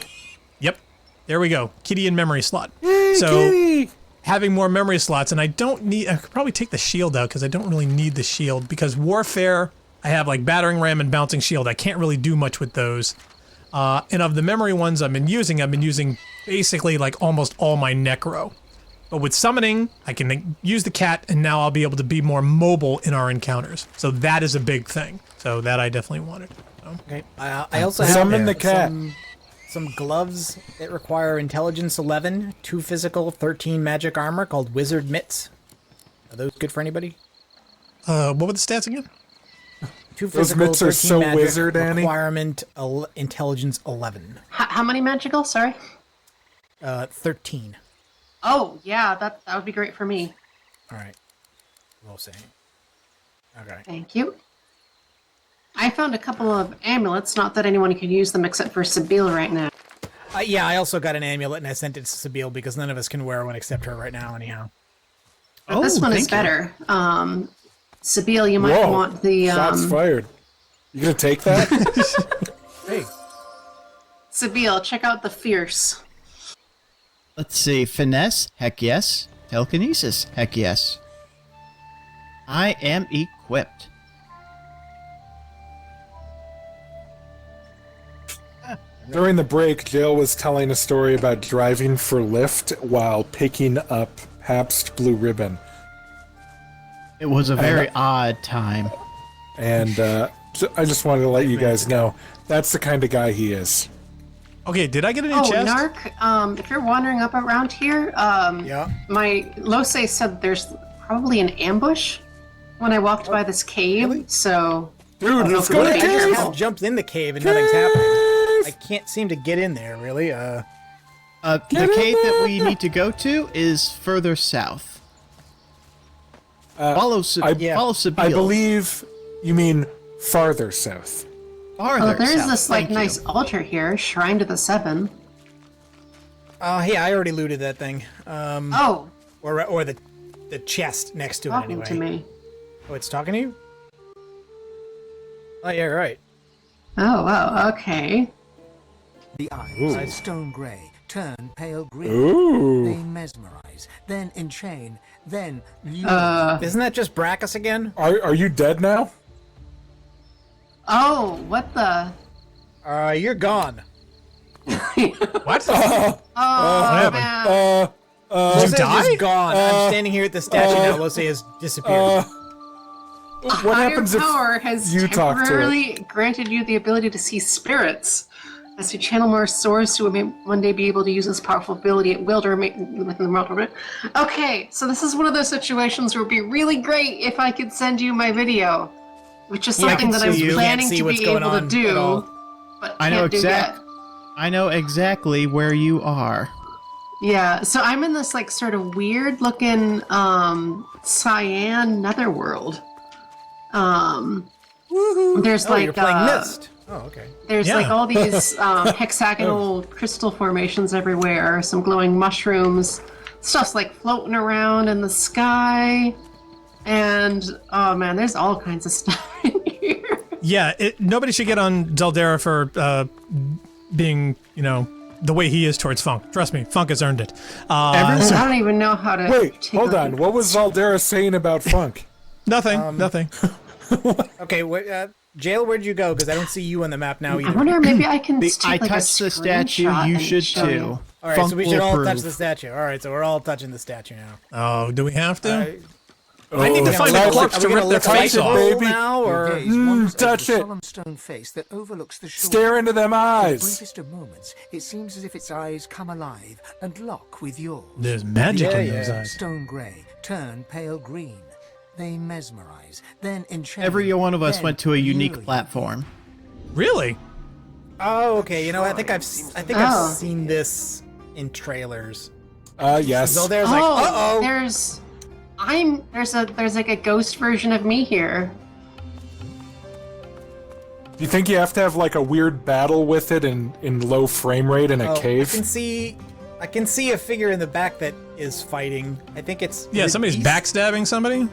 yep, there we go, kitty in memory slot. So, having more memory slots, and I could probably take the shield out, because I don't really need the shield, because Warfare, I have like Battering Ram and Bouncing Shield. I can't really do much with those. And of the memory ones I've been using basically like almost all my Necro. But with summoning, I can use the cat, and now I'll be able to be more mobile in our encounters. So that is a big thing. So that I definitely wanted. So. Okay. I also have summon the cat. Some gloves that require intelligence 11, 2 physical, 13 magic armor called Wizard Mitts. Are those good for anybody? What were the stats again? 2 physical, Those mitts are so magic, wizard, Annie. Requirement intelligence 11. How many magical? Sorry. 13. Oh yeah, that would be great for me. All right. We'll see. Okay. Thank you. I found a couple of amulets. Not that anyone can use them except for Sabile right now. Yeah, I also got an amulet, and I sent it to Sabile because none of us can wear one except her right now, anyhow. But this one is better. Sabile, you might want the. Shots fired. You gonna take that? Hey. Sabile, check out the Fierce. Let's see. Finesse? Heck yes. Telekinesis? Heck yes. I am equipped. During the break, Jill was telling a story about driving for Lyft while picking up Pabst Blue Ribbon. It was a very odd time. And I just wanted to let you guys know, that's the kind of guy he is. Okay, did I get a new chest? Narc, if you're wandering up around here, my Lose said there's probably an ambush when I walked by this cave, so... Dude, let's go to the cave! I jumped in the cave and nothing's happening. I can't seem to get in there, really. The cave that we need to go to is further south. Follow Sabile. I believe you mean farther south. Farther there's south. This nice altar here, Shrine to the Seven. Hey, I already looted that thing. Oh. Or the chest next to it Talking anyway. to me. Oh, it's talking to you? Oh, yeah, right. Oh, wow, okay. The eyes, Ooh. stone grey, turn pale green. Ooh. They mesmerize, then enchain, then lure. Isn't that just Braccus again? Are you dead now? Oh, what the? You're gone. What? Oh, man. Lose die? is gone. I'm standing here at the statue now. Lose has disappeared. What happens if power has you talk to it? temporarily granted you the ability to see spirits. As you channel more souls, you will one day be able to use this powerful ability at will to remain within the world. Okay, so this is one of those situations where it would be really great if I could send you my video, which is something that I'm planning to be able to do, but I know can't do yet. I know exactly where you are. Yeah, so I'm in this like sort of weird looking cyan netherworld. There's like you're playing Mist. Oh, okay. There's like all these hexagonal crystal formations everywhere, some glowing mushrooms, stuff's like floating around in the sky, and oh man, there's all kinds of stuff in here. Yeah, nobody should get on Zeldera for being, the way he is towards Funk. Trust me, Funk has earned it. I don't even know how to. Wait, hold on. What was Zaldera saying about Funk? Nothing. Okay, Jail, where'd you go? Because I don't see you on the map now either. I wonder maybe I can. I touched the statue. You should too. All right, so we should all touch the statue. All right, so we're all touching the statue now. Oh, do we have to? I need to find a corpse to rip their face off. Baby. Now, or touch it. Solemn stone face that overlooks the shore. Stare into them For the eyes. briefest of moments, it seems as if its eyes come alive and lock with yours. There's magic in those eyes. Stone grey, turn pale green. They mesmerize, then enchain. Every one of us then went to a unique lure you. platform. Really? Oh, okay. I think I've seen this in trailers. Yes. So there's like, there's like a ghost version of me here. Do you think you have to have like a weird battle with it in low frame rate in a cave? I can see a figure in the back that is fighting. I think it's somebody's backstabbing somebody.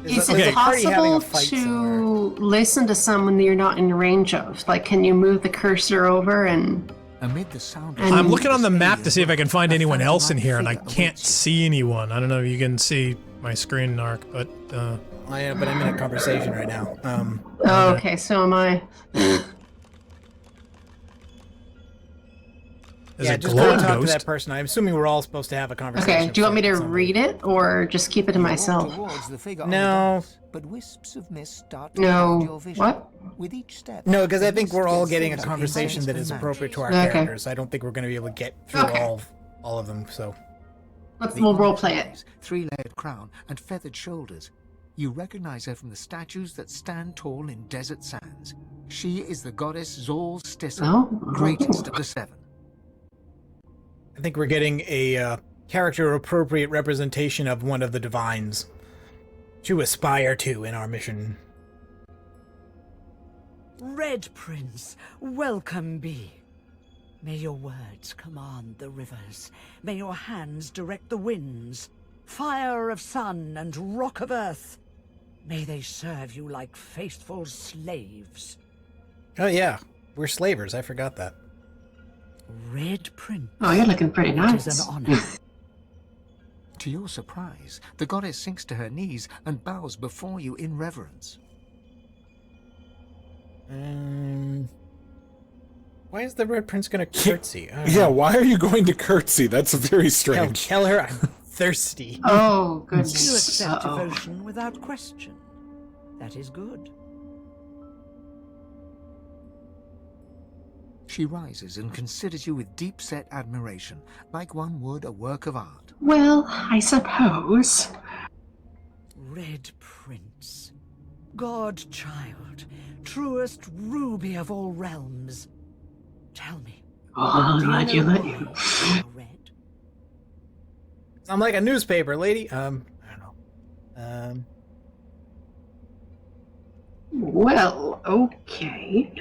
Is it possible to listen to someone that you're not in range of? Like, can you move the cursor over and? Amid the sound I'm looking on the map to see if I can find anyone else in here, and I can't see anyone. I don't know if you can see my screen, Narc, but. I am, but I'm in a conversation right now. Okay, so am I. There's a just glowing go talk to ghost. that person. I'm assuming we're all supposed to have a conversation. Okay, do you want me to read it or just keep it to myself? No. But wisps of mist start to cloud your No. vision. What? With each step. No, because I think we're all gets getting a thicker conversation into that is the appropriate to our Okay. characters. I don't think we're going to be able to get through all of them. So We'll role play it. Three-layered crown and feathered shoulders. You recognize her from the statues that stand tall in desert sands. She is the goddess Zol Stissa, Oh. greatest of the seven. I think we're getting a character-appropriate representation of one of the divines to aspire to in our mission. Red Prince, welcome be. May your words command the rivers. May your hands direct the winds. Fire of sun and rock of earth. May they serve you like faithful slaves. Oh yeah, we're slavers. I forgot that. Red Prince. Oh, you're looking pretty It nice. is an honor. To your surprise, the goddess sinks to her knees and bows before you in reverence. Why is the Red Prince going to curtsy? Yeah, why are you going to curtsy? That's very strange. Tell her I'm thirsty. Oh, You goodness. accept devotion without question. That is good. She rises and considers you with deep-set admiration, like one would a work of art. Well, I suppose. Red Prince. God child. Truest ruby of all realms. Tell me. Oh, do glad you know let why you. you are red? I'm like a newspaper, lady. I don't know. Well, okay.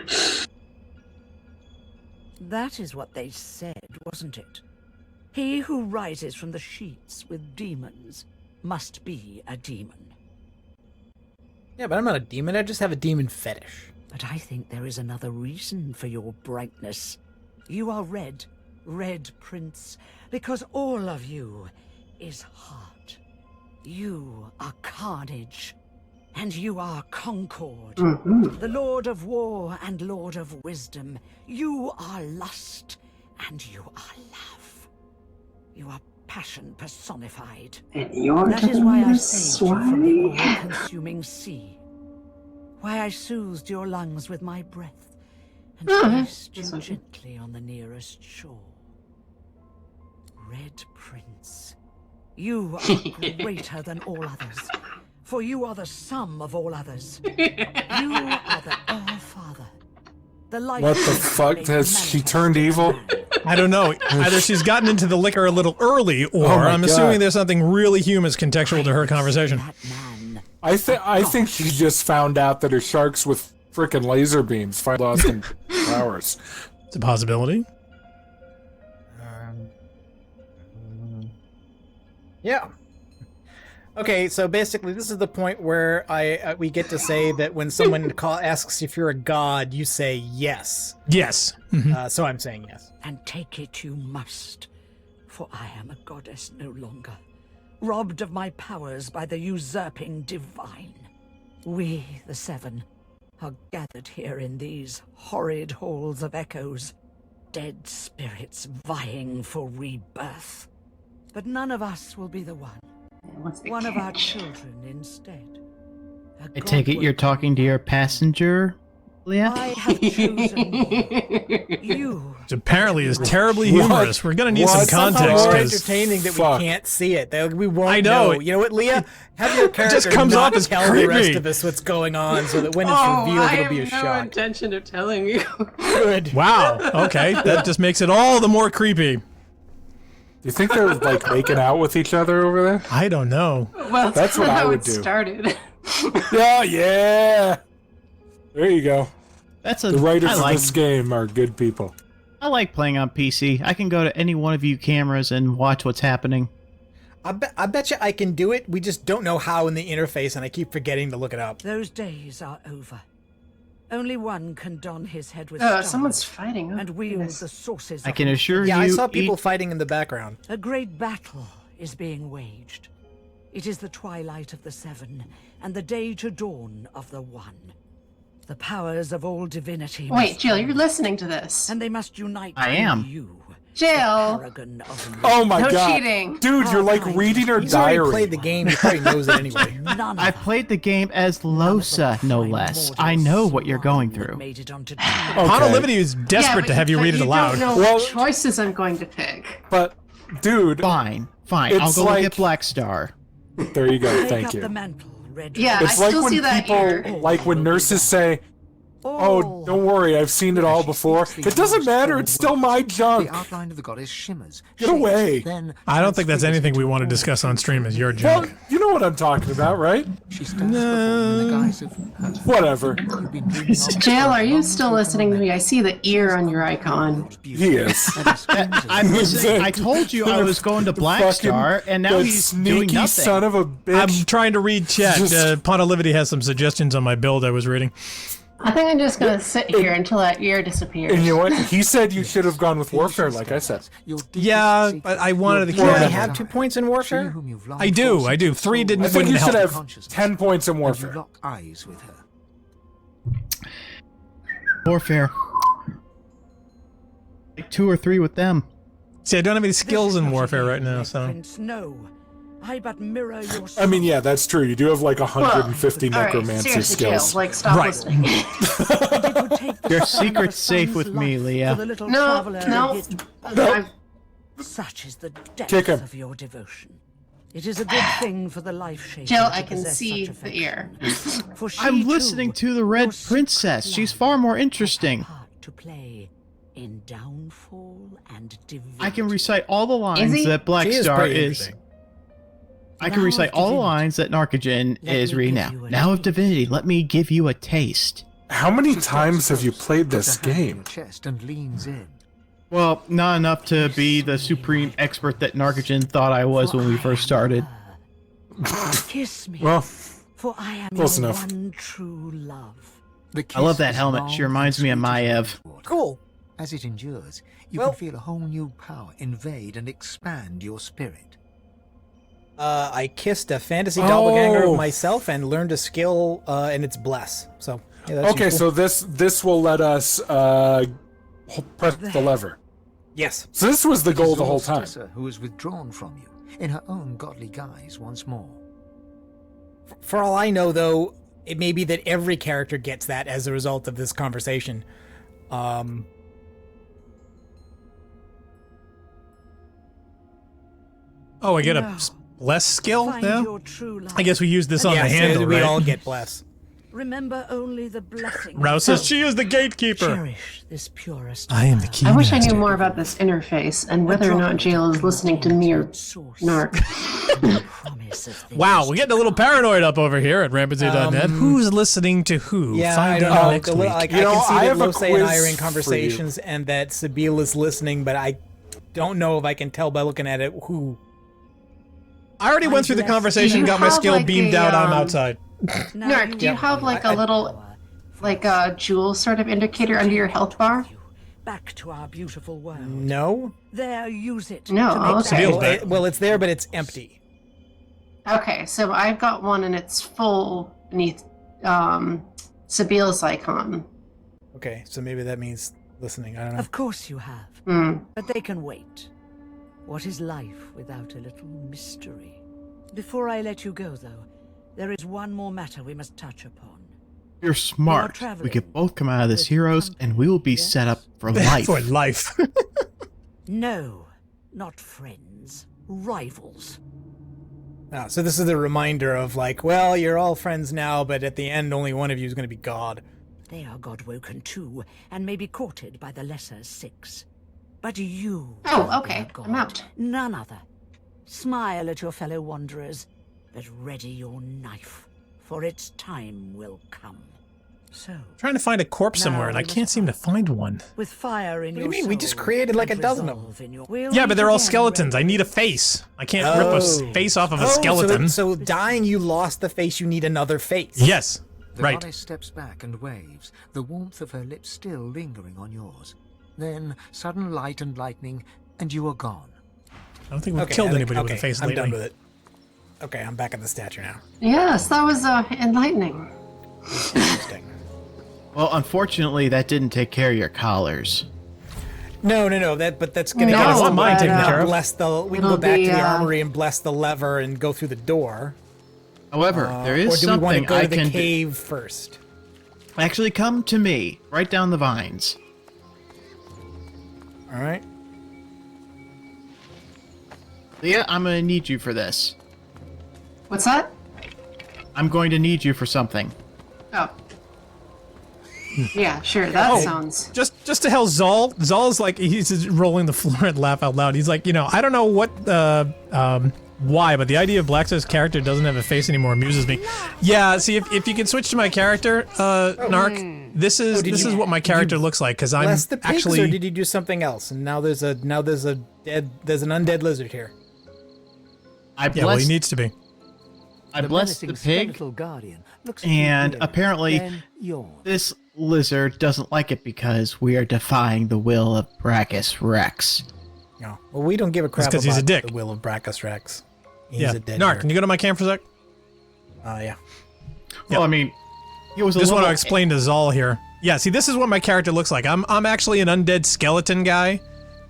That is what they said, wasn't it? He who rises from the sheets with demons must be a demon. Yeah, but I'm not a demon. I just have a demon fetish. But I think there is another reason for your brightness. You are red, Red Prince, because all of you is heart. You are carnage, and you are concord. The Lord of War and Lord of Wisdom. You are lust, and you are love. You are passion personified. And you're that is why I the saved you from the swine? all-consuming sea. Why I soothed your lungs with my breath and Oh, placed you that's okay. gently on the nearest shore. Red Prince, you are greater than all others, for you are the sum of all others. You are the All-Father. The light What the fuck? Has she turned evil? I don't know. Either she's gotten into the liquor a little early, or Oh my I'm God. assuming there's something really humorous contextual to her conversation. I think she just found out that her sharks with frickin' laser beams find lost in powers. It's a possibility. Yeah. Okay, so basically, this is the point where we get to say that when someone asks if you're a god, you say yes. Yes. So I'm saying yes. And take it you must, for I am a goddess no longer, robbed of my powers by the usurping divine. We, the Seven, are gathered here in these horrid halls of echoes, dead spirits vying for rebirth. But none of us will be the one. One of our children instead. I take it you're talking to your passenger, Leah? I have chosen you. Which apparently is terribly humorous. We're gonna need some context. It's more 'cause- entertaining that we can't see it. We won't I know. You know what, Leah? Have your character just comes not off as tell the rest creepy. of us what's going on, so that when it's Oh, revealed, I it'll have be a no shock. intention of telling you. Good. Wow. Okay, that just makes it all the more creepy. Do you think they're like making out with each other over there? I don't know. Well, That's what I how would it do. started. Yeah. There you go. That's a The writers I of like, this game are good people. I like playing on PC. I can go to any one of you cameras and watch what's happening. I bet you I can do it. We just don't know how in the interface, and I keep forgetting to look it up. Those days are over. Only one can don his head with stars Someone's fighting. Oh, and wield goodness. the sources I of can assure Yeah, you. I saw people each- fighting in the background. A great battle is being waged. It is the twilight of the Seven, and the day to dawn of the One. The powers of all divinity. Wait, must Jill, you're unite, listening to this. and they must unite. I in am. You, Jill. paragon of Oh my No god. cheating. Dude, you're like reading her He's already diary. played the game. He probably knows it anyway. none I've of played the game as Losa, no less. I know what you're going through. made it onto Ponolivity is desperate to have you read it aloud. Don't know Well- what choices I'm going to pick. But, dude, Fine. I'll It's go look like- at Black Star. there you go. Take Thank up the you. mantle, Red Yeah, It's I like still when see that people, ear. like when nurses say, "Oh, don't worry, I've seen it all before." It doesn't matter. It's still my junk. The outline of the goddess shimmers. Get away. Then I don't think that's anything we want to discuss on stream as your Well, junk. you know what I'm talking about, right? she stands before you in the guise of her. Whatever. You've been dreaming of Jill, are you still listening to me? I see the ear on your icon. He is. I'm listening. I told you I was going to Black Fucking- Star, and now that he's doing sneaky nothing. son of a bitch. I'm trying to read chat. Just- Ponolivity has some suggestions on my build I was reading. I think I'm just gonna sit here until that ear disappears. And you know what? He said you should have gone with Warfare, like I said. Yeah, but I wanted to You already keep have 2 points in Warfare? I do. 3 didn't I think you wouldn't should help. have 10 points in You Warfare. lock eyes with her. Warfare. Like 2 or 3 with them. See, I don't have any skills in Warfare right now, so. Prince, no. I but mirror your I mean, yeah, that's true. You do have like 150 All right, necromancy seriously, skills. Jill, like, stop Right. listening. Your secret's safe with me, Leah. No, no. Such is the Kick depth him. of your devotion. It is a good thing for the life shaper Jill, to I can possess see such the ear. affection. For she I'm listening too to the Red your sweet Princess. She's love far more has interesting. part to play in downfall and divinity. I can recite all the Is lines he? that Black She is Star pretty is. interesting. I can Now recite of all the divinity. lines that Narcogen Let is me reading give now. you a Now of taste. Divinity, let me give you a taste. How many times have you played Puts this her hand on game? your chest and leans in. Well, not enough to be the supreme expert that Narcogen thought I was when we first started. Kiss me. Well, for I am close your enough. one true love. I love that helmet. She reminds me of Maev. Cool. As it endures, you Well- can feel a whole new power invade and expand your spirit. I kissed a fantasy doppelganger Oh. of myself and learned a skill, and it's bless. So yeah, that's Okay, useful. so this will let us press the lever. Yes. So this was the goal the whole Zor's time. Tessa, who is withdrawn from you in her own godly guise once more. For all I know, though, it may be that every character gets that as a result of this conversation. Oh, I get a bless skill Find now? your true love. I guess we use this on Yeah, the so handle, we right? all get bless. Remember only the blessing. Rouse says she is the gatekeeper. Cherish this purest. I am the key. I wish I knew more about this interface and whether or not Jail is listening to me or Narc. Wow, we're getting a little paranoid up over here at rampagezoo.net. Who's listening to who? Yeah, Find I don't out know. next I week. can see I that have a Losay and I are quiz in for conversations and that Sabine is listening, but I don't know if I can tell by looking at it who. I already went through the conversation, you got my have, skill like, beamed a, out, I'm um, outside. Narc, do you have like a little, like a jewel sort of indicator under your health bar? Back to our beautiful world. No. There, use it. No, to make okay. that- Well, it's there, but it's empty. Okay, so I've got one and it's full beneath Sabile's icon. Okay, so maybe that means listening. I don't know. Of course you have. Hmm. But they can wait. What is life without a little mystery? Before I let you go, though, there is one more matter we must touch upon. You're smart. We could both come out of this heroes, and we will be set up for life. For life. No, not friends. Rivals. Ah, so this is a reminder of like, well, you're all friends now, but at the end, only one of you is going to be God. They are God-woken too, and may be courted by the lesser six. But you... Oh, okay. are God. I'm out. None other. Smile at your fellow wanderers, but ready your knife, for its time will come. So, Trying to find a corpse Now somewhere, and I we can't seem to find one. with fire in What do your you mean? We just soul created like a and dozen of resolve them. in your- We'll Yeah, but meet they're all again, skeletons. I Red. need a face. I can't rip a face off of a skeleton. So dying, you lost the face. You need another face. Yes, The right. goddess steps back and waves, the warmth of her lips still lingering on yours. Then, sudden light and lightning, and you are gone. I don't think we've killed anybody with a face I'm lately. done with it. Okay, I'm back at the statue now. Yes, that was enlightening. Interesting. Well, unfortunately, that didn't take care of your collars. No. But that's gonna No, get us but, to mine taken care of. bless the. We can It'll go back be, to the armory and bless the lever and go through the door. However, there is or do we want to something go I to the can cave first? Actually, come to me. Right down the vines. All right. Leah, I'm going to need you for this. What's that? I'm going to need you for something. Oh. Yeah, sure. That sounds. Just to hell, Zal. Zal's like, he's just rolling the floor and laugh out loud. He's like, I don't know what, why, but the idea of Blackstone's character doesn't have a face anymore amuses me. Yeah, see, if you can switch to my character, Narc, this is what my character looks like, because I'm Bless the pigs, actually. or did you do something else? And now there's an undead lizard here. I Yeah, well, he blessed, needs to be. I blessed the pig, and apparently this lizard doesn't like it because we are defying the will of Braccus Rex. No. Well, we don't give a crap That's 'cause about he's a dick. the will of Braccus Rex. He's Yeah, a dead Narc, jerk. can you go to my cam for a sec? Yeah. Well, I mean, he was a Just want little- to explain to Zal here. Yeah, see, this is what my character looks like. I'm actually an undead skeleton guy,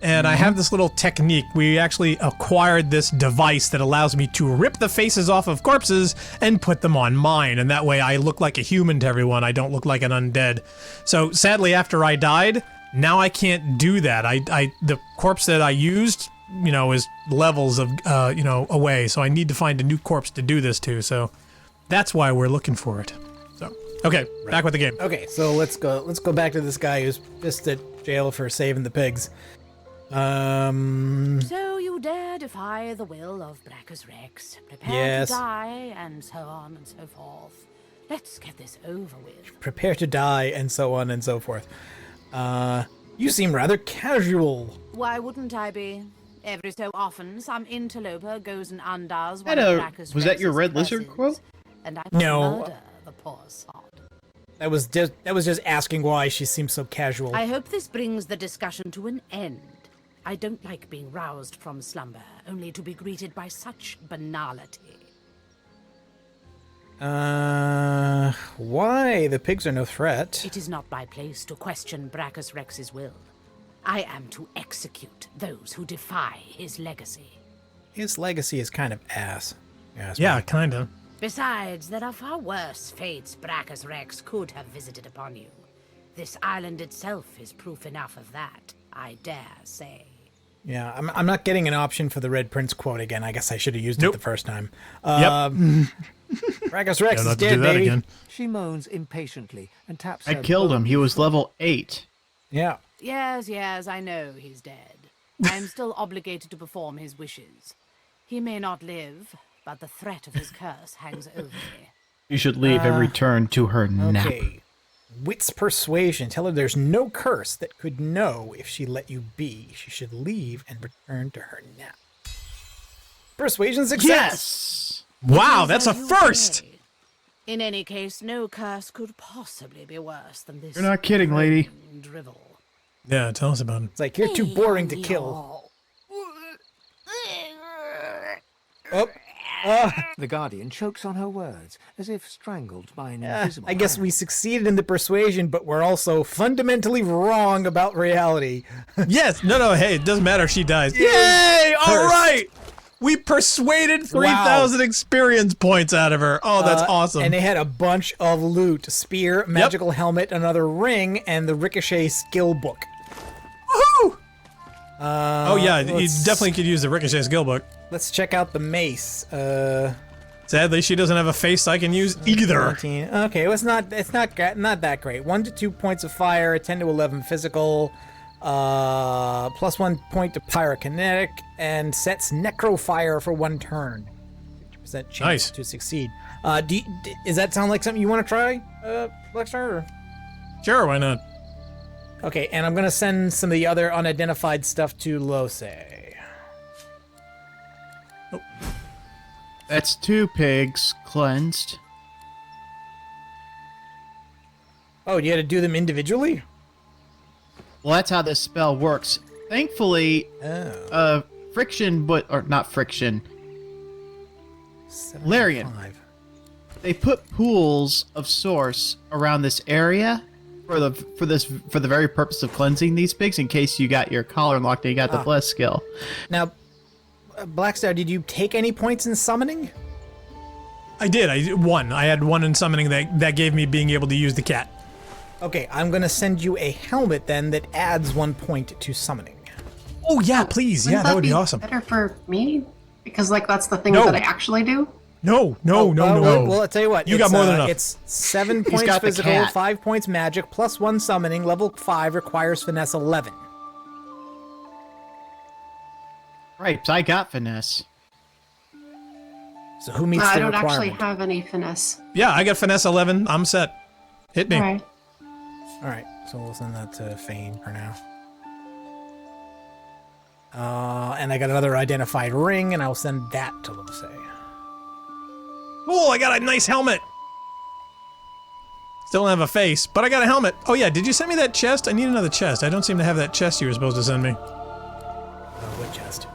and I have this little technique. We actually acquired this device that allows me to rip the faces off of corpses and put them on mine, and that way I look like a human to everyone. I don't look like an undead. So sadly, after I died, now I can't do that. The corpse that I used, is levels of away. So I need to find a new corpse to do this to. So that's why we're looking for it. So okay, back with the game. Okay, so let's go back to this guy who's pissed at jail for saving the pigs. So you dare defy the will of Braccus Rex, prepare Yes. to die, and so on and so forth. Let's get this over with. Prepare to die, and so on and so forth. You seem rather casual. Why wouldn't I be? Every so often, some interloper goes and undoes one That, of Braccus was that your Rex's red lizard curses, quote? And I No. murder the poor sod. That was just asking why she seems so casual. I hope this brings the discussion to an end. I don't like being roused from slumber, only to be greeted by such banality. Why? The pigs are no threat. It is not my place to question Braccus Rex's will. I am to execute those who defy his legacy. His legacy is kind of ass. Yeah, kind of. Besides, there are far worse fates Braccus Rex could have visited upon you. This island itself is proof enough of that, I dare say. Yeah, I'm not getting an option for the Red Prince quote again. I guess I should have used it the first time. Braccus Rex is dead, baby. Again. She moans impatiently and taps I her killed him. bone. He was level 8. Yeah. Yes, I know he's dead. I am still obligated to perform his wishes. He may not live, but the threat of his curse hangs over me. You should leave and return to her nap. Okay. Wit's persuasion. Tell her there's no curse that could know if she let you be. She should leave and return to her nap. Persuasion success! Yes! Wow, that's a first! In any case, no curse could possibly be worse than this. You're not kidding, lady. Drivel. Yeah, tell us about it. It's like, you're too boring to kill. The Guardian chokes on her words, as if strangled by an invisible I guess hand. we succeeded in the persuasion, but we're also fundamentally wrong about reality. Yes, no, hey, it doesn't matter if she dies. Yay! All right! We persuaded 3,000 experience points out of her. Oh, that's awesome. And they had a bunch of loot. Spear, magical helmet, another ring, and the Ricochet skill book. Woohoo! Oh yeah, you definitely could use the Ricochet skill book. Let's check out the mace. Sadly, she doesn't have a face I can use either. 14. Okay, well, it's not that great. 1 to 2 points of fire, 10 to 11 physical, plus 1 point to pyrokinetic, and sets necrofire for 1 turn. 50% chance to succeed. Does that sound like something you want to try, Blackstar? Or? Sure, why not? Okay, and I'm gonna send some of the other unidentified stuff to Lose. Oh. That's 2 pigs cleansed. Oh, you had to do them individually? Well, that's how this spell works. Thankfully, friction, or not friction. Larian. They put pools of source around this area for the very purpose of cleansing these pigs, in case you got your collar unlocked and you got the bless skill. Now, Blackstar, did you take any points in summoning? I did. I did 1. I had 1 in summoning that gave me being able to use the cat. Okay, I'm gonna send you a helmet then that adds 1 point to summoning. Oh yeah, please. Yeah, that would be awesome. Better for me? Because, like, that's the thing that I actually do? No. Well, I'll tell you what. You got more than enough. It's 7 points physical, 5 points magic, plus 1 summoning. Level 5 requires finesse 11. Right, so I got finesse. So who meets I the don't requirement? actually have any finesse. Yeah, I got finesse 11. I'm set. Hit me. All right, so we'll send that to Fane for now. And I got another identified ring, and I'll send that to Luce. Cool, I got a nice helmet. Still don't have a face, but I got a helmet. Oh yeah, did you send me that chest? I need another chest. I don't seem to have that chest you were supposed to send me. What chest?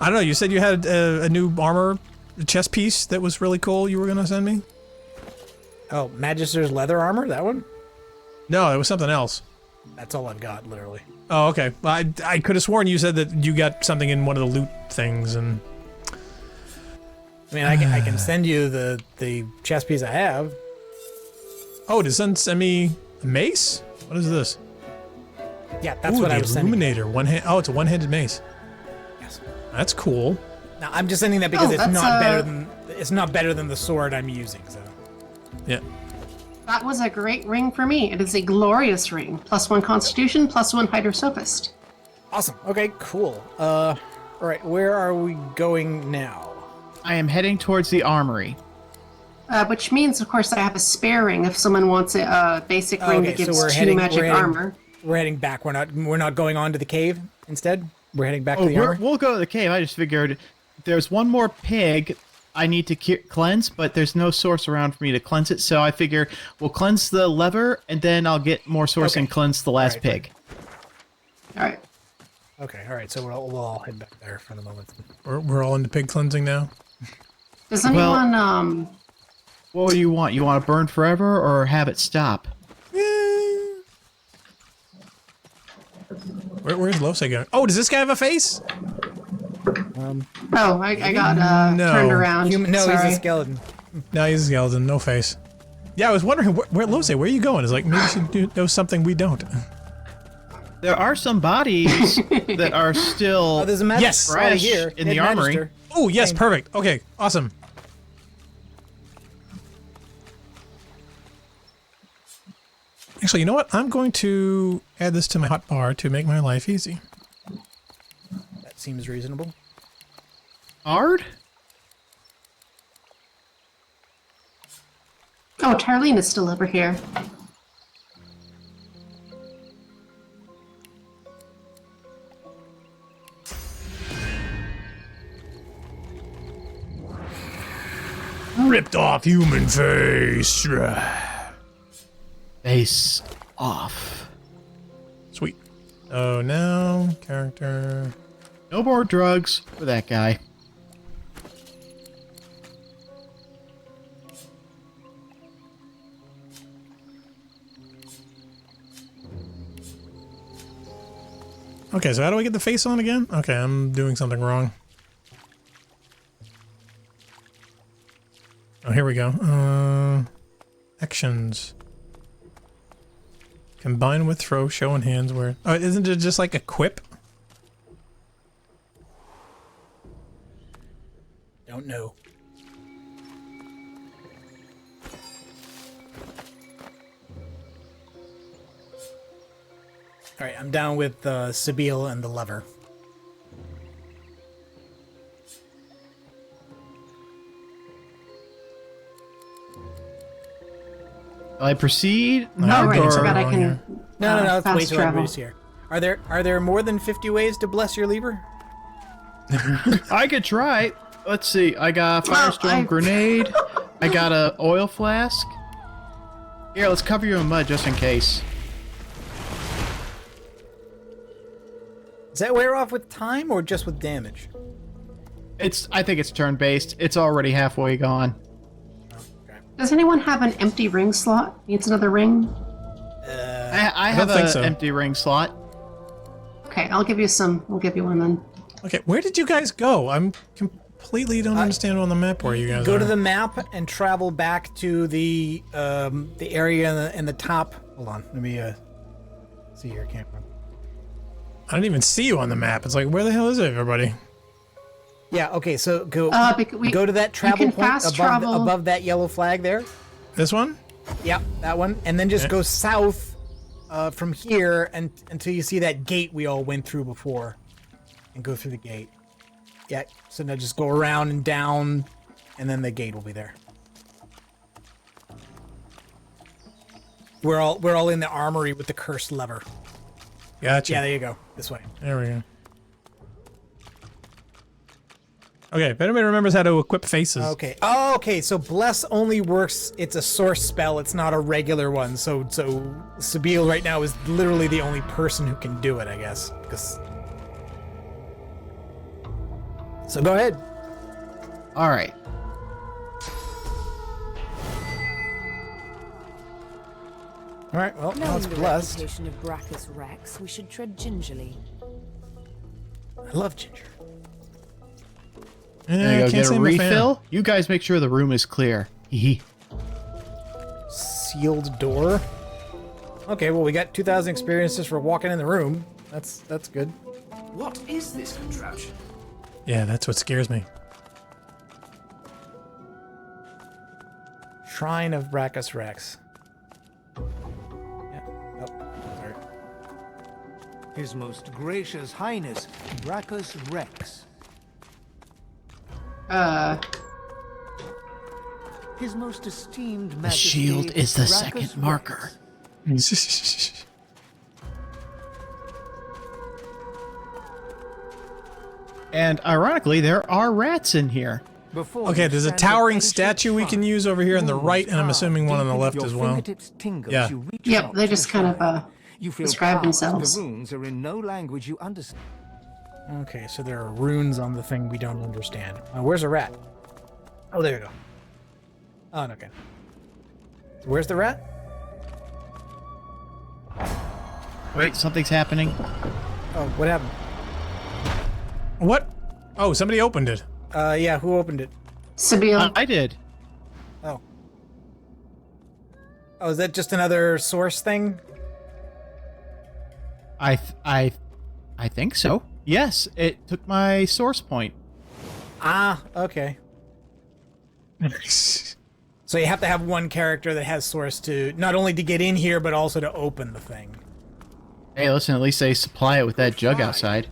I don't know, you said you had a new armor chest piece that was really cool you were gonna send me? Oh, Magister's leather armor? That one? No, it was something else. That's all I've got, literally. Oh, okay. I could have sworn you said that you got something in one of the loot things, and... I mean, I can send you the chest piece I have. Oh, does it send me a mace? What is this? Yeah, that's what I was sending. Illuminator. Oh, it's a one-handed mace. Yes. That's cool. Now, I'm just sending that because it's not better than the sword I'm using, so... Yeah. That was a great ring for me. It is a glorious ring. Plus 1 constitution, plus 1 hydrosophist. Awesome. Okay, cool. Alright, where are we going now? I am heading towards the armory. Which means, of course, that I have a spare ring if someone wants a basic ring that gives 2 magic armor. we're heading back. We're not going on to the cave instead. We're heading back to the armor. We'll go to the cave. I just figured there's one more pig I need to cleanse, but there's no source around for me to cleanse it. So I figure we'll cleanse the lever, and then I'll get more source and cleanse the last pig. All right. Okay. All right. So we'll all head back there for the moment. We're all into pig cleansing now. Does anyone What do you want? You want to burn forever or have it stop? Where's Lose going? Oh, does this guy have a face? I got turned around. No, Sorry. he's a skeleton. No, he's a skeleton. No face. Yeah, I was wondering where Lose, where are you going? It's like maybe she know something we don't. There are some bodies that are still there's a magic fresh here in the armory. Oh, yes, perfect. Okay, awesome. Actually, you know what? I'm going to add this to my hotbar to make my life easy. That seems reasonable. Hard? Oh, Tarlene is still over here. Ripped off human face. Face off. Sweet. Oh, now character. No more drugs for that guy. Okay, so how do I get the face on again? Okay, I'm doing something wrong. Oh, here we go. Actions. Combine with throw, show in hands where... Oh, isn't it just like equip? Don't know. All right, I'm down with Sabine and the lever. I proceed. No, right, I forgot I can. No, let's fast wait till travel. everybody's here. Are there more than 50 ways to bless your lever? I could try. Let's see. I got a firestorm grenade. I got a oil flask. Here, let's cover you in mud just in case. Does that wear off with time or just with damage? I think it's turn-based. It's already halfway gone. Does anyone have an empty ring slot? Needs another ring? I have an empty ring slot. Okay, I'll give you some. I'll give you one then. Okay, where did you guys go? I'm completely don't understand on the map where you guys Go are. to the map and travel back to the area in the top. Hold on, let me see your camera. I didn't even see you on the map. It's like, where the hell is everybody? Yeah, okay, so go go to that travel point above that yellow flag there. This one? Yeah, that one. And then just go south from here until you see that gate we all went through before. And go through the gate. Yeah, so now just go around and down, and then the gate will be there. We're all in the armory with the cursed lever. Gotcha. Yeah, there you go. This way. There we go. Okay, if anybody remembers how to equip faces. Okay. Oh, okay. So bless only works. It's a source spell. It's not a regular one. So Sabine right now is literally the only person who can do it, I guess. So go ahead. All right. All right. Well, now Knowing it's the blessed. reputation of Braccus Rex, we should tread gingerly. I love ginger. There you go, get a refill. You guys make sure the room is clear. Hee Sealed door. Okay, well we got 2,000 experiences for walking in the room. That's good. What is this contraption? Yeah, that's what scares me. Shrine of Braccus Rex. Yeah. Oh, sorry. His Most Gracious Highness, Braccus Rex. His Most Esteemed The Majesty, shield is the Braccus second Rex. marker. And ironically, there are rats in here. Okay, there's a towering statue we can use over here on the right, and I'm assuming one on the left as well. Yeah. Yep, they just kind of describe themselves. The runes are in no language you understand. Okay, so there are runes on the thing we don't understand. Where's a rat? Oh, there you go. Oh, okay. So where's the rat? Wait, something's happening. Oh, what happened? What? Oh, somebody opened it. Yeah, who opened it? Sabine. I did. Oh. Oh, is that just another source thing? I think so. Yes, it took my source point. Ah, okay. So you have to have one character that has source to not only to get in here, but also to open the thing. Hey, listen, at least they supply it with that jug outside.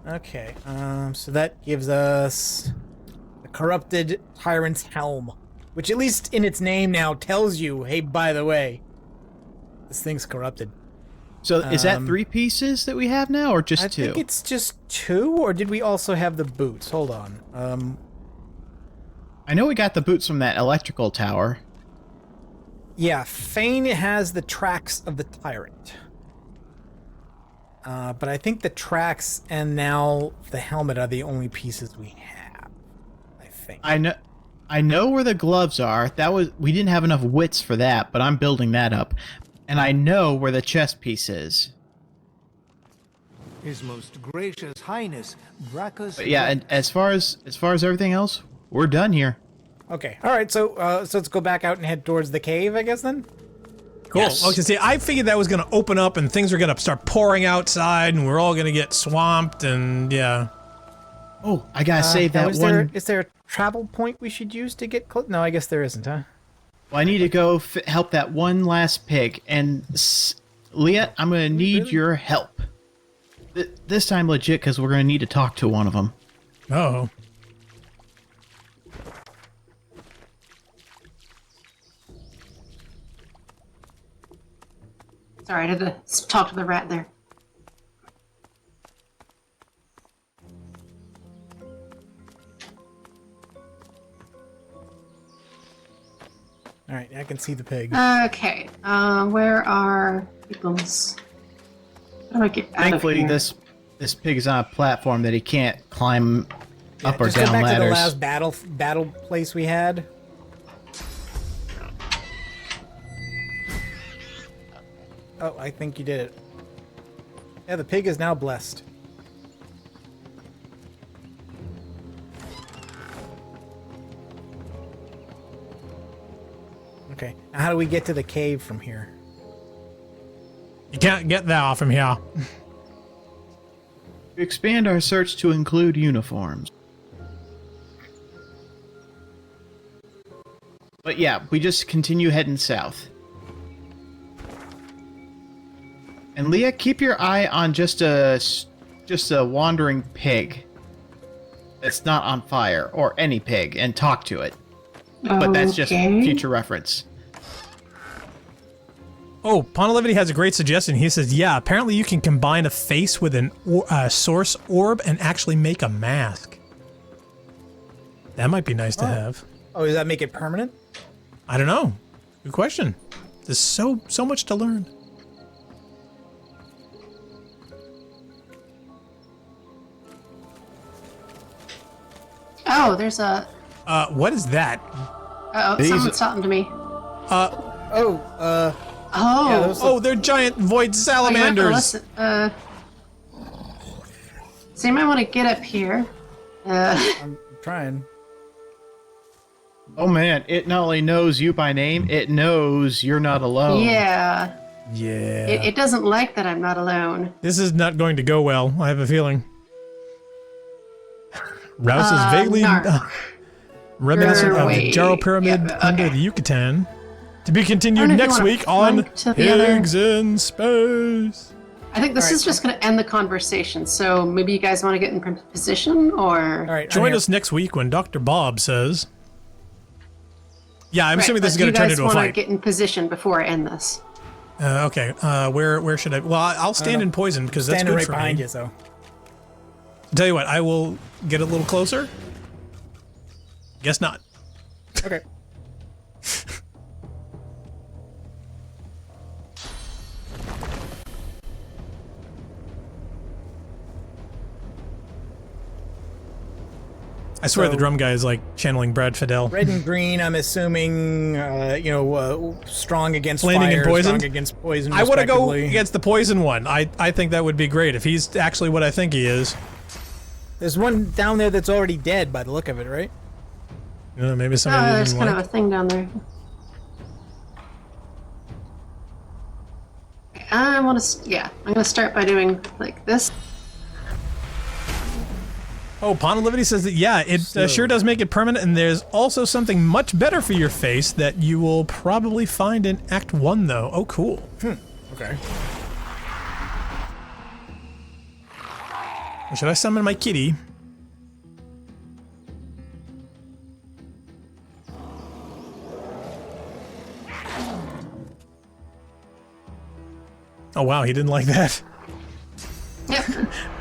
Okay, so that gives us the corrupted Tyrant's Helm, which at least in its name now tells you, hey, by the way, this thing's corrupted. So is that 3 pieces that we have now, or just 2? I think it's just 2, or did we also have the boots? Hold on. I know we got the boots from that electrical tower. Yeah, Fane has the tracks of the Tyrant. But I think the tracks and now the helmet are the only pieces we have. I think. I know where the gloves are. We didn't have enough wits for that, but I'm building that up. And I know where the chest piece is. His most gracious highness, Braccus. But yeah, and as far as everything else, we're done here. Okay. All right. So let's go back out and head towards the cave, I guess then. Cool. Yes. Okay, see, I figured that was going to open up and things were going to start pouring outside and we're all going to get swamped and yeah. Oh, I gotta save that one. Is there a travel point we should use to get close? No, I guess there isn't, huh? Well, I need to go help that one last pig. And Leah, I'm going to need your help. This time legit, because we're going to need to talk to one of them. Oh. Sorry, I had to talk to the rat there. All right, I can see the pig. Okay, where are people's? How do I get out Thankfully, of here? this pig is on a platform that he can't climb up or just down go back ladders. to the last battle place we had. Oh, I think you did it. Yeah, the pig is now blessed. Okay, now how do we get to the cave from here? You can't get that off from here. We expand our search to include uniforms. But yeah, we just continue heading south. And Leah, keep your eye on just a wandering pig that's not on fire, or any pig, and talk to it. But that's just future reference. Oh, Ponalivity has a great suggestion. He says, yeah, apparently you can combine a face with a source orb and actually make a mask. That might be nice to have. Oh, does that make it permanent? I don't know. Good question. There's so much to learn. Oh, there's a. What is that? Oh, someone's talking to me. Oh. Oh. Yeah, they're giant void salamanders. So you might want to get up here. I'm trying. Oh man, it not only knows you by name, it knows you're not alone. Yeah. Yeah. It doesn't like that I'm not alone. This is not going to go well, I have a feeling. Rouse is vaguely reminiscent of the Jaro Pyramid under the Yucatan. To be continued next week on Pigs in Space. I think this is just going to end the conversation, so maybe you guys want to get in position, or... All right, join us next week when Dr. Bob says... Yeah, I'm assuming this is going to turn into a fight. You guys want fight. to get in position before I end this. Okay, where should I... Well, I'll stand in poison, because that's good right for behind me. you, so... tell you what, I will get a little closer. Guess not. Okay. I swear So- the drum guy is like channeling Brad Fidel. Red and green, I'm assuming, strong against Flaming fire, and poison? strong against poison, I want to go respectively. against the poison one. I think that would be great if he's actually what I think he is. There's one down there that's already dead by the look of it, right? Maybe somebody there's didn't kind like. of a thing down there. I'm gonna start by doing like this. Oh, Ponalivity says that, yeah, it sure does make it permanent, and there's also something much better for your face that you will probably find in Act 1, though. Oh, cool. Okay. Should I summon my kitty? Oh, wow, he didn't like that. Yep.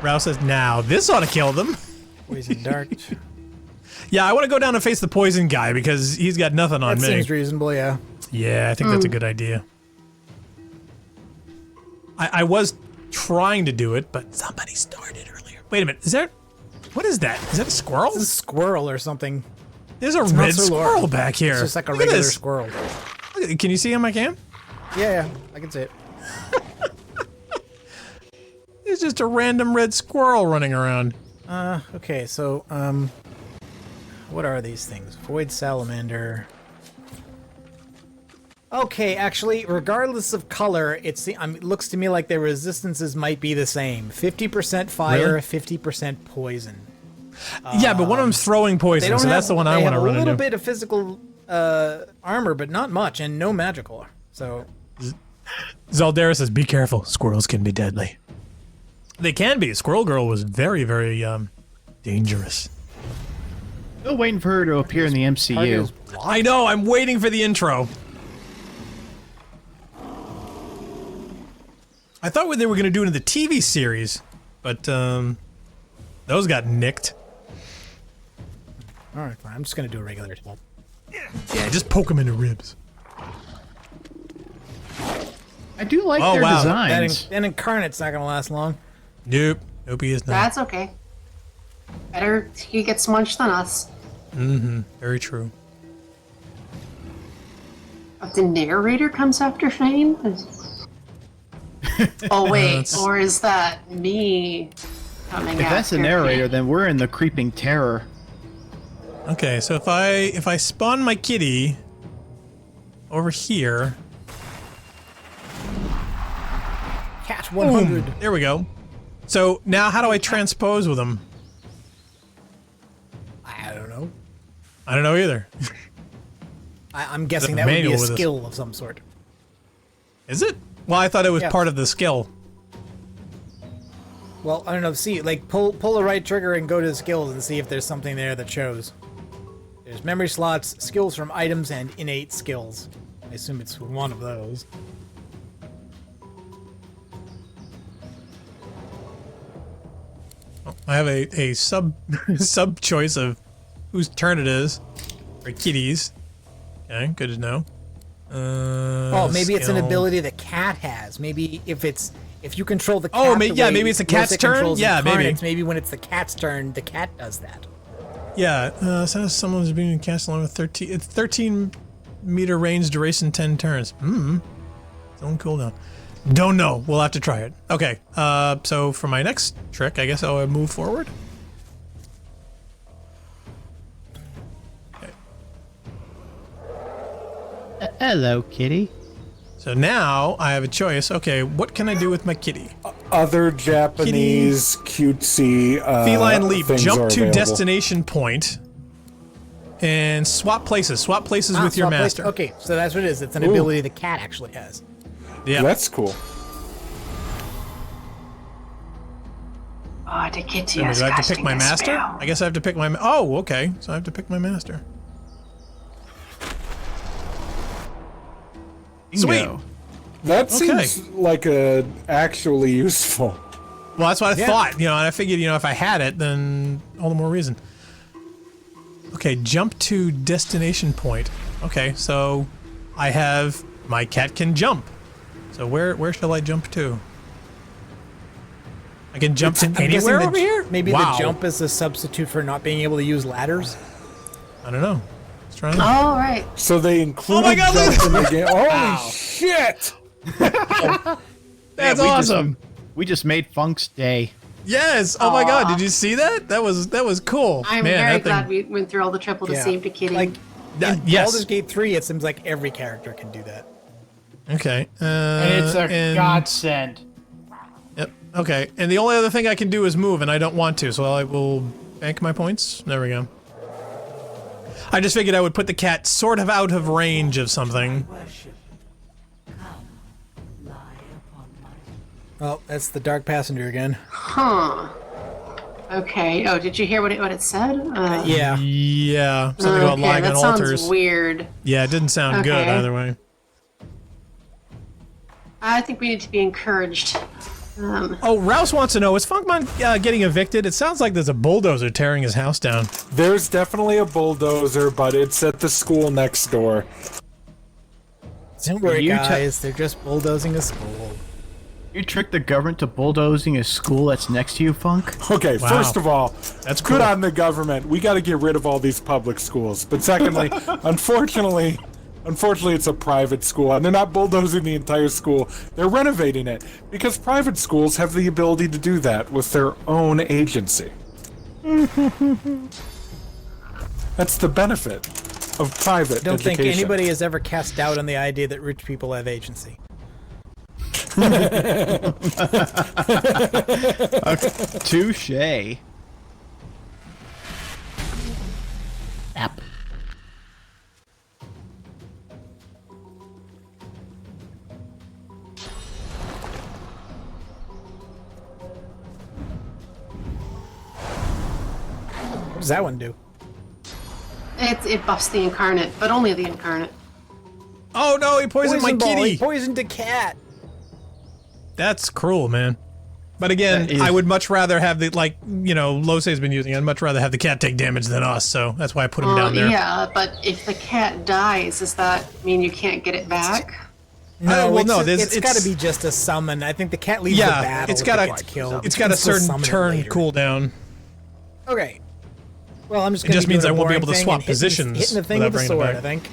Rao says, now, this ought to kill them. Poison dart. Yeah, I want to go down and face the poison guy because he's got nothing on That me. seems reasonable, yeah. Yeah, I think that's a good idea. I was trying to do it, but somebody started earlier. Wait a minute, what is that? Is that a squirrel? It's a squirrel or something. There's a It's red not so squirrel large. back here. It's just like a Look at regular this. squirrel. Look at, can you see him? I can? Yeah, I can see it. It's just a random red squirrel running around. Okay, so, what are these things? Void Salamander. Okay, actually, regardless of color, it looks to me like their resistances might be the same. 50% fire, Really? 50% poison. Yeah, but one of them's throwing poison, so that's the one I want to run They have a little into. bit of physical armor, but not much, and no magical. So, Zaldera says, be careful, squirrels can be deadly. They can be. Squirrel Girl was very, very, dangerous. Still waiting for her to appear in the MCU. I know, I'm waiting for the intro. I thought they were going to do it in the TV series, but, those got nicked. alright, fine. I'm just gonna do a regular attack. Yeah, just poke them in the ribs. I do like Oh, their wow. designs. That Incarnate's not gonna last long. Nope. Nope, he is not. That's okay. Better he gets munched than us. Mm-hmm. Very true. But the narrator comes after Fane? Oh wait, or is that me coming If that's the after narrator, Fane? then we're in the creeping terror. Okay, so if I spawn my kitty over here. Cat 100. Boom. There we go. So now how do I transpose with them? I don't know. I don't know either. I'm guessing There's that a would be a manual with us. skill of some sort. Is it? Well, I thought it was Yeah. part of the skill. Well, I don't know. See, like, pull the right trigger and go to the skills and see if there's something there that shows. There's memory slots, skills from items, and innate skills. I assume it's one of those. I have a sub choice of whose turn it is, or kitties. Okay, good to know. Oh, maybe it's an skill. ability the cat has. Maybe if you control the cat. Oh, the yeah, way maybe it's the cat's Wilson turn? controls Yeah, maybe. Incarnates, maybe when it's the cat's turn, the cat does that. Yeah, so someone's being cast along with 13. It's 13 meter range, duration 10 turns. It's on cooldown. Don't know. We'll have to try it. Okay. So for my next trick, I guess I'll move forward. Okay. Hello, kitty. So now I have a choice. Okay, what can I do with my kitty? Other Japanese cutesy Feline leap. things Jump are to available. destination point. And swap places. Swap places with your swap place- master. Okay, so that's what it is. It's an Ooh. ability the cat actually has. Yeah. That's cool. Oh, the kitty Do I is have to casting pick my a master? spell. I guess I have to pick my... Oh, okay. So I have to pick my master. Sweet. Bingo. That Okay. seems like actually useful. Well, that's what I thought, you know, and I figured, you know, if I had it, then all the more reason. Okay, jump to destination point. Okay, so I have my cat can jump. So where shall I jump to? I can jump to anywhere over here? Maybe the jump is a substitute for not being able to use ladders? I don't know. Let's try it. Oh, right. So they included jumps in the game. Holy shit! That's awesome. We just made Funk's day. Yes. Oh my God. Did you see that? That was cool. I'm very glad we went through all the trouble to save the kitty. Like, in Baldur's Gate 3, it seems like every character can do that. Okay. And it's a godsend. Yep. Okay. And the only other thing I can do is move, and I don't want to, so I will bank my points. There we go. I just figured I would put the cat sort of out of range of something. Oh, that's the Dark Passenger again. Huh. Okay. Oh, did you hear what it said? Yeah. Yeah. Something about lying on altars. That sounds weird. Yeah, it didn't sound good either way. I think we need to be encouraged. Oh, Rouse wants to know, is Funkmon getting evicted? It sounds like there's a bulldozer tearing his house down. There's definitely a bulldozer, but it's at the school next door. Don't worry, guys. They're just bulldozing a school. You tricked the government to bulldozing a school that's next to you, Funk? Okay, first of all, that's good on the government. We got to get rid of all these public schools. But secondly, unfortunately, it's a private school, and they're not bulldozing the entire school. They're renovating it, because private schools have the ability to do that with their own agency. That's the benefit of private I don't think education. anybody has ever cast doubt on the idea that rich people have agency. Touche. App. What does that one do? It buffs the incarnate, but only the incarnate. Oh no, he poisoned my kitty! He poisoned a cat! That's cruel, man. But again, I would much rather have the, like, you know, Losei's been using, I'd much rather have the cat take damage than us, so that's why I put him down there. Yeah, but if the cat dies, does that mean you can't get it back? No, it's got to be just a summon. I think the cat leaves the battle. It's got a certain turn cooldown. Okay. Well, I'm just it going just means I won't be able to swap positions. Hitting the thing with the sword, I think.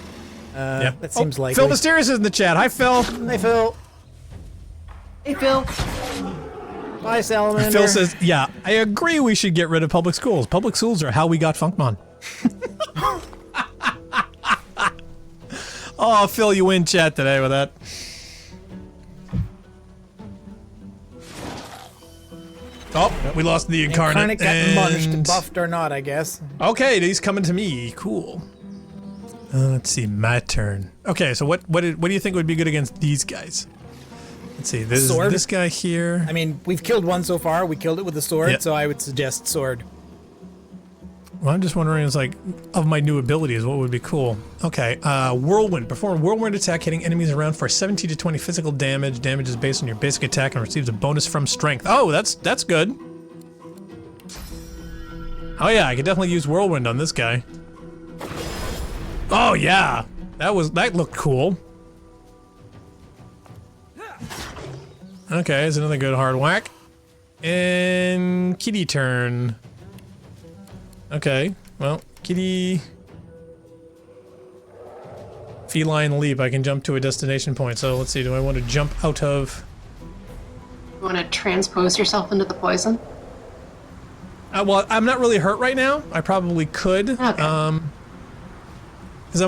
That seems likely. Phil Mysterious is in the chat. Hi, Phil. Hi, Phil. Hey, Phil. Bye, Salamander. Phil says, yeah, I agree we should get rid of public schools. Public schools are how we got Funkmon. Oh, Phil, you win chat today with that. Oh, we lost the incarnate. Got munched, buffed or not, I guess. Okay, he's coming to me. Cool. Let's see, my turn. Okay, so what do you think would be good against these guys? Let's see, this is this guy here. I mean, we've killed one so far. We killed it with the sword, so I would suggest sword. Well, I'm just wondering, it's like, of my new abilities, what would be cool? Okay, Whirlwind. Perform a Whirlwind attack hitting enemies around for 17 to 20 physical damage. Damage is based on your basic attack and receives a bonus from strength. Oh, that's good. Oh yeah, I could definitely use Whirlwind on this guy. Oh yeah, that looked cool. Okay, it's another good hard whack. And kitty turn. Okay, well, kitty... Feline leap, I can jump to a destination point. So let's see, do I want to jump out of... You want to transpose yourself into the poison? Well, I'm not really hurt right now. I probably could. Okay. Because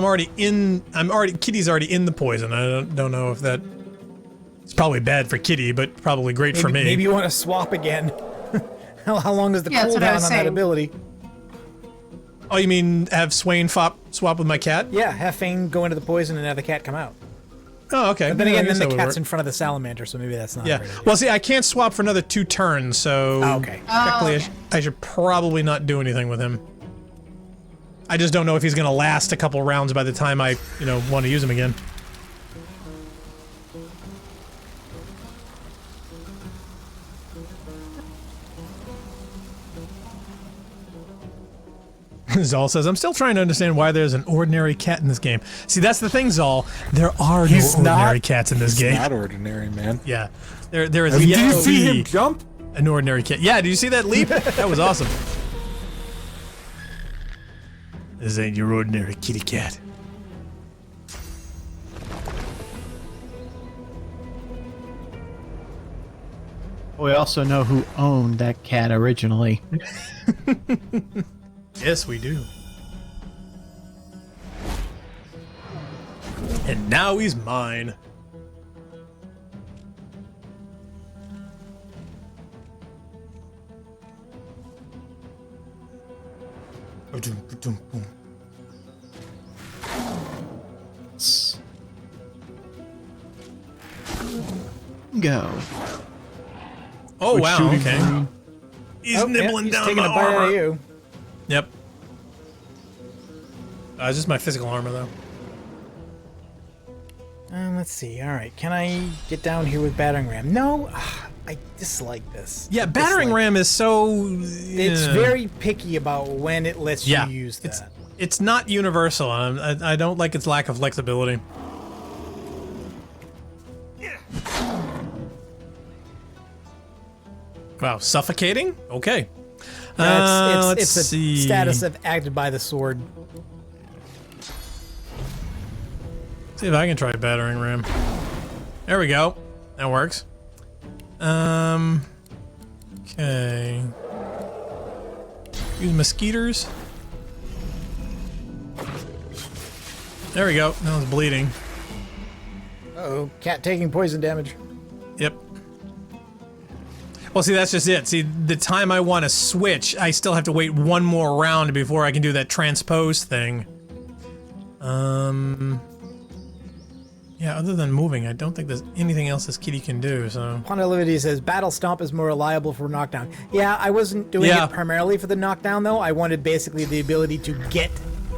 Kitty's already in the poison. I don't know if that... It's probably bad for Kitty, but probably great for me. Maybe you want to swap again. How long is the cooldown on that ability? Oh, you mean have Swain swap with my cat? Yeah, have Fane go into the poison and have the cat come out. Oh, okay. But then again, then the cat's in front of the salamander, so maybe that's not. Yeah. Well, see, I can't swap for another 2 turns, so okay. Technically, I should probably not do anything with him. I just don't know if he's gonna last a couple rounds by the time I, want to use him again. Zal says, I'm still trying to understand why there's an ordinary cat in this game. See, that's the thing, Zal. There are no ordinary cats in this game. He's not ordinary, man. Yeah. There is Did yet you to see be him jump? an ordinary cat. Yeah, did you see that leap? That was awesome. This ain't your ordinary kitty cat. We also know who owned that cat originally. Yes, we do. And now he's mine. Go. Oh, wow, shooting okay. green. He's nibbling he's down taking my a bite out armor. of you. Yep. It's just my physical armor, though. Let's see. All right, can I get down here with battering ram? No, I dislike this. Yeah, battering ram is so... It's very picky about when it lets you use that. It's not universal. I don't like its lack of flexibility. Wow, suffocating? Okay. It's let's a see. status of acted by the sword. See if I can try battering ram. There we go. That works. Okay. Use mosquitoes. There we go. Now it's bleeding. Uh-oh, cat taking poison damage. Yep. Well, see, that's just it. See, the time I want to switch, I still have to wait one more round before I can do that transpose thing. Yeah, other than moving, I don't think there's anything else this kitty can do, so... Pontilivity says, Battle Stomp is more reliable for knockdown. Yeah, I wasn't doing it primarily for the knockdown, though. I wanted basically the ability to get,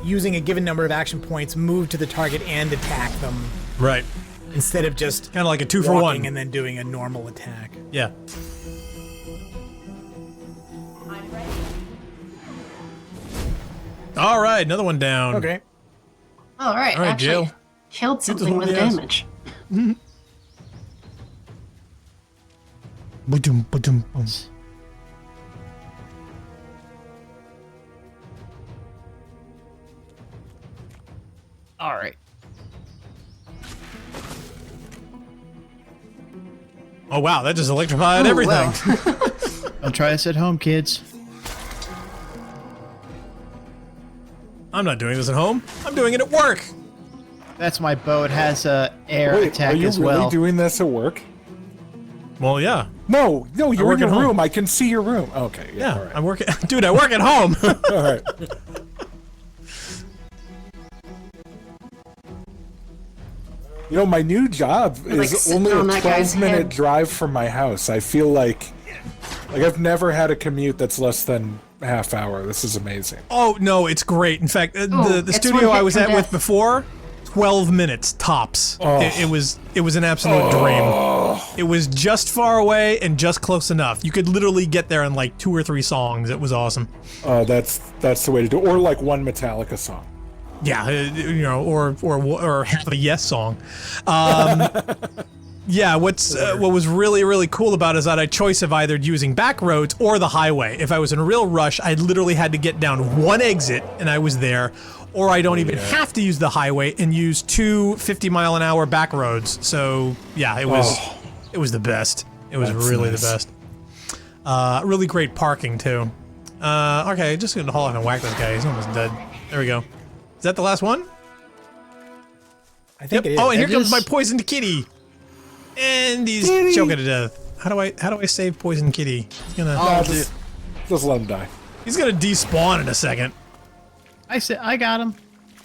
using a given number of action points, move to the target and attack them. Right. Instead of just... kind of like a 2-for-1. And then doing a normal attack. Yeah. All right, another one down. Okay. All right, actually Jill. killed something with damage. All right. Oh wow, that just electrified everything. Don't try this at home, kids. I'm not doing this at home. I'm doing it at work. That's my bow. It has a air Wait, attack are you as really well. doing this at work? Well, yeah. No, you're in work your at home. room. I can see your room. Okay, Yeah, all right. I'm working. Dude, I work at home. All right. You know, my new job is only a 12-minute drive from my house. I feel like I've never had a commute that's less than a half hour. This is amazing. Oh no, it's great. In fact, the studio I was at with before, 12 minutes tops. Oh. It was an absolute dream. It was just far away and just close enough. You could literally get there in like 2 or 3 songs. It was awesome. Oh, that's the way to do it. Or like one Metallica song. Yeah, you know, or half a Yes song. Yeah, what was really cool about it is that I had choice of either using back roads or the highway. If I was in a real rush, I literally had to get down one exit and I was there, or I don't even have to use the highway and use 2 50-mile-an-hour back roads. So yeah, it was the best. It was really the best. Really great parking too. Okay, just gonna haul off and whack this guy. He's almost dead. There we go. Is that the last one? I think it is. Oh, and here comes my poisoned kitty. And he's choking to death. How do I save poison kitty? He's gonna just let him die. He's gonna despawn in a second. I got him.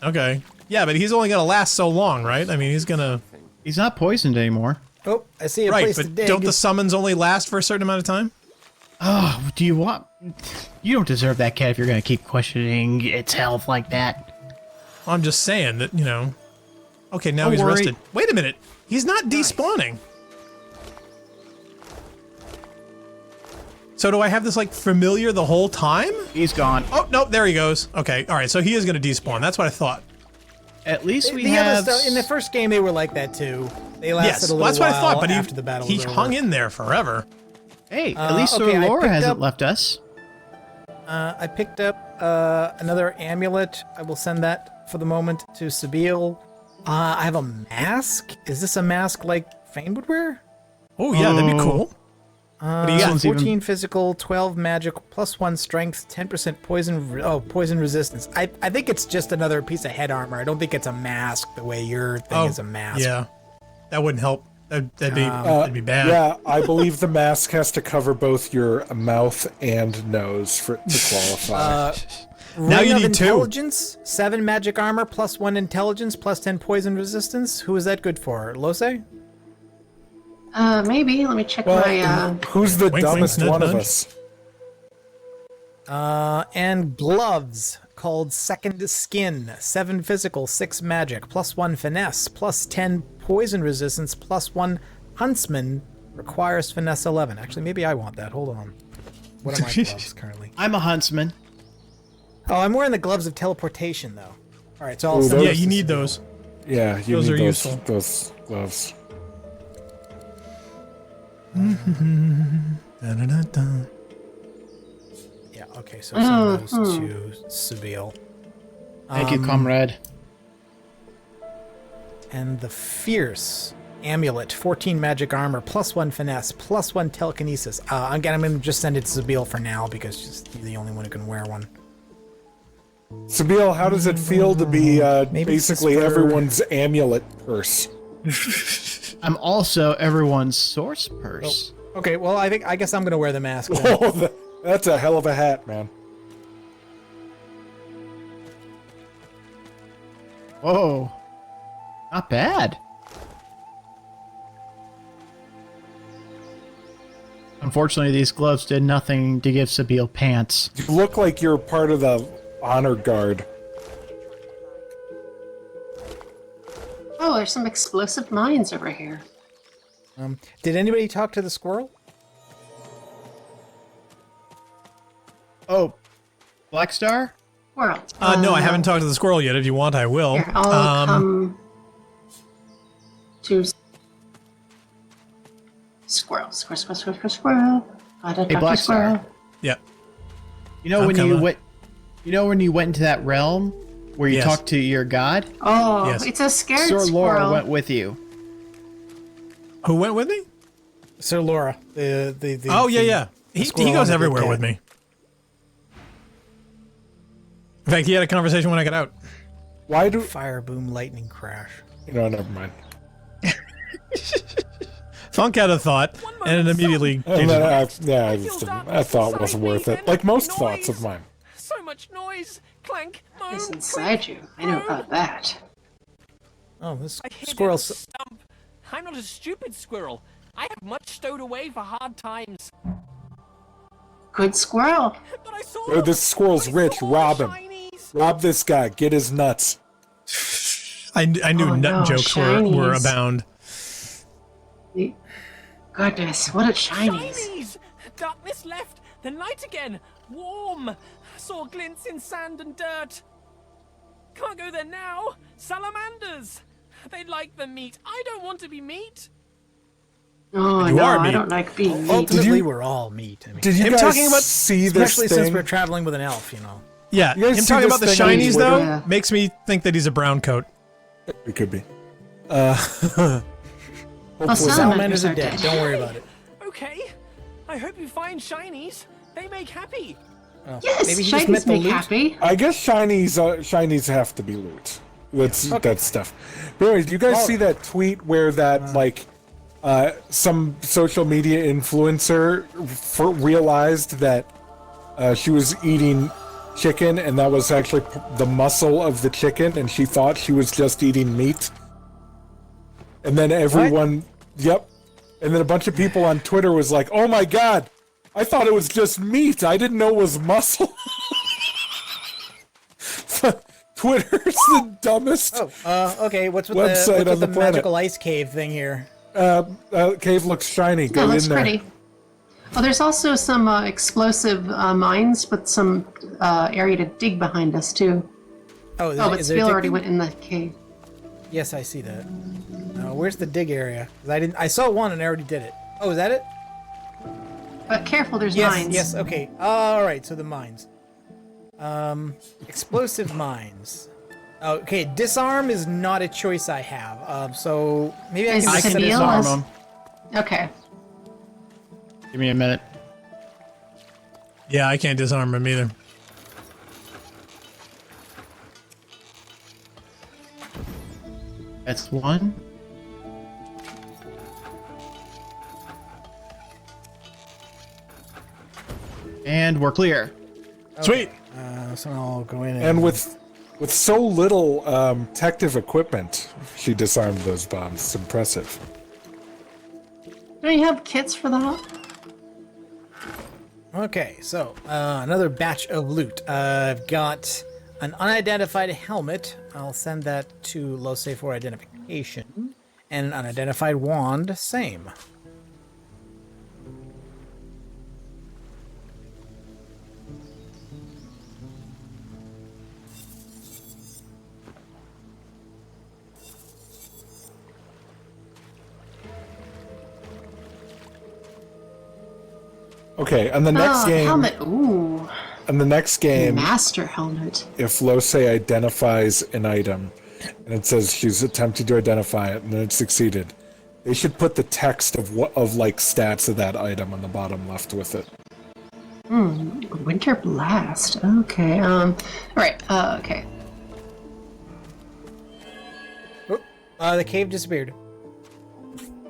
Okay. Yeah, but he's only gonna last so long, right? I mean, he's not poisoned anymore. Oh, I see a right, place but to dig. don't the summons only last for a certain amount of time? Oh, do you want... You don't deserve that cat if you're gonna keep questioning its health like that. I'm just saying that, you know... Okay, now he's rested. Wait a minute. He's not despawning. So do I have this like familiar the whole time? He's gone. Oh, no, there he goes. Okay, all right, so he is going to despawn. That's what I thought. At least we the have... other stuff, in the first game, they were like that too. They lasted Yes, a little well, that's what I while thought, but after the battle he was over. hung in there forever. Hey, at least okay, I Laura picked hasn't up- left us. I picked up another amulet. I will send that for the moment to Sabine. I have a mask. Is this a mask like Fane would wear? Oh, yeah, that'd be cool. What do you got? 14 physical, 12 magic, +1 strength, 10% poison. Poison resistance. I think it's just another piece of head armor. I don't think it's a mask the way your thing is a mask. Yeah, that wouldn't help. That'd be bad. Yeah, I believe the mask has to cover both your mouth and nose for it to qualify. Now Ring you of need 2. Intelligence, 7 magic armor, +1 intelligence, +10 poison resistance. Who is that good for? Lose? Maybe. Let me check my. Who's the Wink, dumbest wink, one of nudge. us? And gloves called Second Skin. 7 physical, 6 magic, +1 finesse, +10 poison resistance, +1 huntsman. Requires finesse 11. Actually, maybe I want that. Hold on. What are my gloves currently? I'm a huntsman. Oh, I'm wearing the gloves of teleportation though. All right, so I'll Ooh, send those- Yeah, you need those. Yeah, you Those need are useful. Those gloves. Da-da-da-da. Yeah. Okay, so send those to Sabine. Thank you, comrade. And the Fierce Amulet, 14 magic armor, +1 finesse, +1 telekinesis. Again, I'm going to just send it to Sabine for now because she's the only one who can wear one. Sabine, how does it feel to be Maybe this is basically for- everyone's amulet purse? I'm also everyone's source purse. Okay, well, I guess I'm going to wear the mask then. Oh, that's a hell of a hat, man. Whoa. Not bad. Unfortunately, these gloves did nothing to give Sabine pants. You look like you're part of the honor guard. Oh, there's some explosive mines over here. Did anybody talk to the squirrel? Oh, Black Star? World. No, I haven't talked to the squirrel yet. If you want, I will. Here, I'll come to squirrel. Gotta Hey, talk Black to squirrel. Star. Yeah. You know I'm when you coming. went? You know when you went into that realm where you Yes. talked to your god? Oh, Yes. it's a scared Sir Laura squirrel. went with you. Who went with me? Sir Laura. The Oh, yeah. He squirrel goes on the big everywhere cat. with me. In fact, he had a conversation when I got out. Why do... Fire, boom, lightning, crash. No, never mind. Thunk had a thought, and it immediately And changed then his mind. I just didn't. I thought it wasn't worth it. Like most thoughts of mine. So much noise! Clank, moan, It's inside you. I know about that. Oh, this I hid squirrel. in a stump. I'm not a stupid squirrel. I have much stowed away for hard times. Good squirrel. But I saw Oh, this squirrel's rich. Rob him. Rob this guy. Get his nuts. I knew Oh, nut no, jokes were shinies. abound. Goodness, what a shinies. Shinies! Darkness left, then light again. Warm. Saw glints in sand and dirt. Can't go there now. Salamanders. They like the meat. I don't want to be meat. Oh, You no, are I meat. don't like being meat. Ultimately, we're all meat. I mean, Did you Him guys talking about- see this especially since thing? we're traveling with an elf, you know. Yeah, You guys him see talking this about the thing on shinies, Twitter? though, Yeah. makes me think that he's a brown coat. It could be. Oh, Salamanders salamanders are are dead. dead. Don't worry about it. Okay. I hope you find shinies. They make happy. Oh, Yes, maybe he just shinies meant the make loot. happy. I guess shinies have to be loot. That's stuff. But anyways, do you guys see that tweet where that some social media influencer realized that she was eating chicken and that was actually the muscle of the chicken and she thought she was just eating meat? And then everyone, yep. And then a bunch of people on Twitter was like, "Oh my god, I thought it was just meat. I didn't know it was muscle." Twitter's the dumbest Okay, what's with website the, on the planet. magical ice cave thing here? Cave looks shiny. Go That in looks there. pretty. Oh, there's also some explosive mines with some area to dig behind us too. Oh, but Spiel already went in the cave. Yes, I see that. Where's the dig area? 'Cause I saw one and I already did it. Oh, is that it? But careful, there's Yes, mines. yes, okay. All right, so the mines. Explosive mines. Okay, disarm is not a choice I have. So maybe I can can disarm them. Okay. Give me a minute. Yeah, I can't disarm him either. That's one. And we're clear. Sweet. So I'll go in And with so little protective equipment, she disarmed those bombs. It's impressive. Don't you have kits for that? Okay, so another batch of loot. I've got an unidentified helmet. I'll send that to Lose for identification. And an unidentified wand, same. Okay, and the next game. Helmet. Ooh. And the next game, Master helmet. if Lose identifies an item, and it says she's attempting to identify it, and then it succeeded, they should put the text of like stats of that item on the bottom left with it. Winter blast. Okay. All right. Okay. The cave disappeared.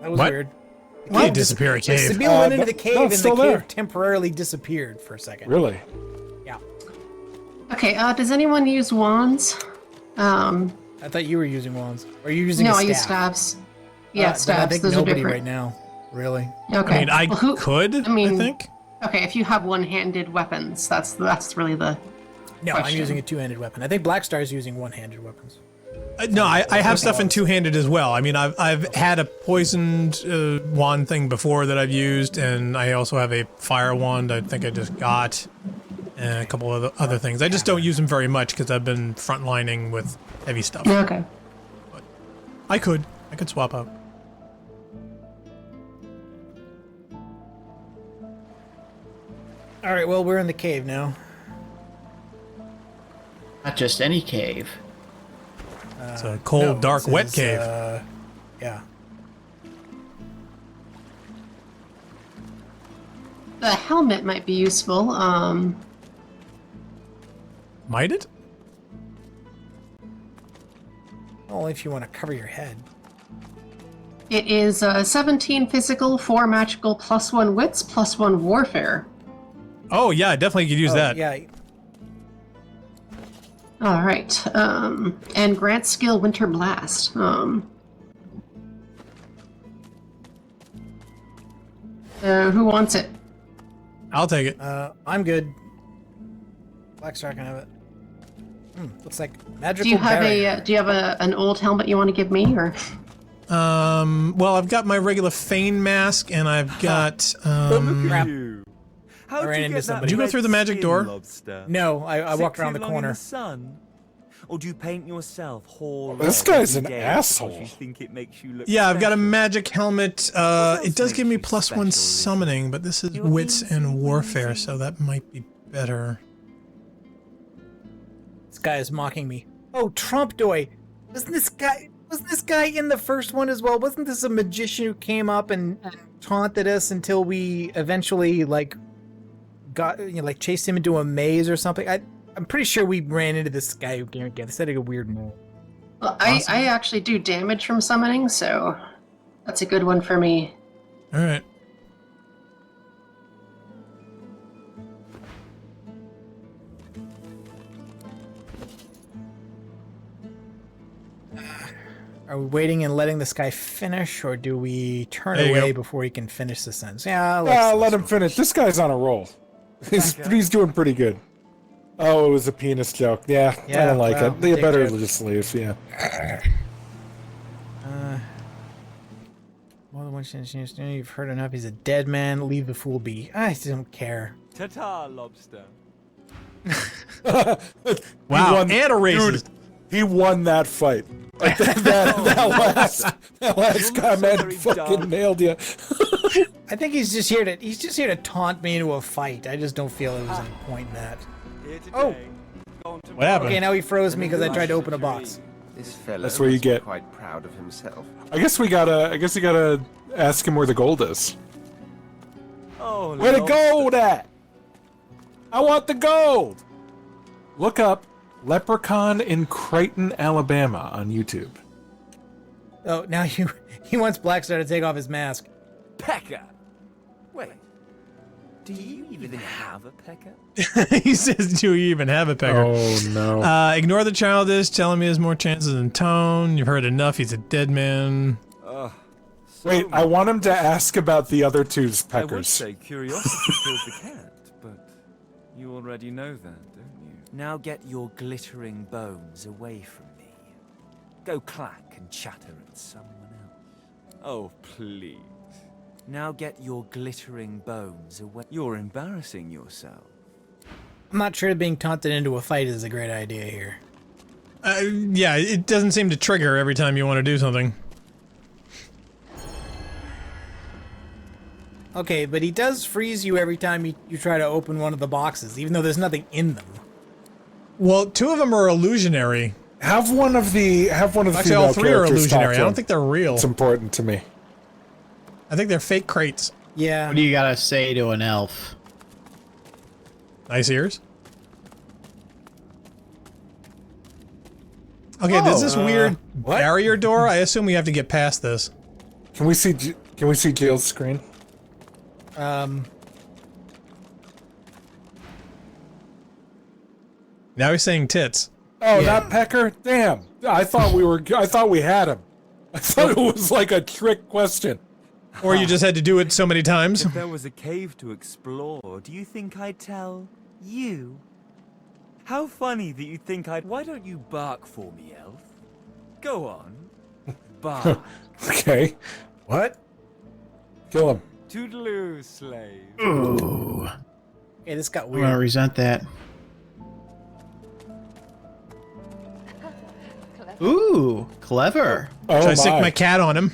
That was What? weird. You can't disappear a cave. Sabine went into the cave no, and it's the still cave there. temporarily disappeared for a second. Really? Yeah. Okay. Does anyone use wands? I thought you were using wands. Or are you using No, a I staff? use staffs. Yeah, Then I staffs. think Those are nobody different. right now. Really? Okay. I mean, I Well, could, I think. Okay, if you have one-handed weapons, that's really the No, I'm question. using a two-handed weapon. I think Black Star's using one-handed weapons. No, I have stuff in two-handed as well. I mean, I've had a poisoned wand thing before that I've used, and I also have a fire wand I think I just got, and a couple of other things. I just don't use them very much because I've been frontlining with heavy stuff. Okay. But I could swap out. All right, well, we're in the cave now. Not just any cave. It's a cold, dark, this wet is, cave. Yeah. The helmet might be useful. Might it? Only if you want to cover your head. It is 17 physical, 4 magical, +1 wits, +1 warfare. Oh yeah, I definitely could use that. Yeah. All right. And grant skill Winter Blast. Who wants it? I'll take it. I'm good. Black Star can have it. Looks like magical. Do you have barrier. an old helmet you want to give me, or? Well, I've got my regular Feign mask, and I've got. Crap. How'd I ran you into get somebody. that Did you go red through the magic skin, door? Lobster? No, I Sit walked around too the long in corner. the sun? Or do you paint yourself whole This red guy's every an day asshole. because you think it makes you look Yeah, I've got a special? magic helmet. It does give me makes you +1 special, summoning, but this is You're wits and easy, warfare, easy. so that might be better. This guy is mocking me. Oh, Trumpdoy! Wasn't this guy in the first one as well? Wasn't this a magician who came up and taunted us until we eventually chased him into a maze or something? I'm pretty sure we ran into this guy who came again. This had a weird move. Well, I actually do damage from summoning, so that's a good one for me. All right. Are we waiting and letting this guy finish, or do we turn There you away go. before he can finish the sentence? Yeah, Let him finish. This guy's on a roll. He's doing pretty good. Oh, it was a penis joke. Yeah, I Yeah, don't like well, it. You dick better joke. just leave, yeah. More than one chance you've heard enough. He's a dead man. Leave the fool be. I don't care. Ta-ta, lobster. Wow, and a racist. Dude, he won that fight. Like that last comment fucking nailed you. I think he's just here to taunt me into a fight. I just don't feel there was any point in that. Oh, what happened? Okay, now he froze me because I tried to open a box. This fellow That's where you must be get. quite proud of himself. I guess you gotta ask him where the gold is. Oh, Where the gold at? I want the gold. Look up Leprechaun in Creighton, Alabama on YouTube. Oh, now he wants Blackstar to take off his mask. Pecker. Wait. Do you even have a pecker? He says, "Do you even have a pecker?" Oh no. Ignore the childish. Tell him he has more chances than Tone. You've heard enough. He's a dead man. Wait, I want him to ask about the other two's I would peckers. say curiosity killed the cat, but you already know that, don't you? Now get your glittering bones away from me. Go clack and chatter at someone else. Oh, please. Now get your glittering bones away. You're embarrassing yourself. I'm not sure being taunted into a fight is a great idea here. Yeah, it doesn't seem to trigger every time you want to do something. Okay, but he does freeze you every time you try to open one of the boxes, even though there's nothing in them. Well, two of them are illusionary. Have one of the Actually, all three are illusionary. I don't think they're real. It's important to me. I think they're fake crates. Yeah. What do you gotta say to an elf? Nice ears. Okay, there's this weird barrier door. I assume we have to get past this. Can we see Jill's screen? Now he's saying tits. Oh, not Pecker? Damn. I thought we had him. I thought it was like a trick question. Or you just had to do it so many times. If there was a cave to explore, do you think I'd tell you? How funny that you think I'd... Why don't you bark for me, elf? Go on. Bark. Okay. What? Kill him. Toodaloo, slave. Ooh. Okay, this got I'm weird. gonna resent that. Ooh, clever. Should I stick my cat on him?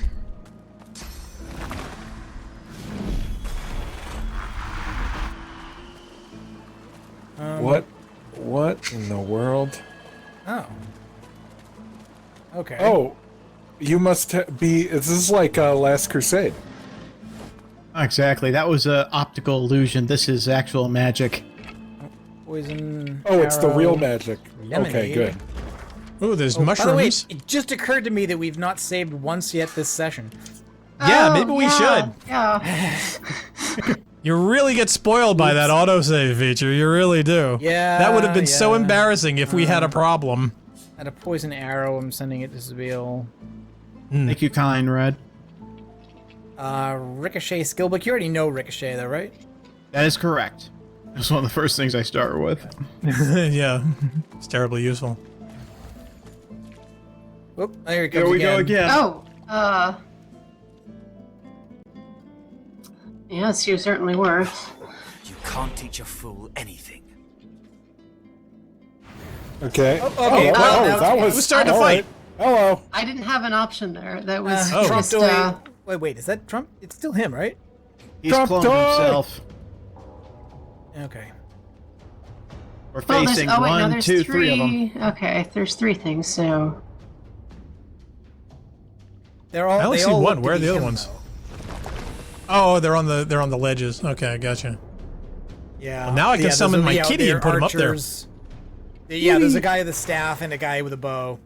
What in the world? Oh. Okay. Oh, you must be. This is like Last Crusade. Exactly. That was a optical illusion. This is actual magic. Poison. Oh, it's the arrow, real magic. lemonade. Okay, good. Ooh, there's By the way, mushrooms. it just occurred to me that we've not saved once yet this session. Yeah, maybe we should. Yeah. You really get spoiled by that autosave feature. You really do. Yeah, That would have been so yeah. embarrassing if we had a problem. And a poison arrow. I'm sending it to Zabeel. Thank you, kind Red. Ricochet skillbook. You already know Ricochet, though, right? That is correct. That's one of the first things I start with. Yeah, it's terribly useful. Whoop, there it comes Here we go again. Oh, yes, you're certainly worth. You can't teach a fool anything. Okay. Okay, that was. Who's starting to all fight? right. Hello. I didn't have an option there. That was Trump just, doing... Wait, is that Trump? It's still him, right? He's Trump cloned dog! himself. Okay. We're well, there's, facing oh wait, no, one, there's two, three. three of them. Okay, there's three things, so... They're all. I only they see all one. look to Where are be the other him, ones? though. Oh, they're on the ledges. Okay, gotcha. Yeah. Well, now I can those summon are- my yeah, kitty they're and put him up there. archers. Yeah, there's a guy with a staff and a guy with a bow.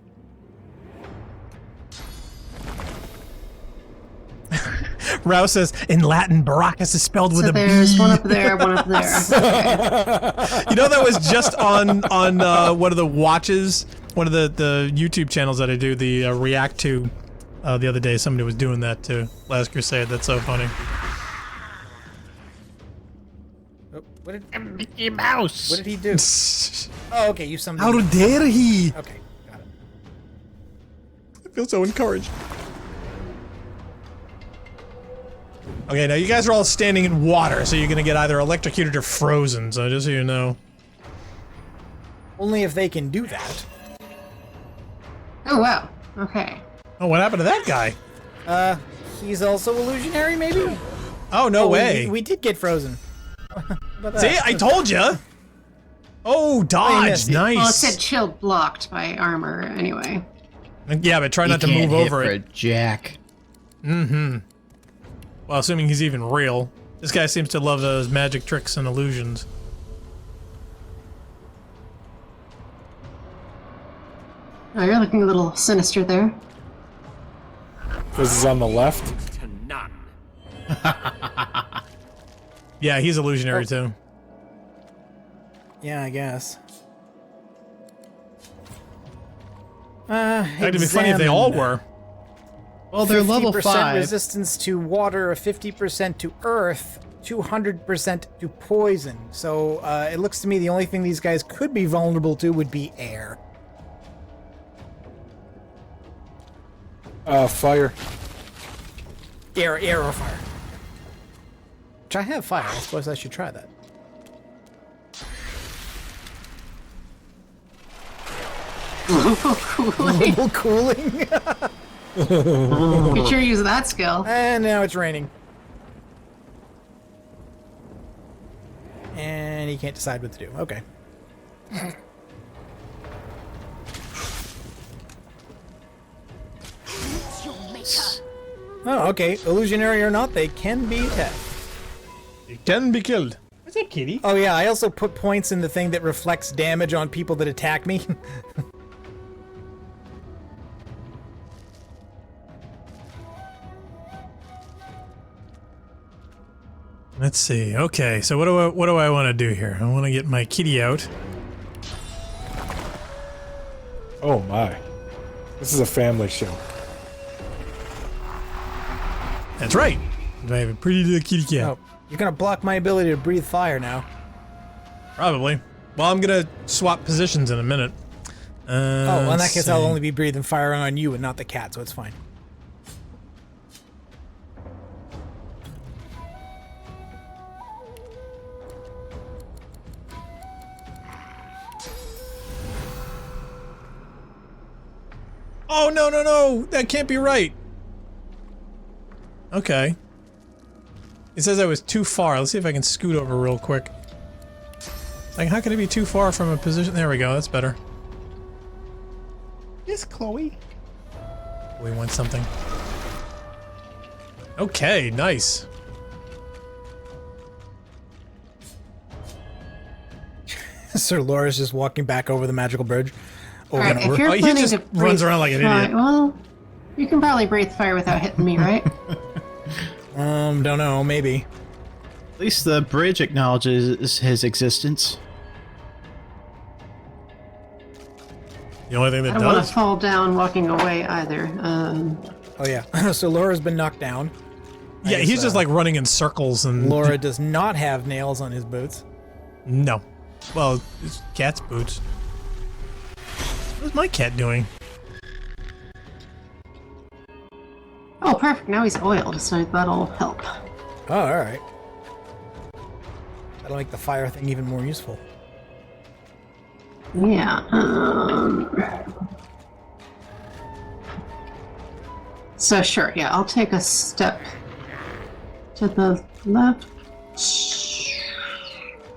Rouse says, in Latin, Braccus is spelled with So a there's B. one up there, one up there. Okay. You know, that was just on one of the watches, one of the YouTube channels that I do, the react to the other day. Somebody was doing that to Last Crusade. That's so funny. Oh, what did Mickey Mouse. What did he do? Oh, okay, you summoned. How him. dare he? Okay, got it. I feel so encouraged. Okay, now you guys are all standing in water, so you're gonna get either electrocuted or frozen, so just so you know. Only if they can do that. Oh, wow. Okay. Oh, what happened to that guy? He's also illusionary, maybe? Oh, no way. We did get frozen. See, I told you. Oh, dodge, nice. Well, it said shield blocked by armor anyway. Yeah, but try not to move over for it. a jack. Mm-hmm. Well, assuming he's even real. This guy seems to love those magic tricks and illusions. Oh, you're looking a little sinister there. This is on the left. To none. Yeah, he's illusionary too. Yeah, I guess. It'd be funny if they all were. Well, they're level 50% 5. resistance to water, 50% to earth, 200% to poison. So it looks to me the only thing these guys could be vulnerable to would be air. Fire. Air or fire. Which I have fire. I suppose I should try that. Cooling. Cooling. Could sure use that skill. And now it's raining. And he can't decide what to do. Okay. Oh, okay. Illusionary or not, they can be attacked. They can be killed. What's up, kitty? Oh yeah, I also put points in the thing that reflects damage on people that attack me. Let's see. Okay, so what do I want to do here? I want to get my kitty out. Oh my. This is a family show. That's right. I have a pretty little kitty cat. Oh, you're gonna block my ability to breathe fire now. Probably. Well, I'm gonna swap positions in a minute. Oh, well, in that case, I'll only be breathing fire on you and not the cat, so it's fine. Oh, no, no, no! That can't be right! Okay. It says I was too far. Let's see if I can scoot over real quick. Like, how can it be too far from a position? There we go, that's better. Yes, Chloe. We want something. Okay, nice. Sir Laura's just walking back over the magical bridge. Over Alright, and over. if you're Oh, he planning just to breathe runs around like an fire- idiot. Well, you can probably breathe fire without hitting me, right? Don't know, maybe. At least the bridge acknowledges his existence. The only thing I that don't want does. to fall down walking away either. Oh yeah. So Laura's been knocked down. Yeah, he's just like running in circles and. Laura does not have nails on his boots. No. Well, it's cat's boots. What's my cat doing? Oh, perfect. Now he's oiled, so that'll help. Oh, alright. That'll make the fire thing even more useful. Yeah. So sure, yeah, I'll take a step to the left.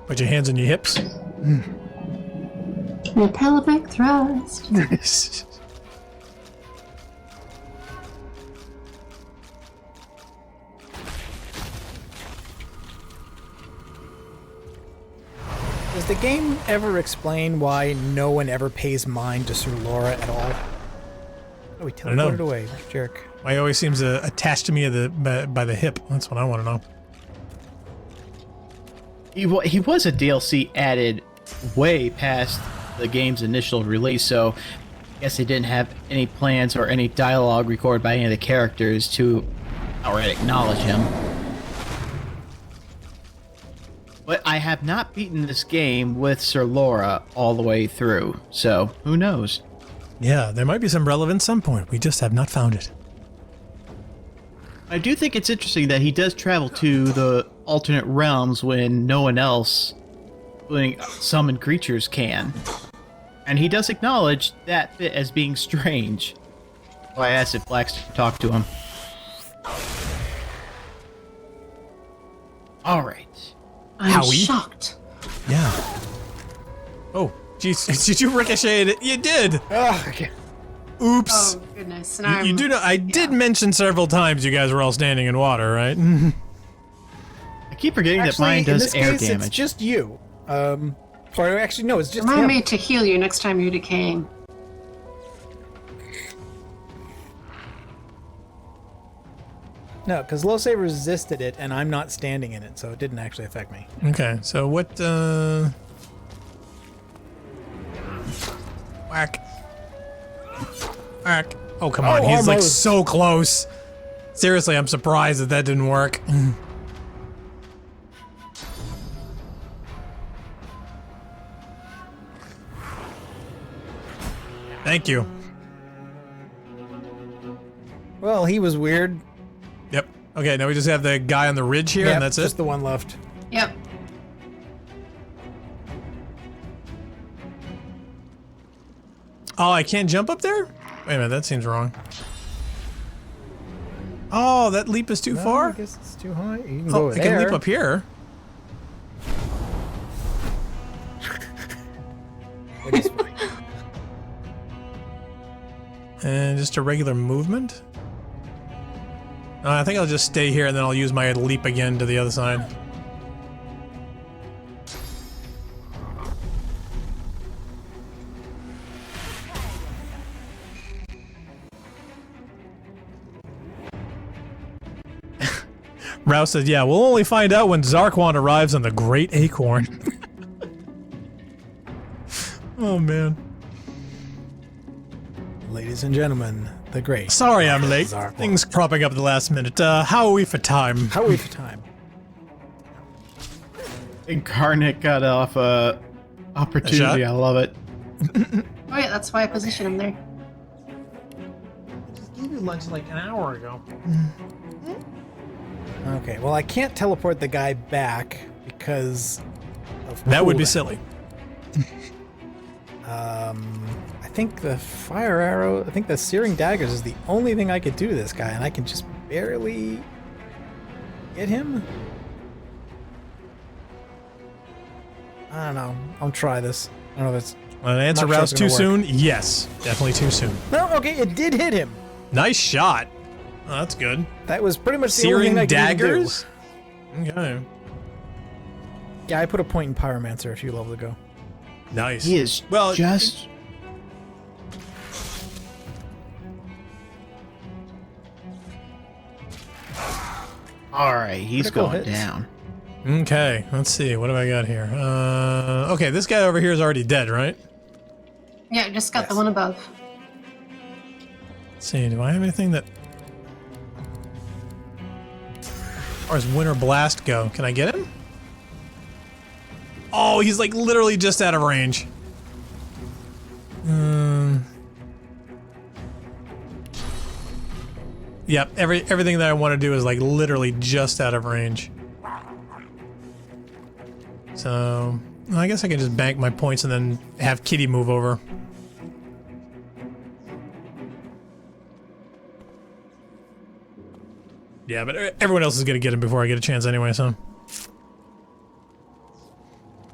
Put your hands on your hips. A pelvic thrust. Does the game ever explain why no one ever pays mind to Sir Laura at all? Oh, we I don't know. teleported away. Jerk. Why he always seems attached to me by the hip. That's what I want to know. He was a DLC added way past the game's initial release, so I guess they didn't have any plans or any dialogue recorded by any of the characters to outright acknowledge him. But I have not beaten this game with Sir Laura all the way through, so who knows? Yeah, there might be some relevance some point. We just have not found it. I do think it's interesting that he does travel to the alternate realms when no one else, including summoned creatures, can. And he does acknowledge that bit as being strange. So I asked if Black's to talk to him. Alright. I'm shocked. Yeah. Oh, jeez. Did you ricochet it? You did! Oh, okay. Oops. Oh, goodness. And You do know, I did mention several times you guys were all standing in water, right? I keep forgetting that mine in does this air case, damage. It's just you. Sorry, actually, no, it's just Remind him. me to heal you next time you're decaying. No, because Lose resisted it, and I'm not standing in it, so it didn't actually affect me. Okay, so what, Whack. Whack. Oh, come on, he's like so close. Seriously, I'm surprised that didn't work. Thank you. Well, he was weird. Yep. Okay, now we just have the guy on the ridge here, and that's just it? the one left. Yep. Oh, I can't jump up there? Wait a minute, that seems wrong. Oh, that leap is too far? I guess it's too high. You can Oh, go I there. can leap up here. And just a regular movement? I think I'll just stay here and then I'll use my leap again to the other side. Rouse says, yeah, we'll only find out when Zarquan arrives on the Great Acorn. Oh, man. Ladies and gentlemen, the great. Sorry I'm late. Zarquan. Things cropping up at the last minute. How are we for time? How are we for time? Incarnate got off a opportunity. I love it. Oh yeah, that's why I positioned him there. I just gave you lunch like an hour ago. Okay, well, I can't teleport the guy back because of That would be cooldown. silly. I think the fire arrow, I think the searing daggers is the only thing I could do to this guy, and I can just barely get him. I don't know. I'll try this. I don't know if it's. An answer not sure Rouse it's too gonna work. soon? Yes, definitely too soon. No, okay, it did hit him. Nice shot. Oh, that's good. That was pretty much the only Searing thing I could even do. daggers? Okay. Yeah, I put a point in Pyromancer a few levels ago. Nice. He is just. Alright, he's Critical going hits. down. Okay, let's see. What have I got here? Okay, this guy over here is already dead, right? Yeah, just got the one above. Let's see, do I have anything that... As far as Winter Blast go, can I get him? Oh, he's like literally just out of range. Yep, everything that I want to do is like literally just out of range. So, well, I guess I can just bank my points and then have Kitty move over. Yeah, but everyone else is gonna get him before I get a chance anyway, so.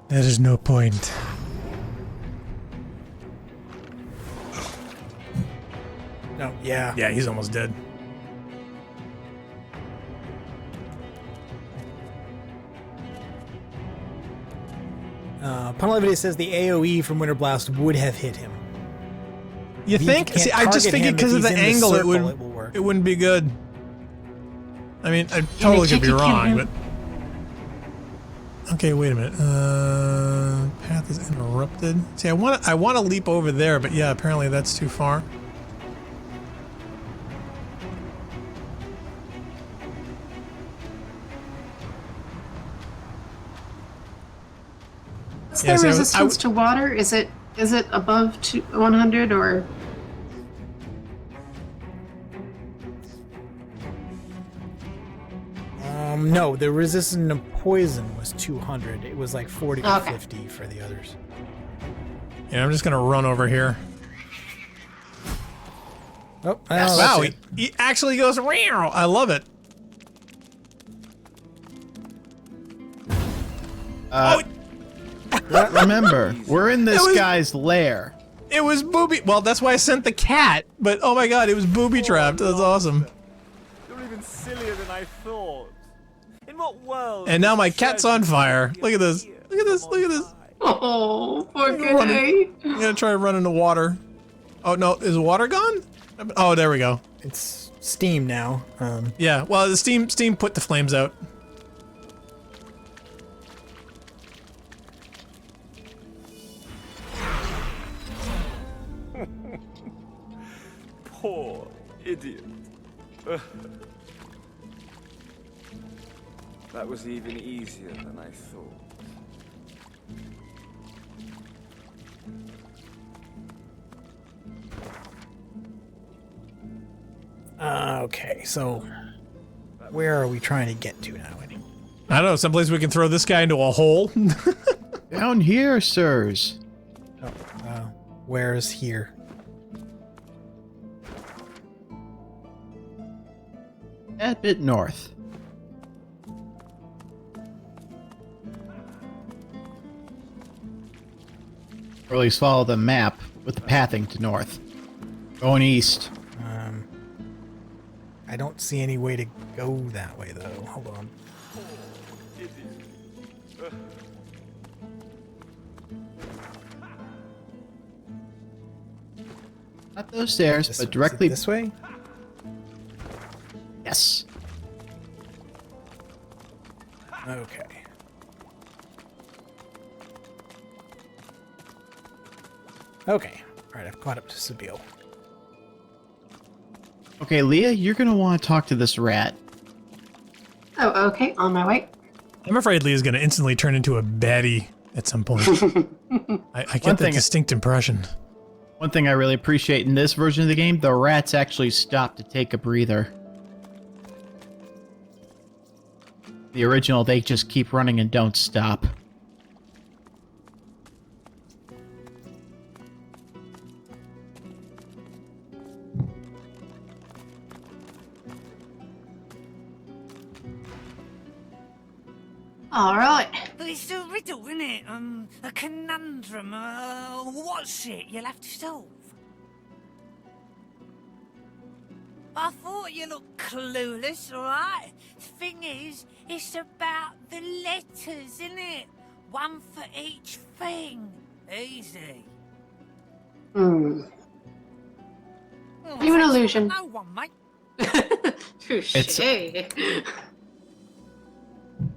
There is no point. No, yeah. Yeah, he's almost dead. Punlevity says the AoE from Winter Blast would have hit him. You If think? can't See, I just target figured him, because if of the he's in angle, circle, it will work. wouldn't be good. I mean, I totally could be check wrong, him. but okay, wait a minute. Path is interrupted. See, I want to leap over there, but yeah, apparently that's too far. What's Yeah, the see, resistance to water? Is it above 100 or? No, the resistance to poison was 200. It was like 40 to Okay. 50 for the others. Yeah, I'm just gonna run over here. Oh, Yes. Wow, he actually goes meow. I love it. Remember, we're in this guy's lair. It was booby. Well, that's why I sent the cat. But oh my god, it was booby trapped. That's awesome. You're even sillier than I thought. In what world? And now my cat's on fire. Look at this. Look at this. Look at this. Oh, poor I'm gonna guy. I'm gonna try to run into water. Oh no, is water gone? Oh, there we go. It's steam now. Yeah. Well, the steam put the flames out. Poor idiot. Ugh. That was even easier than I thought. Okay, so where are we trying to get to now? I don't know. Someplace we can throw this guy into a hole. Down here, sirs. Where's here? A bit north. Or at least follow the map with the pathing to north. Going east. I don't see any way to go that way, though. Hold on. Not those stairs, but directly this way? Yes. Okay. Okay. Alright, I've caught up to Sabille. Okay, Leah, you're gonna want to talk to this rat. Oh, okay. On my way. I'm afraid Leah's gonna instantly turn into a baddie at some point. I get that distinct impression. One thing I really appreciate in this version of the game, the rats actually stop to take a breather. The original, they just keep running and don't stop. All right. But it's a riddle, isn't it? A conundrum. What's it you'll have to solve? I thought you looked clueless, alright? Thing is, it's about the letters, isn't it? One for each thing. Easy. You an illusion. No one, mate. Touche.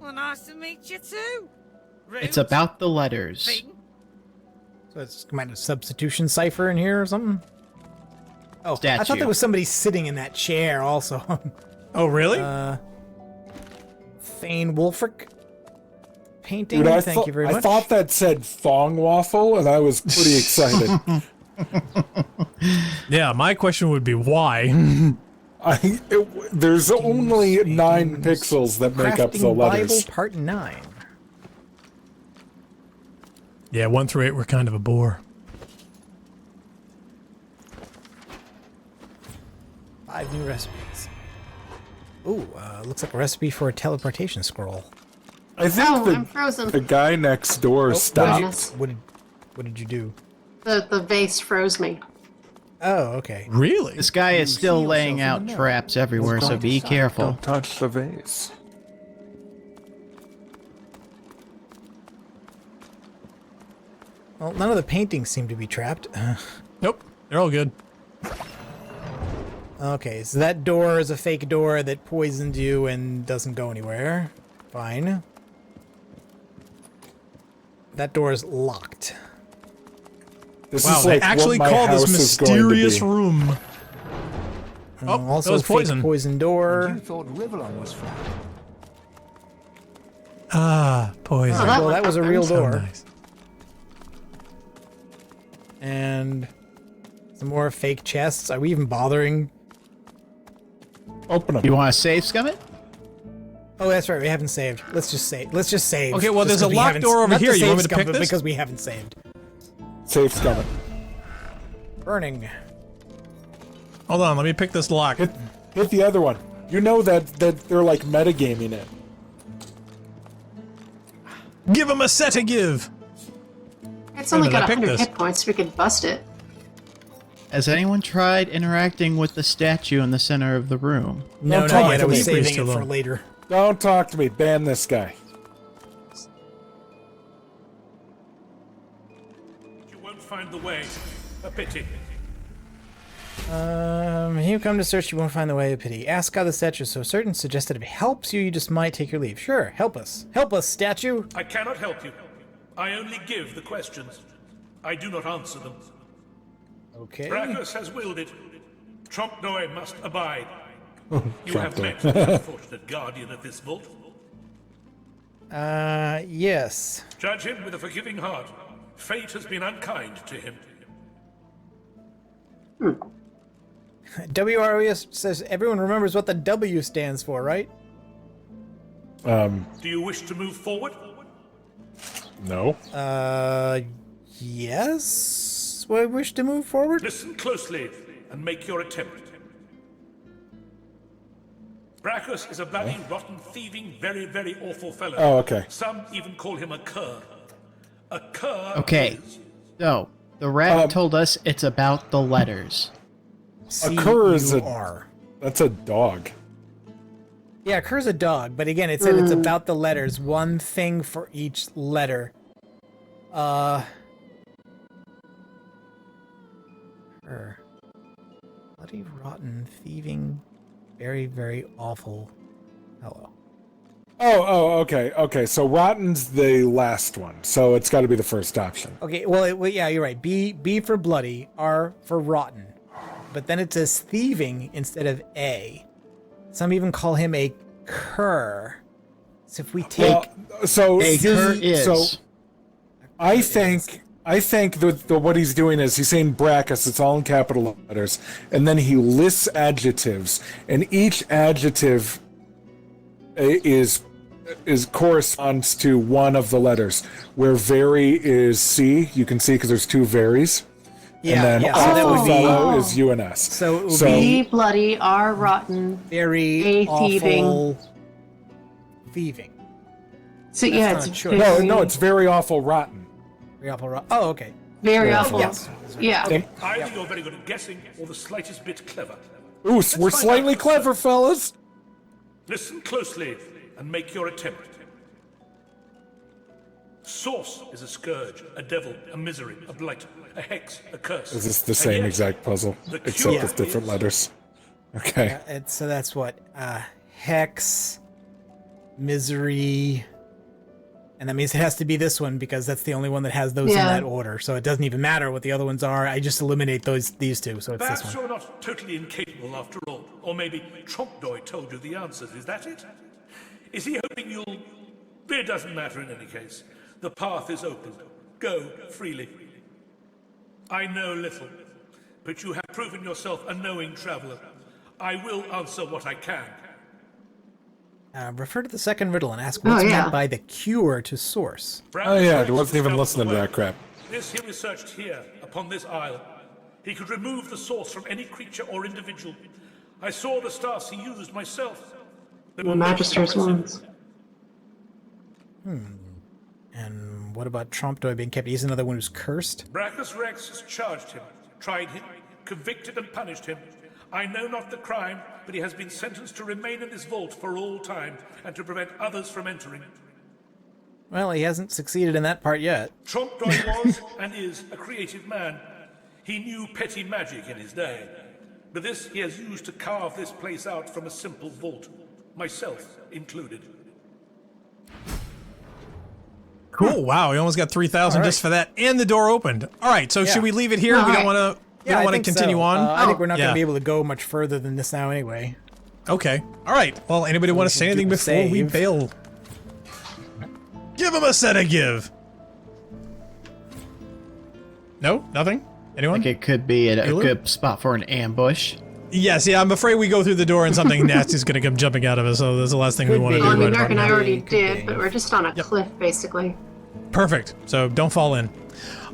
Well, nice to meet you too. It's about the letters. So it's kind of substitution cipher in here or something? Oh, I Statue. thought there was somebody sitting in that chair also. Oh, really? Thane Wolfric painting. Dude, Thank you very much. I thought that said Fong Waffle, and I was pretty excited. Yeah, my question would be why? There's only 9 pixels that make up the Crafting letters. Bible Part 9. Yeah, 1 through 8 were kind of a bore. 5 new recipes. Ooh, looks like a recipe for a teleportation scroll. I think I'm frozen. the guy next door stopped. What did you do? The vase froze me. Oh, okay. Really? This guy is still laying out traps everywhere, so be careful. Don't touch the vase. Well, none of the paintings seem to be trapped. Nope, they're all good. Okay, so that door is a fake door that poisoned you and doesn't go anywhere. Fine. That door is locked. This Wow, is they like actually what my call this house is going to mysterious be. room. Oh, also that was fake poison. poison door. You thought Rivellon was flat. Ah, poison. Oh, Well, that was a real So door. nice. And some more fake chests. Are we even bothering? Open them. You want to save, Scummit? Oh, that's right. We haven't saved. Let's just save. Okay, well, Just there's a 'cause we locked haven't- door over not the here. You want me save to pick scum, but this? Because we haven't saved. Safe's coming. Burning. Hold on, let me pick this lock. Hit the other one. You know that they're like metagaming it. Give him a set to give. It's only Wait a minute, got I picked 100 this. hit points. We could bust it. Has anyone tried interacting with the statue in the center of the room? No, Don't not talk yet. I to was me. saving it for later. Don't talk to me. Ban this guy. You won't find the way. A pity. You come to search, you won't find the way. A pity. Ask how the statue is so certain. Suggest that if it helps you, you just might take your leave. Sure, help us. Help us, statue. I cannot help you. I only give the questions. I do not answer them. Okay. Braccus has willed it. Trompnoy must abide. You have Trompnoy. met the unfortunate guardian of this vault. Yes. Judge him with a forgiving heart. Fate has been unkind to him. WROS says everyone remembers what the W stands for, right? Do you wish to move forward? No. Yes. I wish to move forward. Listen closely and make your attempt. Braccus is a bloody, rotten, thieving, very, very awful fellow. Oh, okay. Some even call him a cur. A cur. Okay, so the rat told us it's about the letters. A cur is C-U-R. that's a dog. Yeah, cur's a dog, but again, it said it's about the letters. One thing for each letter. Bloody, rotten, thieving, very, very awful. Hello. Oh, okay. So Rotten's the last one, so it's got to be the first option. Okay, well, yeah, you're right. B for bloody, R for rotten. But then it says thieving instead of A. Some even call him a cur. So if we take So A cur is. So I think the what he's doing is he's saying Braccus, it's all in capital letters, and then he lists adjectives, and each adjective is corresponds to one of the letters. Where very is C, you can see because there's two veries. Yeah, and then yeah, so that would be- fellow is UNS. So it would B bloody, R rotten, very A thieving. awful thieving. So yeah, That's it's not a choice. very, No, it's very awful rotten. Very awful rotten. Oh, okay. very Yeah. awful. Yes. Yeah. Okay. Either you're very good at guessing or the slightest bit clever. Ooh, we're find slightly out. clever, fellas. Listen closely and make your attempt. Source is a scourge, a devil, a misery, a blight, a hex, a curse. Is this the And same yet, exact puzzle, the except cure with different is- letters? Okay. So that's what? Hex, misery, and that means it has to be this one because that's the only one that has those in Yeah. that order. So it doesn't even matter what the other ones are. I just eliminate these two. So it's Perhaps this one. you're not totally incapable after all. Or maybe Trompnoy told you the answers. Is that it? Is he hoping you'll... It doesn't matter in any case. The path is open. Go freely. I know little, but you have proven yourself a knowing traveler. I will answer what I can. Refer to the second riddle and ask what's meant by the cure to source. Oh yeah, I wasn't even listening to that crap. This he researched here, upon this isle. He could remove the source from any creature or individual. I saw the staffs he used myself. They The were Magister's most ones. And what about Trompnoy being kept? He's another one who's cursed. Braccus Rex has charged him, tried him, convicted and punished him. I know not the crime, but he has been sentenced to remain in this vault for all time and to prevent others from entering. Well, he hasn't succeeded in that part yet. Trompnoy was and is a creative man. He knew petty magic in his day, but this he has used to carve this place out from a simple vault, myself included. Cool. Wow, we almost got 3,000 just for that, and the door opened. All right, so should we leave it here? We don't want to. We don't I want to think continue so. on. I think we're not going Yeah. to be able to go much further than this now anyway. Okay. All right. Well, anybody want to say anything before we save. bail? Give him a set of give. No, nothing. Anyone? Like it could be a Bueller? good spot for an ambush. Yes, yeah, I'm afraid we go through the door and something nasty is going to come jumping out of us, so that's the last thing we want to do. I mean, right Mark about and I now. already did, but we're just on a cliff, basically. Perfect. So don't fall in.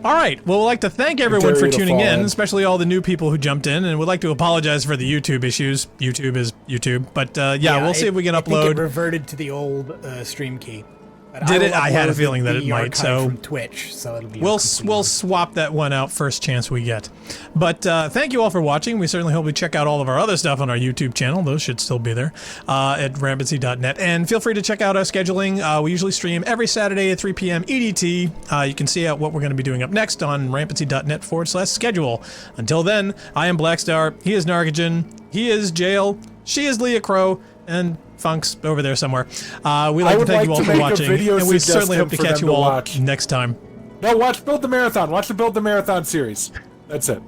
All right. Well, we'd like to thank everyone for tuning in, especially all the new people who jumped in, and we'd like to apologize for the YouTube issues. YouTube is YouTube, but yeah, we'll see if we can I think upload. it reverted to the old stream key. But Did I it? will I had a upload feeling that it the might. archive So from Twitch, so it'll be. we'll swap that one out first chance we get. But thank you all for watching. We certainly hope you check out all of our other stuff on our YouTube channel. Those should still be there at rampancy.net. And feel free to check out our scheduling. We usually stream every Saturday at 3 p.m. EDT. You can see out what we're going to be doing up next on rampancy.net/schedule. Until then, I am Blackstar. He is Nargajan. He is Jail. She is Leah Crow. And Funk's over there somewhere. We'd like to thank you all for watching, and we certainly hope to catch you all next time. No, watch Build the Marathon. Watch the Build the Marathon series. That's it.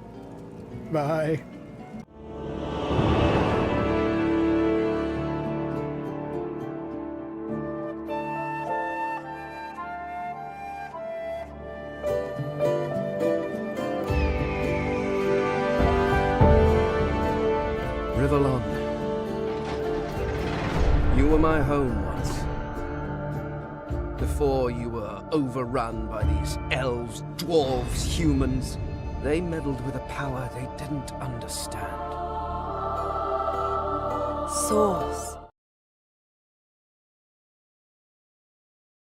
Bye. Rivellon. You were my home once. Before you were overrun by these elves, dwarves, humans. They meddled with a power they didn't understand. Source.